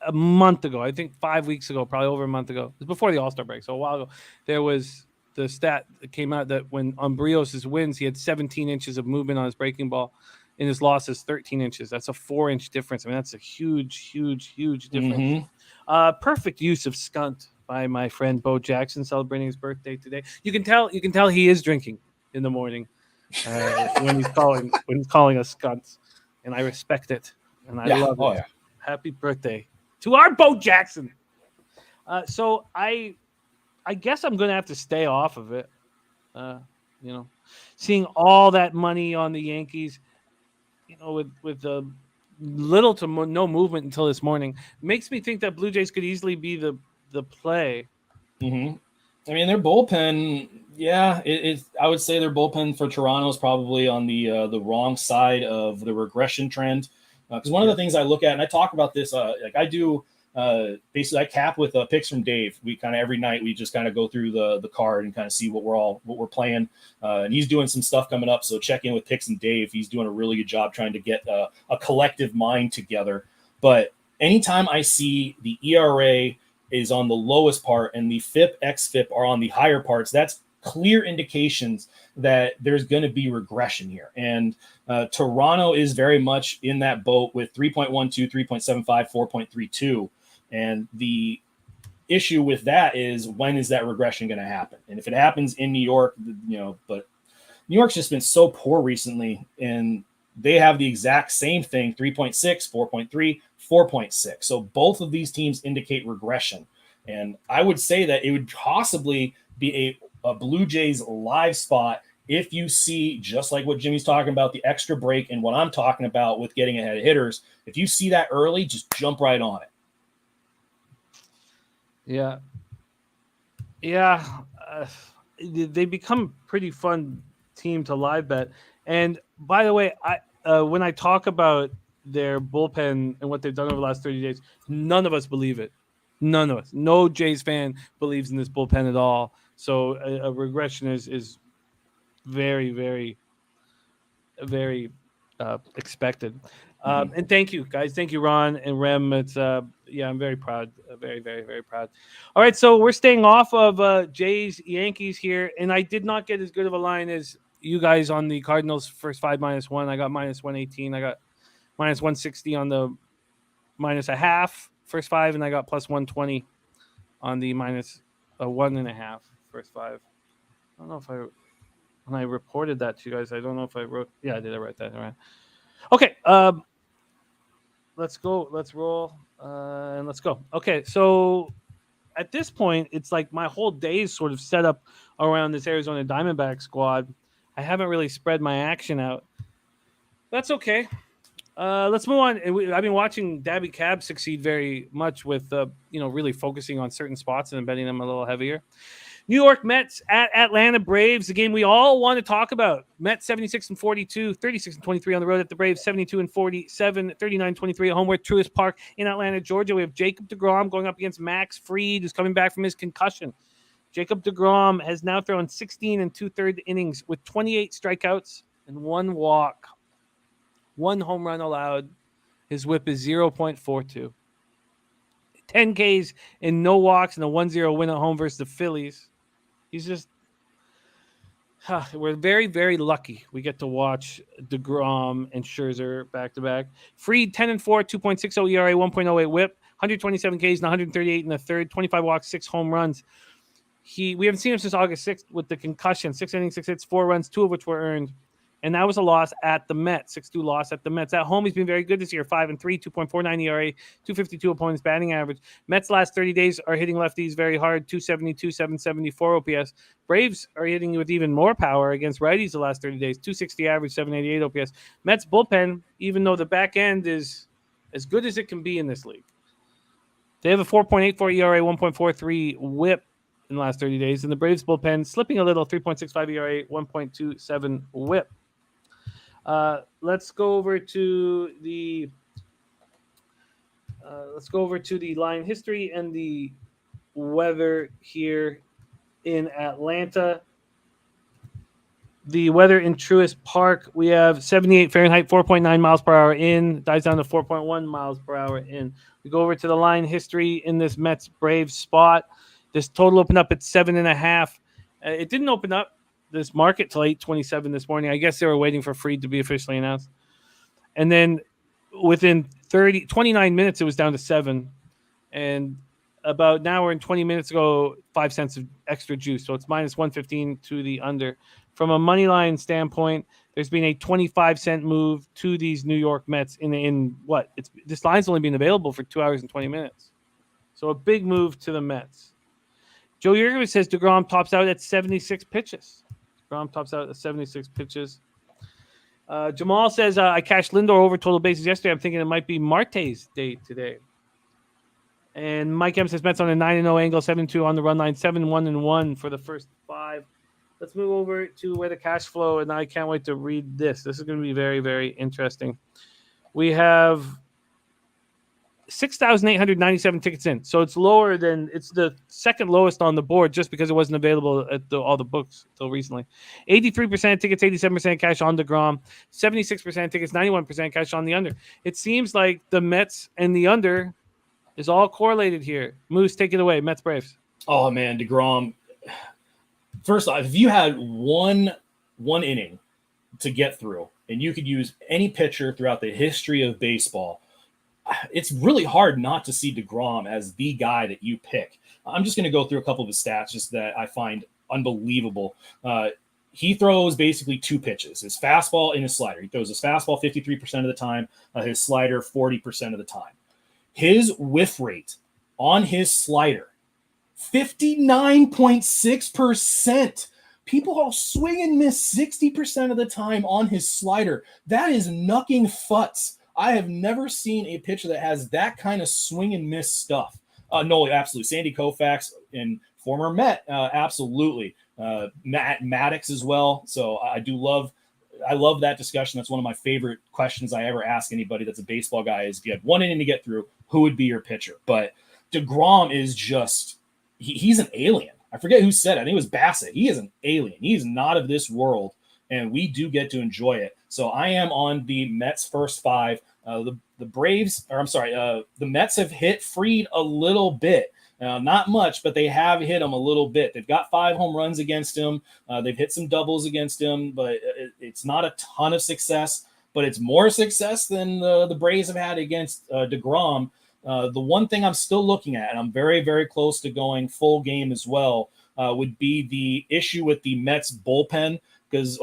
a month ago, I think 5 weeks ago, probably over a month ago, it was before the All-Star break, so a while ago, there was the stat that came out that when on Barrios' wins, he had 17 inches of movement on his breaking ball. In his losses, 13 inches. That's a 4-inch difference. I mean, that's a huge difference. Perfect use of skunt by my friend Bo Jackson, celebrating his birthday today. You can tell he is drinking in the morning when he's calling us skunts, and I respect it and I love it. Yeah. Happy birthday to our Bo Jackson. So I guess I'm going to have to stay off of it. Seeing all that money on the Yankees, with little to no movement until this morning, makes me think that Blue Jays could easily be the play. Mm-hmm. I mean, their bullpen, I would say their bullpen for Toronto is probably on the wrong side of the regression trend. Because one of the things I look at, and I talk about this, like I do, basically I cap with picks from Dave. We kind of every night we just kind of go through the card and kind of see what we're playing. And he's doing some stuff coming up, so check in with picks and Dave. He's doing a really good job trying to get a collective mind together. But anytime I see the ERA is on the lowest part and the FIP, XFIP are on the higher parts, that's clear indications that there's going to be regression here. And Toronto is very much in that boat with 3.12, 3.75, 4.32. And the issue with that is, when is that regression going to happen? And if it happens in New York, but New York's just been so poor recently, and they have the exact same thing, 3.6, 4.3, 4.6. So both of these teams indicate regression. And I would say that it would possibly be a Blue Jays live spot if you see, just like what Jimmy's talking about, the extra break and what I'm talking about with getting ahead of hitters, if you see that early, just jump right on it. Yeah. Yeah. They become pretty fun team to live bet. And by the way, when I talk about their bullpen and what they've done over the last 30 days, none of us believe it. None of us. No Jays fan believes in this bullpen at all. So a regression is very, very, very expected. And thank you, guys. Thank you, Ron and Rem. It's I'm very proud. Very, very, very proud. All right, so we're staying off of Jays Yankees here, and I did not get as good of a line as you guys on the Cardinals first 5 -1. I got -118. I got -160 on the -0.5 first 5, and I got +120 on the -1.5 first 5. I don't know if when I reported that to you guys, I don't know if I wrote. Yeah, I did. I write that. All right. Okay. Let's go. Let's roll. And let's go. Okay. So at this point, it's like my whole day is sort of set up around this Arizona Diamondback squad. I haven't really spread my action out. That's okay. Let's move on. I've been watching Dabby Cab succeed very much with, really focusing on certain spots and betting them a little heavier. New York Mets at Atlanta Braves, the game we all want to talk about. Mets 76-42, 36-23 on the road at the Braves, 72-47, 39-23 at home. We're at Truist Park in Atlanta, Georgia. We have Jacob deGrom going up against Max Fried, who's coming back from his concussion. Jacob deGrom has now thrown 16 2/3 innings with 28 strikeouts and 1 walk. 1 home run allowed. His whip is 0.42. 10 Ks and no walks and a 1-0 win at home versus the Phillies. He's just we're very, very lucky we get to watch deGrom and Scherzer back-to-back. Fried, 10-4, 2.60 ERA, 1.08 whip, 127 Ks and 138 in the third, 25 walks, 6 home runs. We haven't seen him since August 6th with the concussion. 6 innings, 6 hits, 4 runs, 2 of which were earned. And that was a loss at the Mets, 6-2 loss at the Mets. At home, he's been very good this year, 5-3, 2.49 ERA, 252 opponents batting average. Mets last 30 days are hitting lefties very hard, 272, 774 OPS. Braves are hitting with even more power against righties the last 30 days, 260 average, 788 OPS. Mets bullpen, even though the back end is as good as it can be in this league. They have a 4.84 ERA, 1.43 whip in the last 30 days. And the Braves bullpen slipping a little, 3.65 ERA, 1.27 whip. Let's go over to the line history and the weather here in Atlanta. The weather in Truist Park, we have 78 Fahrenheit, 4.9 miles per hour in, dies down to 4.1 miles per hour in. We go over to the line history in this Mets Braves spot. This total opened up at 7.5. It didn't open up this market till 8:27 this morning. I guess they were waiting for Fried to be officially announced. And then within 29 minutes, it was down to 7. And about an hour and 20 minutes ago, 5 cents of extra juice. So it's -115 to the under. From a money line standpoint, there's been a 25-cent move to these New York Mets in what? This line's only been available for 2 hours and 20 minutes. So a big move to the Mets. Joe Yerger says deGrom tops out at 76 pitches. deGrom tops out at 76 pitches. Jamal says, I cashed Lindor over total bases yesterday. I'm thinking it might be Marte's day today. And Mike M says Mets on a 9-0 angle, 7-2 on the run line, 7-1-1 for the first 5. Let's move over to where the cash flow, and I can't wait to read this. This is going to be very, very interesting. We have 6,897 tickets in. So it's the second lowest on the board just because it wasn't available at all the books until recently. 83% tickets, 87% cash on deGrom, 76% tickets, 91% cash on the under. It seems like the Mets and the under is all correlated here. Moose, take it away. Mets Braves. Oh, man, deGrom. First off, if you had one inning to get through and you could use any pitcher throughout the history of baseball, it's really hard not to see deGrom as the guy that you pick. I'm just going to go through a couple of his stats just that I find unbelievable. He throws basically 2 pitches, his fastball and his slider. He throws his fastball 53% of the time, his slider 40% of the time. His whiff rate on his slider, 59.6%. People will swing and miss 60% of the time on his slider. That is knucking futz. I have never seen a pitcher that has that kind of swing and miss stuff. No, absolutely. Sandy Koufax and former Met, absolutely. Maddox as well. So I love that discussion. That's one of my favorite questions I ever ask anybody that's a baseball guy is, if you had one inning to get through, who would be your pitcher? But DeGrom is just, he's an alien. I forget who said it. I think it was Bassett. He is an alien. He's not of this world, and we do get to enjoy it. So I am on the Mets first 5. The Mets have hit Fried a little bit. Not much, but they have hit him a little bit. They've got 5 home runs against him. They've hit some doubles against him, but it's not a ton of success. But it's more success than the Braves have had against DeGrom. The one thing I'm still looking at, and I'm very, very close to going full game as well, would be the issue with the Mets bullpen, because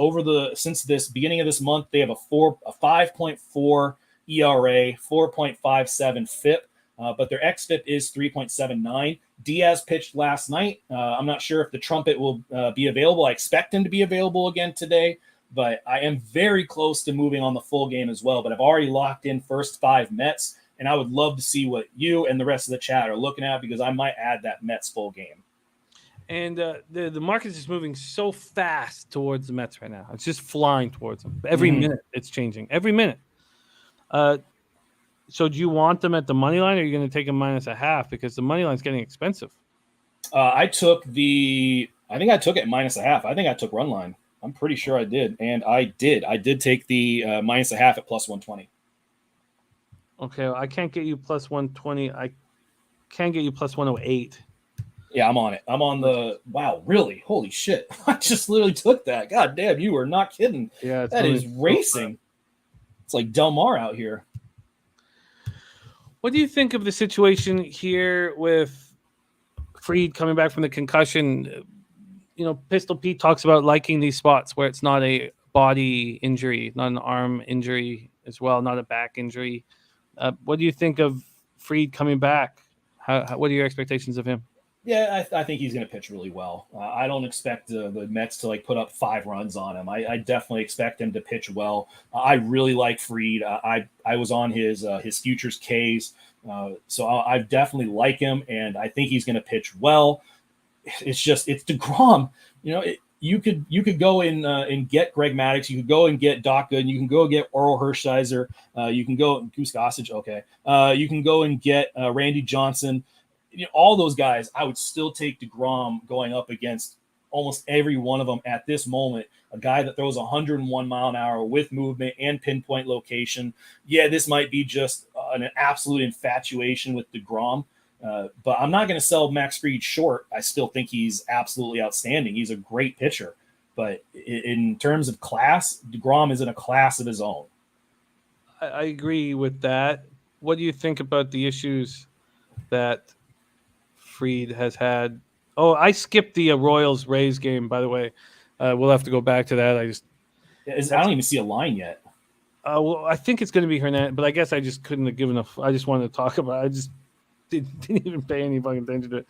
since this beginning of this month, they have a 5.4 ERA, 4.57 FIP, but their xFIP is 3.79. Diaz pitched last night. I'm not sure if the trumpet will be available. I expect him to be available again today, but I am very close to moving on the full game as well. But I've already locked in first 5 Mets, and I would love to see what you and the rest of the chat are looking at, because I might add that Mets full game. And the market is just moving so fast towards the Mets right now. It's just flying towards them. Every minute it's changing. Every minute. So do you want them at the money line, or are you going to take them -0.5? Because the money line is getting expensive. I think I took it -0.5. I think I took run line. I'm pretty sure I did. And I did take the -0.5 at +120. Okay. Well, I can't get you +120. I can get you +108. Yeah, I'm on it. I'm on the – wow, really? Holy shit. I just literally took that. God damn, you are not kidding. Yeah, that is racing. It's like Del Mar out here. What do you think of the situation here with Fried coming back from the concussion? Pistol Pete talks about liking these spots where it's not a body injury, not an arm injury as well, not a back injury. What do you think of Fried coming back? What are your expectations of him? Yeah, I think he's going to pitch really well. I don't expect the Mets to put up 5 runs on him. I definitely expect him to pitch well. I really like Fried. I was on his futures Ks, so I definitely like him, and I think he's going to pitch well. It's DeGrom. You could go and get Greg Maddux. You could go and get Doc Gooden. You can go get Oral Hershiser. You can go Goose Gossage. Okay. You can go and get Randy Johnson. All those guys, I would still take DeGrom going up against almost every one of them at this moment. A guy that throws 101 mile an hour with movement and pinpoint location. Yeah, this might be just an absolute infatuation with DeGrom, but I'm not going to sell Max Fried short. I still think he's absolutely outstanding. He's a great pitcher, but in terms of class, DeGrom is in a class of his own. I agree with that. What do you think about the issues that Fried has had? Oh, I skipped the Royals-Rays game, by the way. We'll have to go back to that. I don't even see a line yet. Well, I think it's going to be Hernandez, but I guess I just couldn't have given I just wanted to talk about it. I just didn't even pay any fucking attention to it.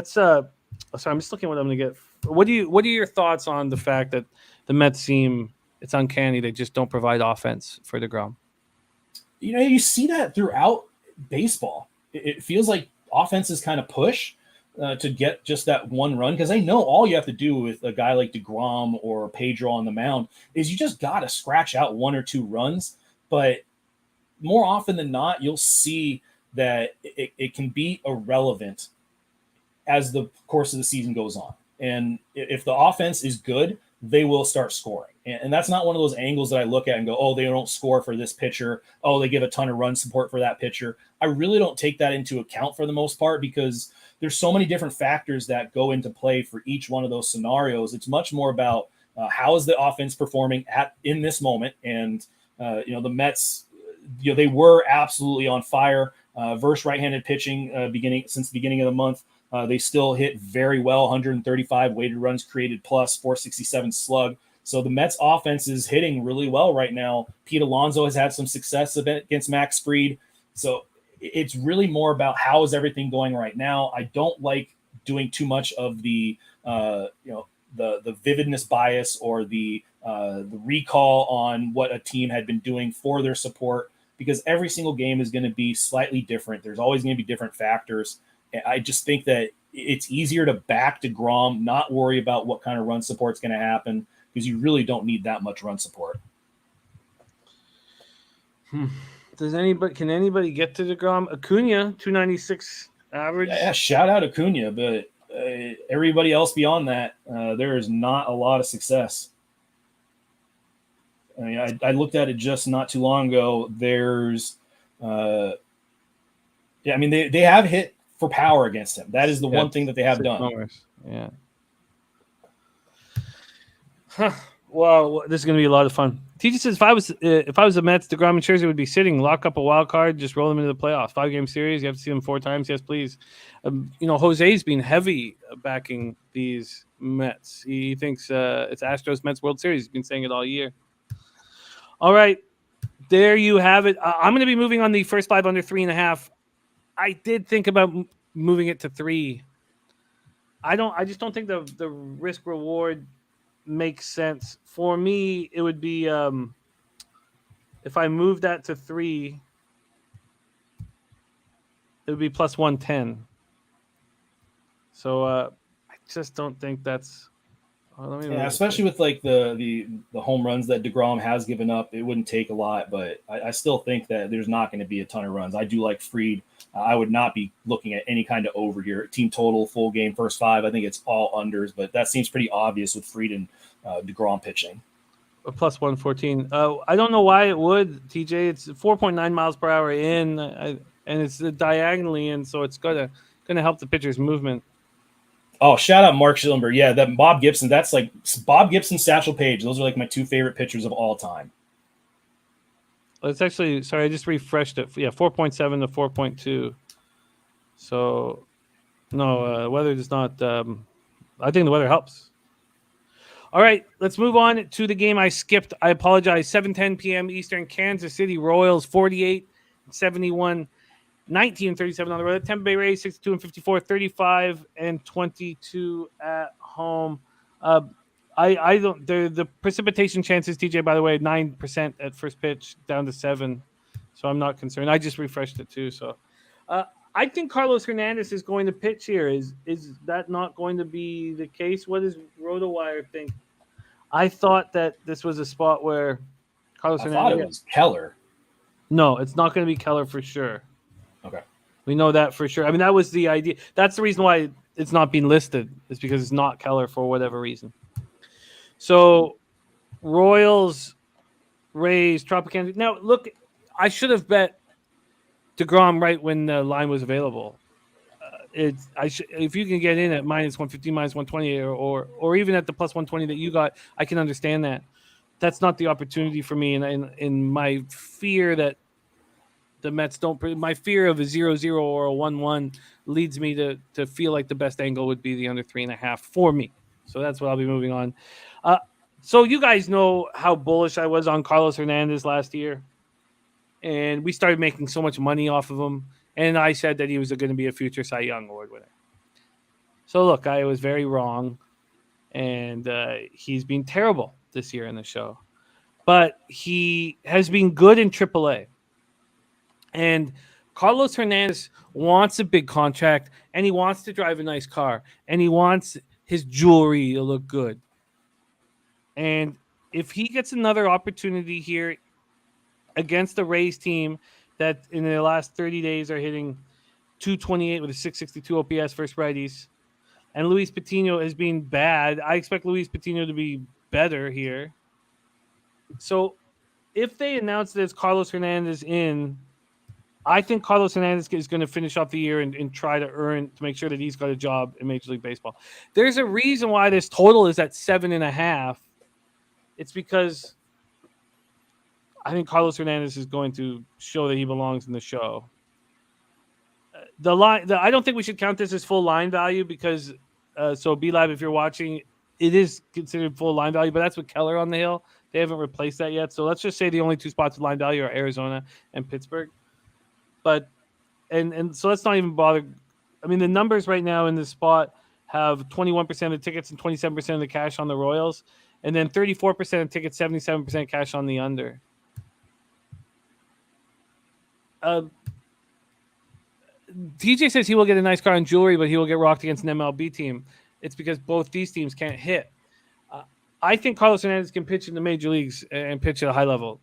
Sorry, I'm just looking at what I'm going to get. What are your thoughts on the fact that the Mets seem, it's uncanny, they just don't provide offense for DeGrom? You see that throughout baseball. It feels like offenses kind of push to get just that one run, because they know all you have to do with a guy like DeGrom or Pedro on the mound is you just got to scratch out 1 or 2 runs. But more often than not, you'll see that it can be irrelevant as the course of the season goes on. And if the offense is good, they will start scoring. And that's not one of those angles that I look at and go, oh, they don't score for this pitcher. Oh, they give a ton of run support for that pitcher. I really don't take that into account for the most part, because there's so many different factors that go into play for each one of those scenarios. It's much more about how is the offense performing in this moment. And, the Mets, they were absolutely on fire versus right-handed pitching since the beginning of the month. They still hit very well, 135 weighted runs created plus, 467 slug. So the Mets offense is hitting really well right now. Pete Alonso has had some success against Max Fried. So it's really more about how is everything going right now. I don't like doing too much of the the vividness bias or the recall on what a team had been doing for their support, because every single game is going to be slightly different. There's always going to be different factors. I just think that it's easier to back DeGrom, not worry about what kind of run support is going to happen, because you really don't need that much run support. Can anybody get to DeGrom? Acuna, 296 average. Yeah, shout out Acuna, but everybody else beyond that, there is not a lot of success. I mean, I looked at it just not too long ago. There's, they have hit for power against him. That is the one thing that they have done. Homers. Yeah. Huh. Well, this is going to be a lot of fun. TJ says, if I was the Mets, DeGrom and Scherzer would be sitting, lock up a wild card, just roll them into the playoffs. 5-game series, you have to see them 4 times. Yes, please. Jose's been heavy backing these Mets. He thinks it's Astros Mets World Series. He's been saying it all year. All right, there you have it. I'm going to be moving on the first 5 under 3.5. I did think about moving it to 3. I just don't think the risk reward makes sense. For me, it would be if I move that to 3, it would be plus 110. So I just don't think that's. Especially with like the home runs that DeGrom has given up, it wouldn't take a lot, but I still think that there's not going to be a ton of runs. I do like Fried. I would not be looking at any kind of over here. Team total, full game, first 5. I think it's all unders, but that seems pretty obvious with Fried and DeGrom pitching. A plus 114. I don't know why it would, TJ. It's 4.9 miles per hour in, and it's diagonally in, so it's gonna help the pitcher's movement. Oh, shout out Mark Schillenberg. Yeah, that Bob Gibson. That's like Bob Gibson, Satchel Paige. Those are like my 2 favorite pitchers of all time. It's actually, sorry, I just refreshed it. Yeah, 4.7 to 4.2. So, no, weather does not. I think the weather helps. All right, let's move on to the game I skipped. I apologize. 7:10 p.m. Eastern, Kansas City Royals 48-71. 19-37 on the road. Tampa Bay Rays 62-54, 35-22 at home. I don't. The precipitation chances, TJ, by the way, 9% at first pitch, down to 7. So I'm not concerned. I just refreshed it too. So I think Carlos Hernandez is going to pitch here. Is that not going to be the case? What does RotoWire think? I thought that this was a spot where Carlos Hernandez. I thought it was Keller. No, it's not going to be Keller for sure. Okay. We know that for sure. I mean, that was the idea. That's the reason why it's not being listed. It's because it's not Keller for whatever reason. So, Royals, Rays, Tropicana. Now, look, I should have bet DeGrom right when the line was available. If you can get in at minus 150, minus 120, or even at the plus 120 that you got, I can understand that. That's not the opportunity for me, and in my fear that the Mets don't. My fear of a 0-0 or a 1-1 leads me to feel like the best angle would be the under 3.5 for me. So that's what I'll be moving on. So you guys know how bullish I was on Carlos Hernandez last year, and we started making so much money off of him. And I said that he was going to be a future Cy Young Award winner. So look, I was very wrong, and he's been terrible this year in the show, but he has been good in AAA. And Carlos Hernandez wants a big contract, and he wants to drive a nice car, and he wants his jewelry to look good. And if he gets another opportunity here against the Rays team that in the last 30 days are hitting 228 with a 662 OPS versus righties, and Luis Patino has been bad, I expect Luis Patino to be better here. So if they announce that it's Carlos Hernandez in, I think Carlos Hernandez is going to finish off the year and try to make sure that he's got a job in Major League Baseball. There's a reason why this total is at 7.5. It's because I think Carlos Hernandez is going to show that he belongs in the show. I don't think we should count this as full line value because, so B-Lab, if you're watching, it is considered full line value, but that's with Keller on the hill. They haven't replaced that yet. So let's just say the only 2 spots with line value are Arizona and Pittsburgh. But and so let's not even bother. I mean, the numbers right now in this spot, have 21% of the tickets and 27% of the cash on the Royals, and then 34% of tickets, 77% cash on the under. TJ says he will get a nice car and jewelry, but he will get rocked against an MLB team. It's because both these teams can't hit. I think Carlos Hernandez can pitch in the major leagues and pitch at a high level.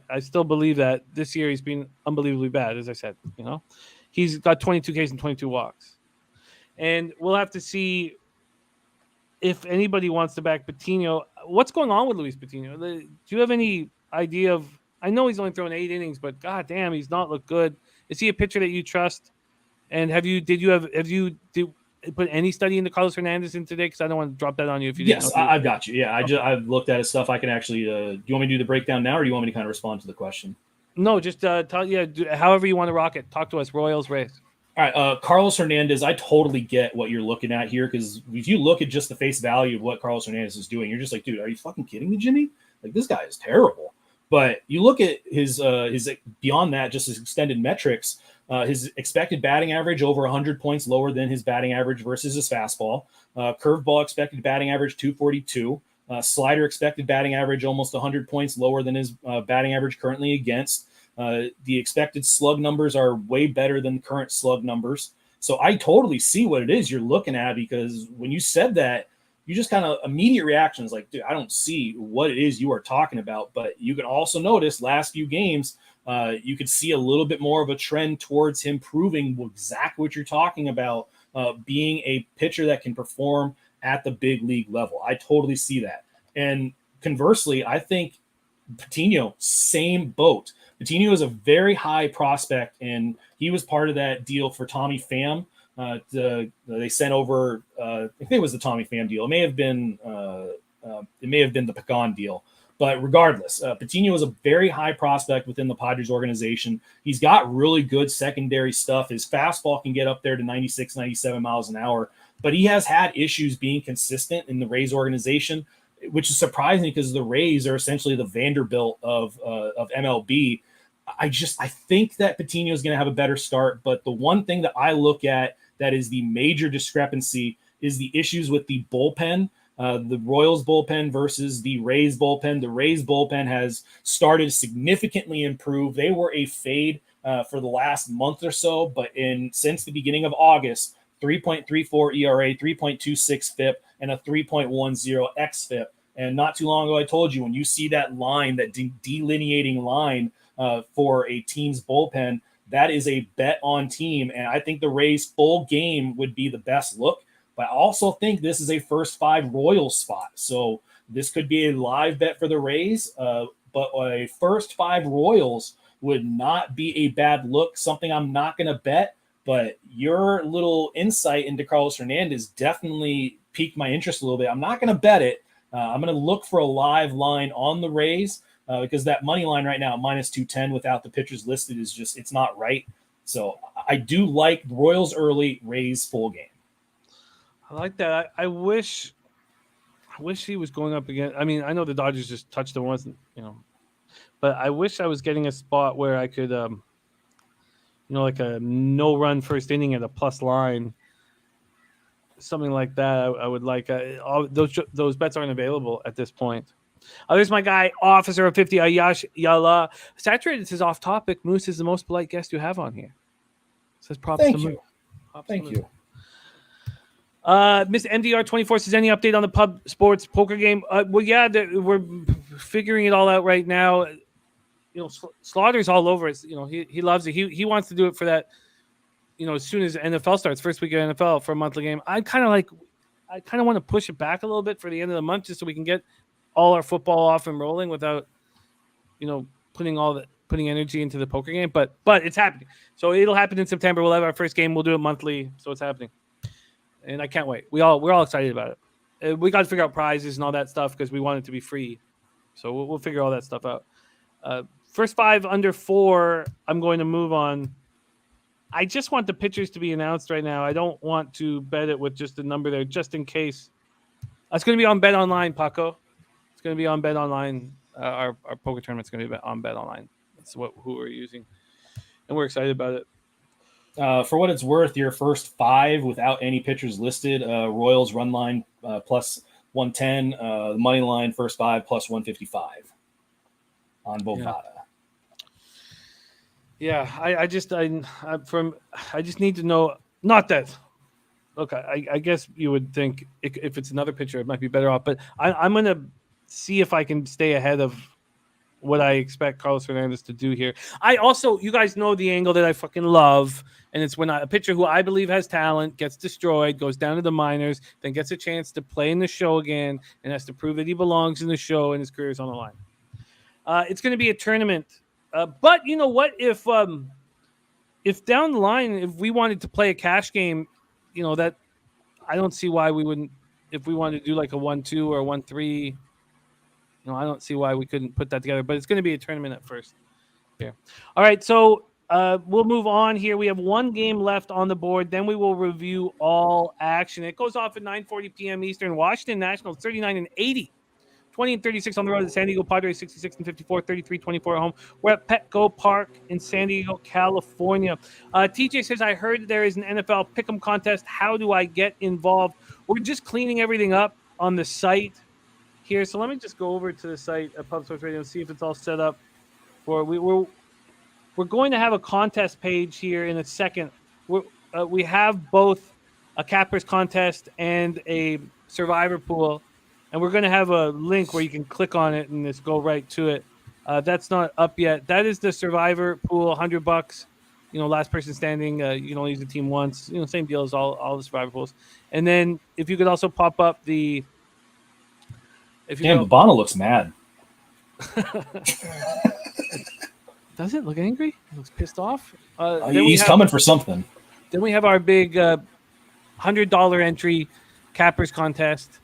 I still believe that. This year he's been unbelievably bad, as I said. He's got 22 Ks and 22 walks. And we'll have to see if anybody wants to back Patino. What's going on with Luis Patino? Do you have any idea of? I know he's only thrown 8 innings, but god damn, he's not looked good. Is he a pitcher that you trust? And have you put any study into Carlos Hernandez in today? Because I don't want to drop that on you if you didn't. Yes, I've got you. Yeah, I've looked at his stuff. I can actually. Do you want me to do the breakdown now, or do you want me to kind of respond to the question? No, just however you want to rock it. Talk to us, Royals, Rays. All right, Carlos Hernandez, I totally get what you're looking at here, because if you look at just the face value of what Carlos Hernandez is doing, you're just like, dude, are you fucking kidding me, Jimmy? Like, this guy is terrible. But you look at his beyond that, just his extended metrics, his expected batting average over 100 points lower than his batting average versus his fastball. Curveball expected batting average 242. Slider expected batting average almost 100 points lower than his batting average currently against. The expected slug numbers are way better than the current slug numbers. So I totally see what it is you're looking at, because when you said that, you just kind of immediate reaction is like, dude, I don't see what it is you are talking about. But you can also notice last few games, you could see a little bit more of a trend towards him proving exactly what you're talking about, being a pitcher that can perform at the big league level. I totally see that. And conversely, I think Patino, same boat. Patino is a very high prospect, and he was part of that deal for Tommy Pham. They sent over, I think it was the Tommy Pham deal. It may have been the Pagan deal, but regardless, Patino is a very high prospect within the Padres organization. He's got really good secondary stuff. His fastball can get up there to 96, 97 miles an hour, but he has had issues being consistent in the Rays organization, which is surprising because the Rays are essentially the Vanderbilt of MLB. I think that Patino is going to have a better start, but the one thing that I look at that is the major discrepancy is the issues with the bullpen, the Royals bullpen versus the Rays bullpen. The Rays bullpen has started to significantly improve. They were a fade for the last month or so, but since the beginning of August, 3.34 ERA, 3.26 FIP, and a 3.10 xFIP. And not too long ago, I told you, when you see that line, that delineating line for a team's bullpen, that is a bet on team. And I think the Rays full game would be the best look. But I also think this is a first 5 Royals spot. So this could be a live bet for the Rays. But a first 5 Royals would not be a bad look, something I'm not going to bet. But your little insight into Carlos Hernandez definitely piqued my interest a little bit. I'm not going to bet it. I'm going to look for a live line on the Rays because that money line right now, minus 210 without the pitchers listed, is just, it's not right. So I do like Royals early, Rays full game. I like that. I wish he was going up again. I mean, I know the Dodgers just touched him once, but I wish I was getting a spot where I could, like a no-run first inning at a plus line, something like that. I would like. Those bets aren't available at this point. There's my guy, Officer of 50, Ayash Yala. Saturated says off topic. Moose is the most polite guest you have on here. Says props to Moose. Thank you. Miss MDR24 says, any update on the pub sports poker game? We're figuring it all out right now. Slaughter's all over it. He loves it. He wants to do it for that. As soon as NFL starts, first week of NFL for a monthly game. I kind of want to push it back a little bit for the end of the month, just so we can get all our football off and rolling without, putting energy into the poker game. But it's happening. So it'll happen in September. We'll have our first game. We'll do it monthly. So it's happening. And I can't wait. We're all excited about it. We got to figure out prizes and all that stuff because we want it to be free. So we'll figure all that stuff out. First 5 under 4, I'm going to move on. I just want the pitchers to be announced right now. I don't want to bet it with just a number there, just in case. It's going to be on Bet Online, Paco. It's going to be on Bet Online. Our poker tournament's going to be on Bet Online. That's who we're using, and we're excited about it. For what it's worth, your first 5 without any pitchers listed, Royals run line plus 110, the money line first 5 plus 155 on Bovada. Yeah, I just need to know. Not that. Look, I guess you would think if it's another pitcher, it might be better off. But I'm going to see if I can stay ahead of what I expect Carlos Hernandez to do here. I also, you guys know the angle that I fucking love, and it's when a pitcher who I believe has talent gets destroyed, goes down to the minors, then gets a chance to play in the show again, and has to prove that he belongs in the show and his career is on the line. It's going to be a tournament. But you know what? If down the line, if we wanted to play a cash game, you know, that I don't see why we wouldn't. If we wanted to do like a 1-2 or a 1-3, you know, I don't see why we couldn't put that together. But it's going to be a tournament at first. Here. All right, so we'll move on here. We have one game left on the board. Then we will review all action. It goes off at 9:40 p.m. Eastern. Washington Nationals 39-80. 20-36 on the road at San Diego Padres, 66-54, 33-24 at home. We're at Petco Park in San Diego, California. TJ says, I heard there is an NFL Pick'em contest. How do I get involved? We're just cleaning everything up on the site here. So let me just go over to the site at Pub Sports Radio and see if it's all set up. We're going to have a contest page here in a second. We have both a Cappers contest and a Survivor pool. And we're going to have a link where you can click on it and just go right to it. That's not up yet. That is the Survivor pool, $100. You know, last person standing. You can only use the team once. You know, same deal as all the Survivor pools. And then if you could also pop up the. Bono looks mad. Does it look angry? He looks pissed off. He's coming for something. Then we have our big $100 entry Cappers contest.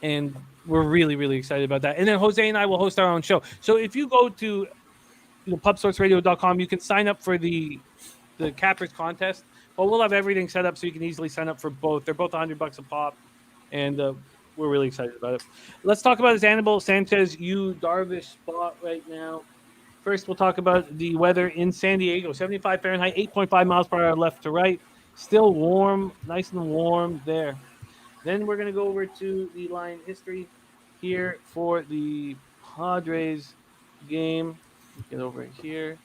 And we're really, really excited about that. And then Jose and I will host our own show. So if you go to pubsourceradio.com, you can sign up for the Cappers contest. But we'll have everything set up so you can easily sign up for both. They're both $100 a pop, and we're really excited about it. Let's talk about this Anibal Sanchez Darvish spot right now. First, we'll talk about the weather in San Diego. 75 Fahrenheit, 8.5 miles per hour left to right. Still warm, nice and warm there. Then we're going to go over to the line history here for the Padres game. Get over here.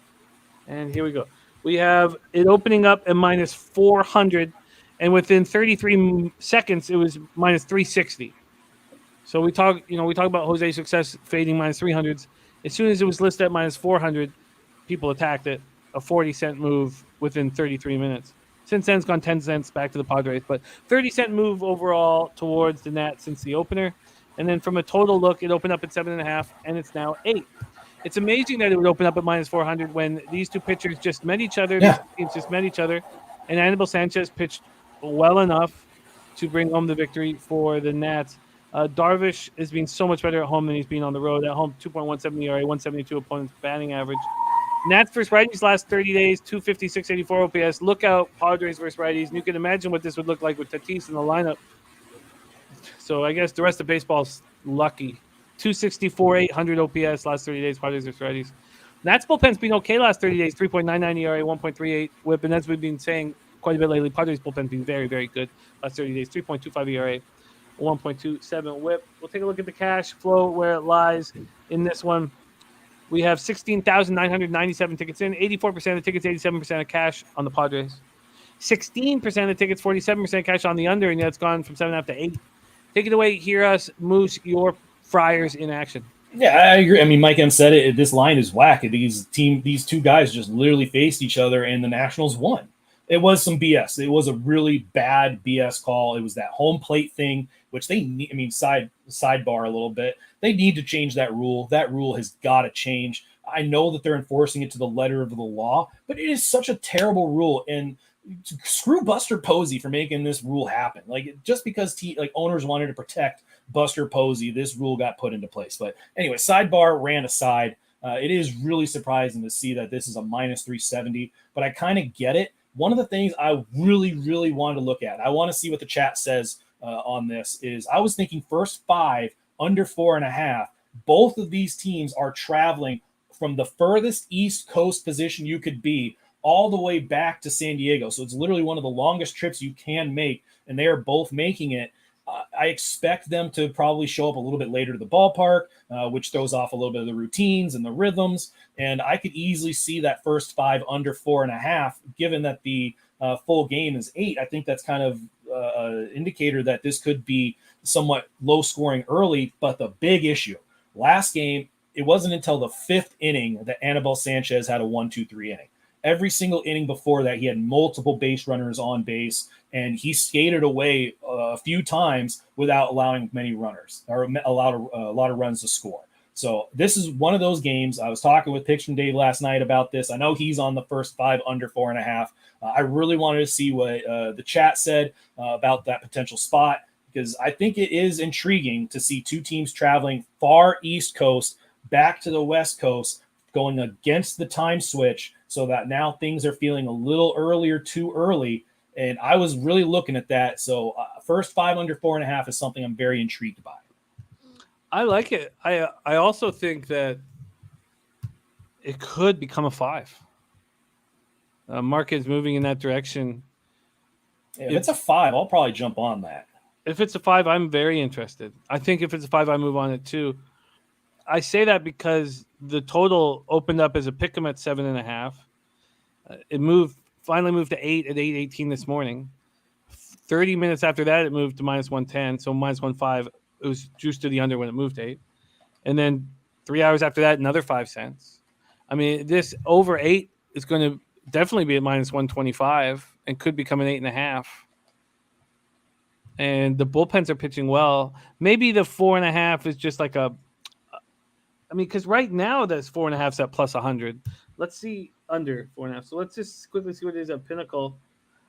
And here we go. We have it opening up at minus 400. And within 33 seconds, it was minus 360. So we talk about Jose's success fading minus 300s. As soon as it was listed at minus 400, people attacked it. A 40-cent move within 33 minutes. Since then, it's gone 10 cents back to the Padres, but 30-cent move overall towards the Nats since the opener. And then from a total look, it opened up at 7.5, and it's now 8. It's amazing that it would open up at minus 400 when these two pitchers just met each other. Yeah. These teams just met each other, and Anibal Sanchez pitched well enough to bring home the victory for the Nats. Darvish has been so much better at home than he's been on the road. At home, 2.17 ERA, 172 opponent's batting average. Nats versus righties last 30 days, 250, 684 OPS. Look out, Padres versus righties. And you can imagine what this would look like with Tatis in the lineup. So I guess the rest of baseball's lucky. 264, 800 OPS last 30 days, Padres versus righties. Nats bullpen's been okay last 30 days, 3.99 ERA, 1.38 whip. And as we've been saying quite a bit lately, Padres bullpen's been very, very good last 30 days, 3.25 ERA, 1.27 whip. We'll take a look at the cash flow where it lies in this one. We have 16,997 tickets in, 84% of the tickets, 87% of cash on the Padres. 16% of the tickets, 47% cash on the under, and it's gone from 7.5 to 8. Take it away. Hear us, Moose, your Friars in action. Yeah, I agree. I mean, Mike M said it. This line is whack. These two guys just literally faced each other, and the Nationals won. It was some BS. It was a really bad BS call. It was that home plate thing, which they need. I mean, sidebar a little bit. They need to change that rule. That rule has got to change. I know that they're enforcing it to the letter of the law, but it is such a terrible rule. And screw Buster Posey for making this rule happen. Like, just because owners wanted to protect Buster Posey, this rule got put into place. But anyway, sidebar ran aside. It is really surprising to see that this is a minus 370, but I kind of get it. One of the things I really, really wanted to look at, I want to see what the chat says on this, is I was thinking first 5 under 4.5. Both of these teams are traveling from the furthest East Coast position you could be all the way back to San Diego. So it's literally one of the longest trips you can make, and they are both making it. I expect them to probably show up a little bit later to the ballpark, which throws off a little bit of the routines and the rhythms. And I could easily see that first 5 under 4.5, given that the full game is 8. I think that's kind of an indicator that this could be somewhat low scoring early. But the big issue, last game, it wasn't until the 5th inning that Anibal Sanchez had a 1-2-3 inning. Every single inning before that, he had multiple base runners on base, and he skated away a few times without allowing many runners or allowed a lot of runs to score. So this is one of those games. I was talking with Picture Dave last night about this. I know he's on the first 5 under 4.5. I really wanted to see what the chat said about that potential spot, because I think it is intriguing to see two teams traveling far East Coast back to the West Coast, going against the time switch, so that now things are feeling a little earlier, too early. And I was really looking at that. So first 5 under 4.5 is something I'm very intrigued by. I like it. I also think that it could become a 5. Market is moving in that direction. Yeah, if it's a 5, I'll probably jump on that. If it's a 5, I'm very interested. I think if it's a 5, I move on it too. I say that because the total opened up as a pick 'em at 7.5. It finally moved to 8 at 8:18 this morning. 30 minutes after that, it moved to -110. So -1.5. It was juiced to the under when it moved to 8. And then 3 hours after that, another 5 cents. I mean, this over 8 is going to definitely be at -125 and could become an 8.5. And the bullpens are pitching well. Maybe the 4.5 is just like because right now that's 4.5's at +100. Let's see under 4.5. So let's just quickly see what it is at Pinnacle.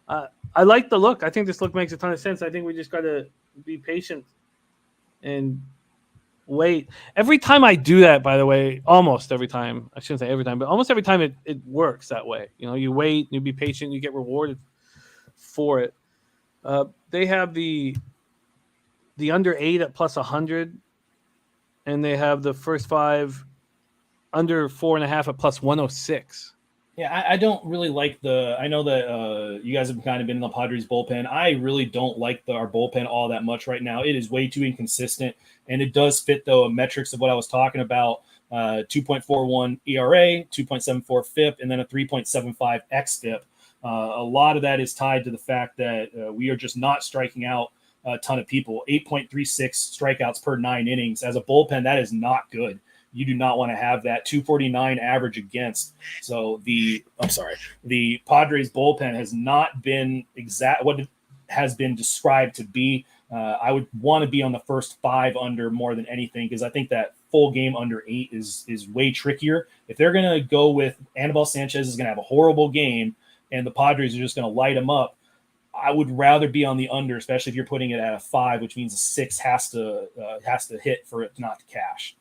I like the look. I think this look makes a ton of sense. I think we just got to be patient and wait. Every time I do that, by the way, almost every time, I shouldn't say every time, but almost every time it works that way. You know, you wait, you be patient, you get rewarded for it. They have the under 8 at +100, and they have the first 5 under 4.5 at +106. Yeah, I don't really like I know that you guys have kind of been in the Padres bullpen. I really don't like our bullpen all that much right now. It is way too inconsistent, and it does fit the metrics of what I was talking about. 2.41 ERA, 2.74 FIP, and then a 3.75 xFIP. A lot of that is tied to the fact that we are just not striking out a ton of people. 8.36 strikeouts per 9 innings. As a bullpen, that is not good. You do not want to have that. 249 average against. So the Padres bullpen has not been exact what it has been described to be. I would want to be on the first 5 under more than anything, because I think that full game under 8 is way trickier. If they're going to go with Anibal Sanchez is going to have a horrible game and the Padres are just going to light him up, I would rather be on the under, especially if you're putting it at a 5, which means a 6 has to hit for it not to cash.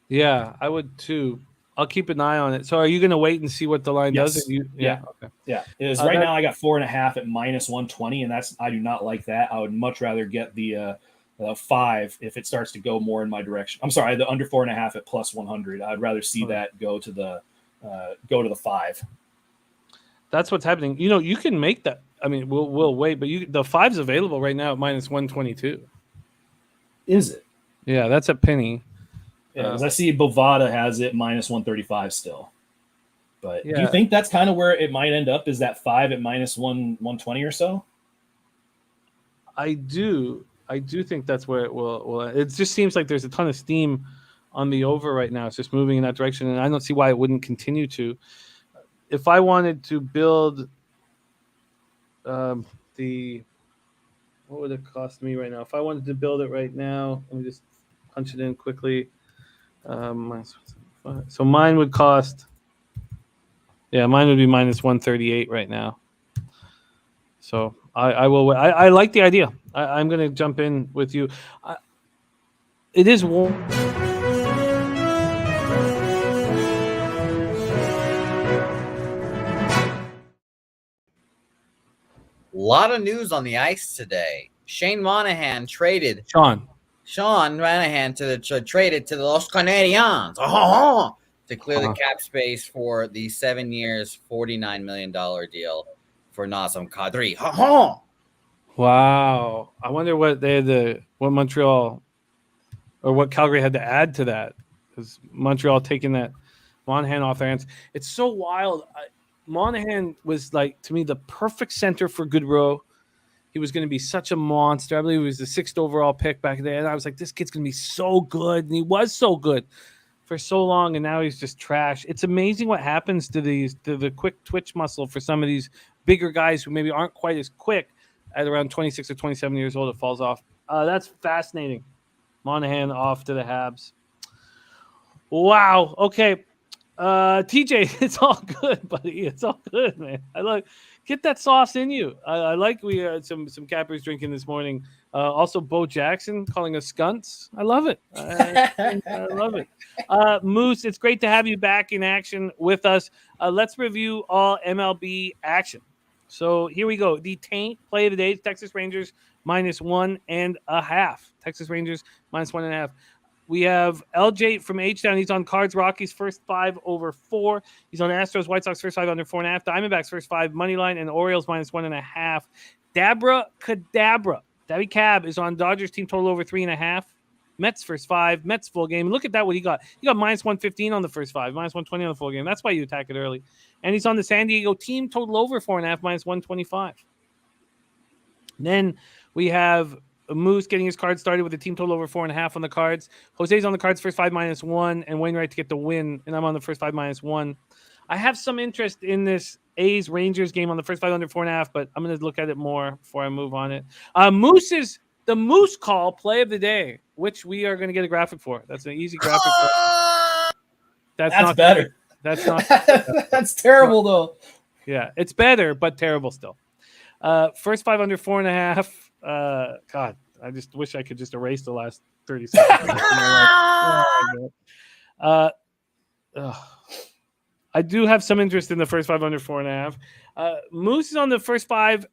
Yeah, I would too. I'll keep an eye on it. So are you going to wait and see what the line does? Yeah. Okay. Yeah. Right now I got 4.5 at -120, and I do not like that. I would much rather get the 5 if it starts to go more in my direction. I'm sorry, the under 4.5 at +100. I'd rather see that go to the 5. That's what's happening. You know, you can make that. I mean, we'll wait, but the 5's available right now at -122. Is it? Yeah, that's a penny. Yeah, because I see Bovada has it -135 still. But do you think that's kind of where it might end up? Is that 5 at -120 or so? I do think that's where it will. It just seems like there's a ton of steam on the over right now. It's just moving in that direction, and I don't see why it wouldn't continue to. If I wanted to build what would it cost me right now? If I wanted to build it right now, let me just punch it in quickly. So mine would cost, mine would be -138 right now. So I will. I like the idea. I'm going to jump in with you. It is warm. A lot of news on the ice today. Sean Monahan traded to traded to the Los Canadiens to clear the cap space for the 7 years, $49 million deal for Nazem Kadri. Wow. I wonder what what Montreal or what Calgary had to add to that. Because Montreal taking that Monahan off their hands. It's so wild. Monahan was, like, to me, the perfect center for Goodrow. He was going to be such a monster. I believe he was the 6th overall pick back there. And I was like, this kid's going to be so good. And he was so good for so long, and now he's just trash. It's amazing what happens to the quick twitch muscle for some of these bigger guys who maybe aren't quite as quick at around 26 or 27 years old. It falls off. That's fascinating. Monahan off to the Habs. Wow. Okay. TJ, it's all good, buddy. It's all good, man. Get that sauce in you. I like we had some cappers drinking this morning. Also, Bo Jackson calling us skunts. I love it. I love it. Moose, it's great to have you back in action with us. Let's review all MLB action. So here we go. The taint play of the day: Texas Rangers -1.5. Texas Rangers -1.5. We have LJ from H-Town. He's on Cards, Rockies, first 5 over 4. He's on Astros, White Sox, first 5 under 4.5. Diamondbacks, first 5, money line, and Orioles -1.5. Dabra Cadabra. Dabby Cab is on Dodgers, team total over 3.5. Mets, first 5. Mets, full game. Look at that, what he got. He got -115 on the first 5, -120 on the full game. That's why you attack it early. And he's on the San Diego team total over 4.5, -125. Then we have Moose getting his card started with a team total over 4.5 on the Cards. Jose's on the Cards, first 5 -1, and Wainwright to get the win. And I'm on the first 5 -1. I have some interest in this A's Rangers game on the first 5 under 4.5, but I'm going to look at it more before I move on it. The Moose call play of the day, which we are going to get a graphic for. That's an easy graphic. That's not better. That's not. That's terrible though. Yeah, it's better, but terrible still. First 5 under 4.5. God, I just wish I could just erase the last 30 seconds. I do have some interest in the first 5 under 4.5. Moose is on the first 5.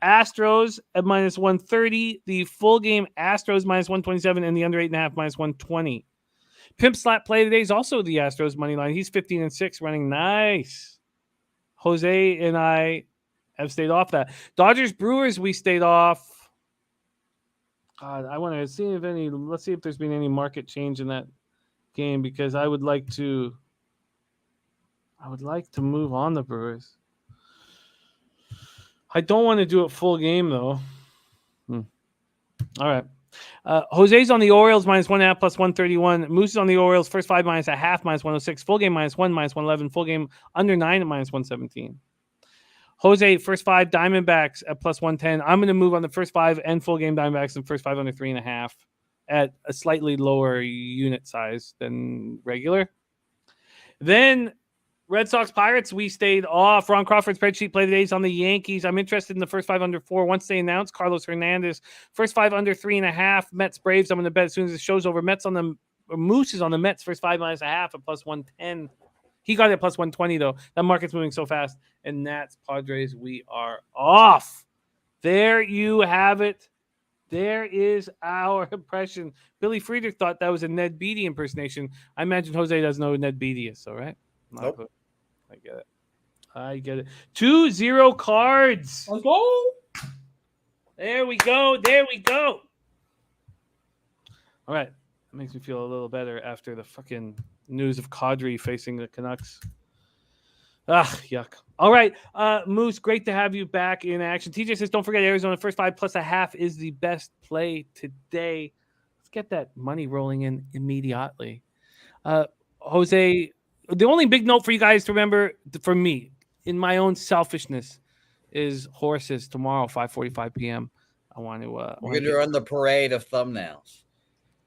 Astros at -130. The full game Astros -127, and the under 8.5 -120. Pimp slap play today is also the Astros money line. He's 15-6, running nice. Jose and I have stayed off that. Dodgers Brewers, we stayed off. God, I want to see if let's see if there's been any market change in that game, because I would like to move on the Brewers. I don't want to do it full game though. All right. Jose's on the Orioles -1.5 +131. Moose is on the Orioles first 5 -0.5 -106. Full game -1 -111. Full game under 9 at -117. Jose, first 5 Diamondbacks at +110. I'm going to move on the first 5 and full game Diamondbacks and first 5 under 3.5 at a slightly lower unit size than regular. Then Red Sox Pirates, we stayed off. Ron Crawford spreadsheet play today is on the Yankees. I'm interested in the first 5 under 4. Once they announce Carlos Hernandez, first 5 under 3.5. Mets Braves, I'm going to bet as soon as the show's over. Moose is on the Mets first 5 -0.5 at +110. He got it at +120 though. That market's moving so fast. And Nats Padres, we are off. There you have it. There is our impression. Billy Friedrich thought that was a Ned Beatty impersonation. I imagine Jose doesn't know who Ned Beatty is, all right? Nope. I get it. 2-0 Cards. Let's go. There we go. All right. That makes me feel a little better after the fucking news of Kadri facing the Canucks. Yuck. All right. Moose, great to have you back in action. TJ says, don't forget Arizona first 5 +0.5 is the best play today. Let's get that money rolling in immediately. Jose, the only big note for you guys to remember, for me, in my own selfishness, is horses tomorrow, 5:45 p.m. I want to. We're going to run the parade of thumbnails.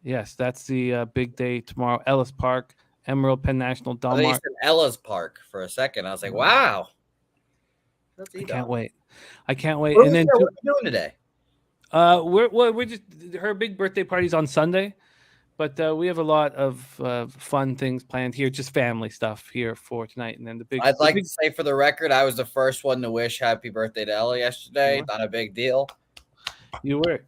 Yes, that's the big day tomorrow. Ellis Park, Emerald Penn National, Del Mar. I said Ella's Park for a second. I was like, wow. I can't wait. And then what are we doing today? We're just, her big birthday party's on Sunday. But we have a lot of fun things planned here, just family stuff here for tonight. And then I'd like to say for the record, I was the first one to wish happy birthday to Ella yesterday. Not a big deal. You were.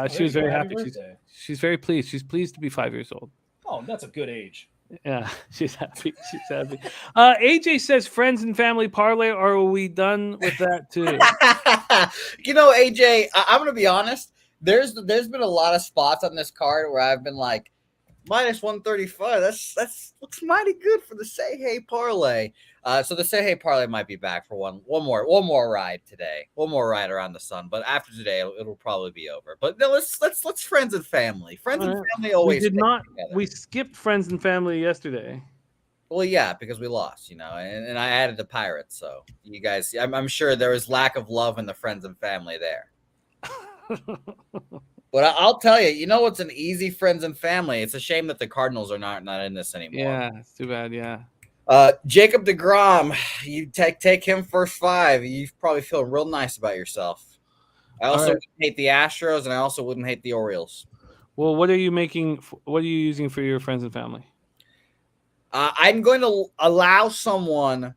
She was very happy. Birthday. She's very pleased. She's pleased to be 5 years old. Oh, that's a good age. Yeah, she's happy. She's happy. AJ says friends and family parlay. Or are we done with that too? AJ, I'm gonna be honest. There's been a lot of spots on this card where I've been like minus 135. That's looks mighty good for the Say Hey parlay. So the Say Hey parlay might be back for one more ride today. One more ride around the sun. But after today, it'll probably be over. But no, let's friends and family. Friends and family always. We did not. We skipped friends and family yesterday. Well, yeah, because we lost, and I added the Pirates. So you guys, I'm sure there was lack of love in the friends and family there. But I'll tell you, what's an easy friends and family? It's a shame that the Cardinals are not in this anymore. Yeah, it's too bad. Yeah. Jacob deGrom, you take him first 5. You probably feel real nice about yourself. I also wouldn't hate the Astros, and I also wouldn't hate the Orioles. Well, what are you making? What are you using for your friends and family? I'm going to allow someone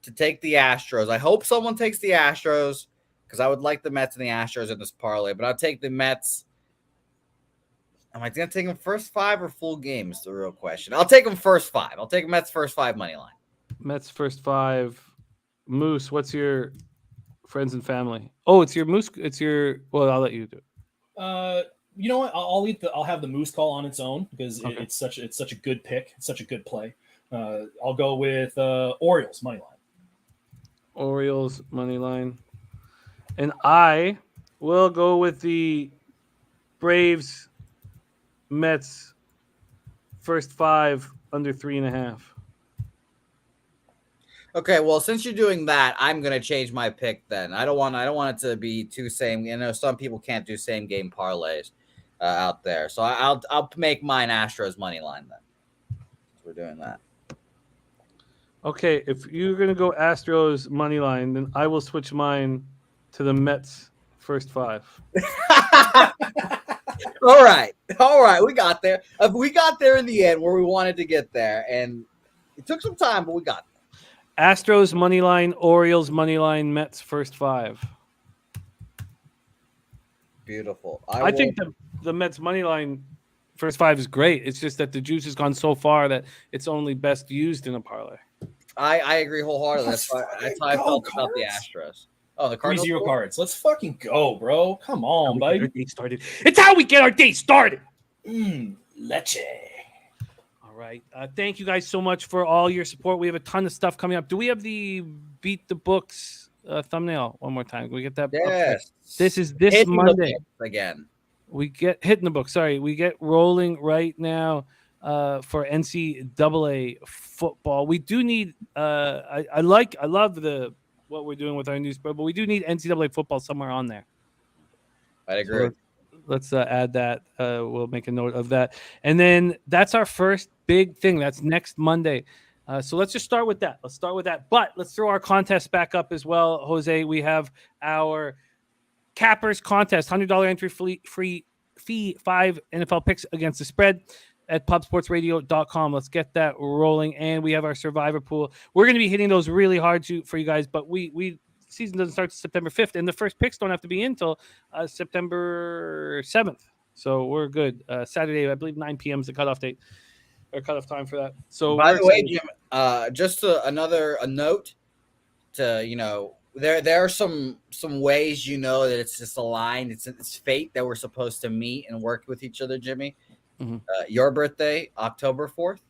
to take the Astros. I hope someone takes the Astros because I would like the Mets and the Astros in this parlay, but I'll take the Mets. Am I going to take them first 5 or full game is the real question. I'll take them first 5. I'll take Mets first 5 money line. Mets first 5. Moose, what's your friends and family? Oh, it's your Moose. Well, I'll let you do it. You know what? I'll have the Moose call on its own because it's such a good pick. It's such a good play. I'll go with Orioles money line. Orioles money line, and I will go with the Braves Mets first 5 under 3.5. Okay, well, since you're doing that, I'm gonna change my pick. Then I don't want it to be too same. Some people can't do same game parlays out there, so I'll make mine Astros money line then. So we're doing that. Okay, if you're gonna go Astros money line, then I will switch mine to the Mets first 5. All right, we got there. We got there in the end where we wanted to get there, and it took some time, but we got there. Astros money line, Orioles money line, Mets first 5. Beautiful. I think the Mets money line first 5 is great. It's just that the juice has gone so far that it's only best used in a parlay. I agree wholeheartedly. That's how I felt about the Astros. Oh, the Cardinals 3-0 cards. Let's fucking go, bro. Come on, buddy. Our day started. It's how we get our day started. Leche. All right. Thank you guys so much for all your support. We have a ton of stuff coming up. Do we have the Beat the Books thumbnail one more time? Can we get that? Yes. This is this Monday again. We get hitting the book. Sorry, we get rolling right now for NCAA football. We do need. I love what we're doing with our news, but we do need NCAA football somewhere on there. I agree. So let's add that. We'll make a note of that. And then that's our first big thing. That's next Monday. So let's just start with that. But let's throw our contest back up as well, Jose. We have our Cappers contest, $100 entry fee, 5 NFL picks against the spread at pubsportsradio.com. Let's get that rolling. And we have our Survivor pool. We're going to be hitting those really hard for you guys, but we season doesn't start September 5th, and the first picks don't have to be in until September 7th. So we're good. Saturday, I believe 9 p.m. is the cutoff date or cutoff time for that. So by the way, Jim, just a note to there are some ways that it's just aligned. It's fate that we're supposed to meet and work with each other, Jimmy. Mm-hmm. Your birthday, October 4th.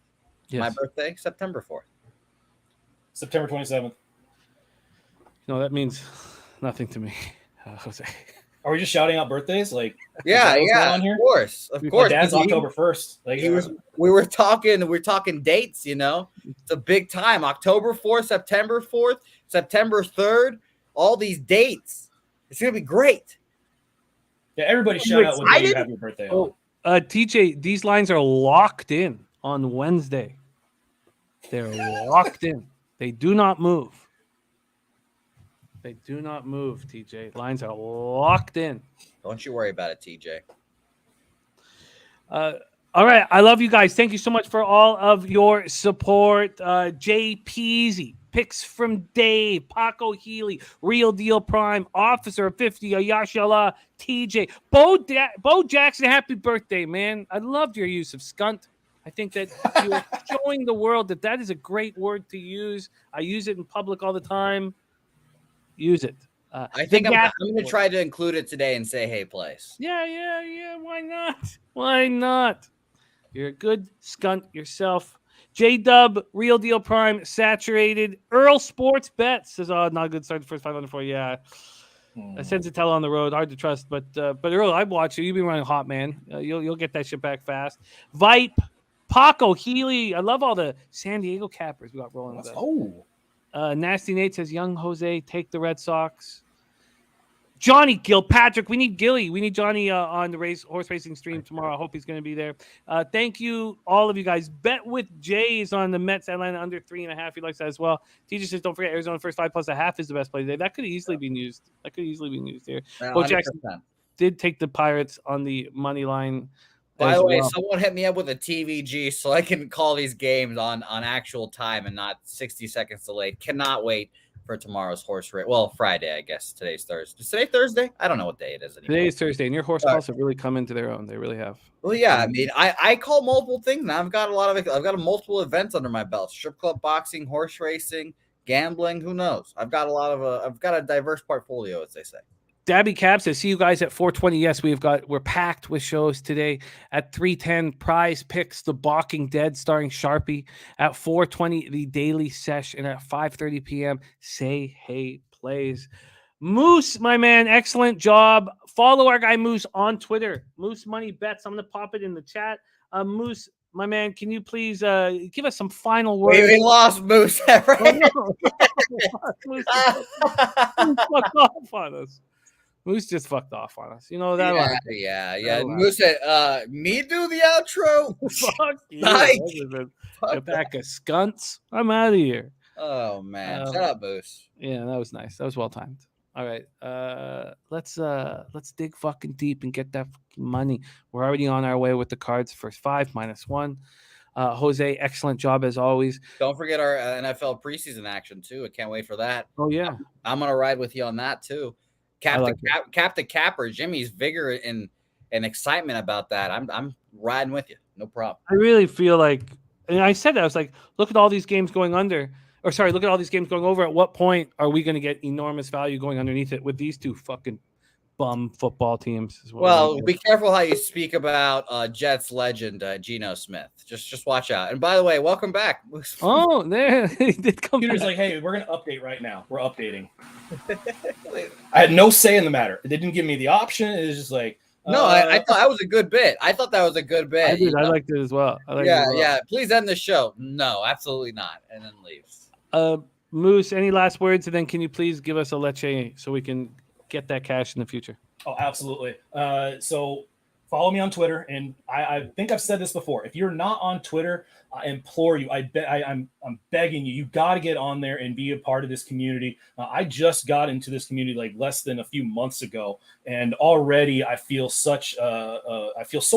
Yes. My birthday, September 4th. September 27th. No, that means nothing to me, Jose. Are we just shouting out birthdays? Like, yeah, on here? Of course. My dad's October 1st. Like, we were talking dates. It's a big time. October 4th, September 4th, September 3rd. All these dates. It's gonna be great. Yeah, everybody shout out when you have your birthday. TJ, these lines are locked in on Wednesday. They're locked in. They do not move. TJ. Lines are locked in. Don't you worry about it, TJ. All right. I love you guys. Thank you so much for all of your support. Jay Peasy, picks from Dave, Paco Healy, Real Deal Prime, Officer 50, Ayashala, TJ, Bo Jackson. Happy birthday, man. I loved your use of skunt. I think that you're showing the world that is a great word to use. I use it in public all the time. Use it. I think I'm going to try to include it today and say, hey, place. Yeah. Why not? Why not? You're a good skunt yourself. J-Dub, Real Deal Prime, Saturated. Earl Sports Bet says, oh, not a good start. The first 504. Yeah. Sensatella on the road, hard to trust. But Earl, I watch you. You've been running hot, man. You'll get that shit back fast. Vipe, Paco, Healy. I love all the San Diego Cappers we got rolling with that. Nasty Nate says, young Jose, take the Red Sox. Johnny Gilpatrick, we need Gilly. We need Johnny on the horse racing stream tomorrow. I hope he's going to be there. Thank you, all of you guys. Bet with Jays on the Mets, Atlanta under 3.5. He likes that as well. TJ says, don't forget Arizona first 5+1/2 is the best play today. That could easily be used. Here. Bo Jackson did take the Pirates on the money line. By the way, someone hit me up with a TVG so I can call these games on actual time and not 60 seconds delayed. Cannot wait for tomorrow's horse race. Well, Friday, I guess. Today's Thursday. Is today Thursday? I don't know what day it is anymore. Today is Thursday, and your horse calls have really come into their own. They really have. Well, yeah. I mean, I call multiple things now. I've got multiple events under my belt: strip club, boxing, horse racing, gambling. Who knows? I've got a diverse portfolio, as they say. Dabby Cab says, see you guys at 4:20. Yes, we're packed with shows today. At 3:10, Prize Picks, The Walking Dead starring Sharpie. At 4:20, The Daily Sesh. And at 5:30 p.m., Say Hey Plays. Moose, my man, excellent job. Follow our guy Moose on Twitter. Moose Money Bets. I'm going to pop it in the chat. Moose, my man, can you please give us some final words? We lost Moose. Right? Moose fucked off on us. Moose just fucked off on us. You know that one. Yeah. Moose said, me do the outro. Fuck you. A pack of skunts. I'm out of here. Oh, man. Shut up, Moose. Yeah, that was nice. That was well timed. All right. Let's dig fucking deep and get that money. We're already on our way with the Cards first 5 -1. Jose, excellent job as always. Don't forget our NFL preseason action, too. I can't wait for that. Oh, yeah. I'm going to ride with you on that, too. Captain Capper, Jimmy's vigor and excitement about that. I'm riding with you. No problem. I really feel like, and I said that, I was like, look at all these games going under. Look at all these games going over. At what point are we going to get enormous value going underneath it with these two fucking bum football teams? Well, be careful how you speak about Jets legend Geno Smith. Just watch out. And by the way, welcome back. Oh, there he did come. Peter's like, hey, we're gonna update right now. We're updating. I had no say in the matter. They didn't give me the option. It was just like, no, I thought that was a good bit. I thought that was a good bit. I did. I liked it as well. Yeah. Please end the show. No, absolutely not. And then leaves. Moose, any last words? And then can you please give us a leche so we can get that cash in the future? Oh, absolutely. So follow me on Twitter. And I think I've said this before. If you're not on Twitter, I implore you. I'm begging you. You got to get on there and be a part of this community. I just got into this community like less than a few months ago, and already I feel so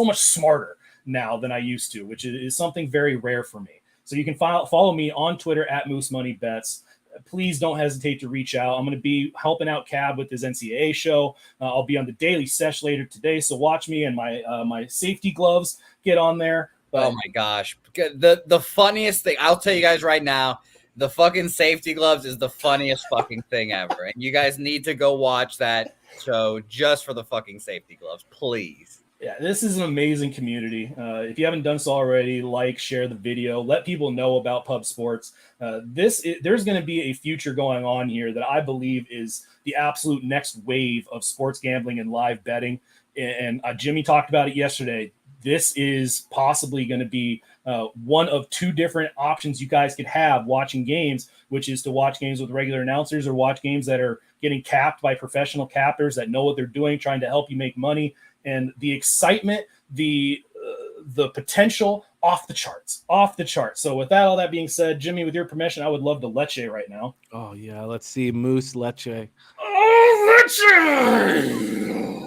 much smarter now than I used to, which is something very rare for me. So you can follow me on Twitter at Moose Money Bets. Please don't hesitate to reach out. I'm going to be helping out Cab with his NCAA show. I'll be on the Daily Sesh later today, so watch me and my safety gloves get on there. But, oh my gosh, the funniest thing I'll tell you guys right now, the fucking safety gloves is the funniest fucking thing ever, and you guys need to go watch that show just for the fucking safety gloves, please. Yeah, this is an amazing community. If you haven't done so already, share the video, let people know about Pub Sports. There's going to be a future going on here that I believe is the absolute next wave of sports gambling and live betting. And Jimmy talked about it yesterday. This is possibly going to be one of two different options you guys could have watching games, which is to watch games with regular announcers or watch games that are getting capped by professional cappers that know what they're doing, trying to help you make money. And the excitement, the potential, off the charts. So with all that being said, Jimmy, with your permission, I would love to leche right now. Oh, yeah. Let's see. Moose leche. Oh, leche!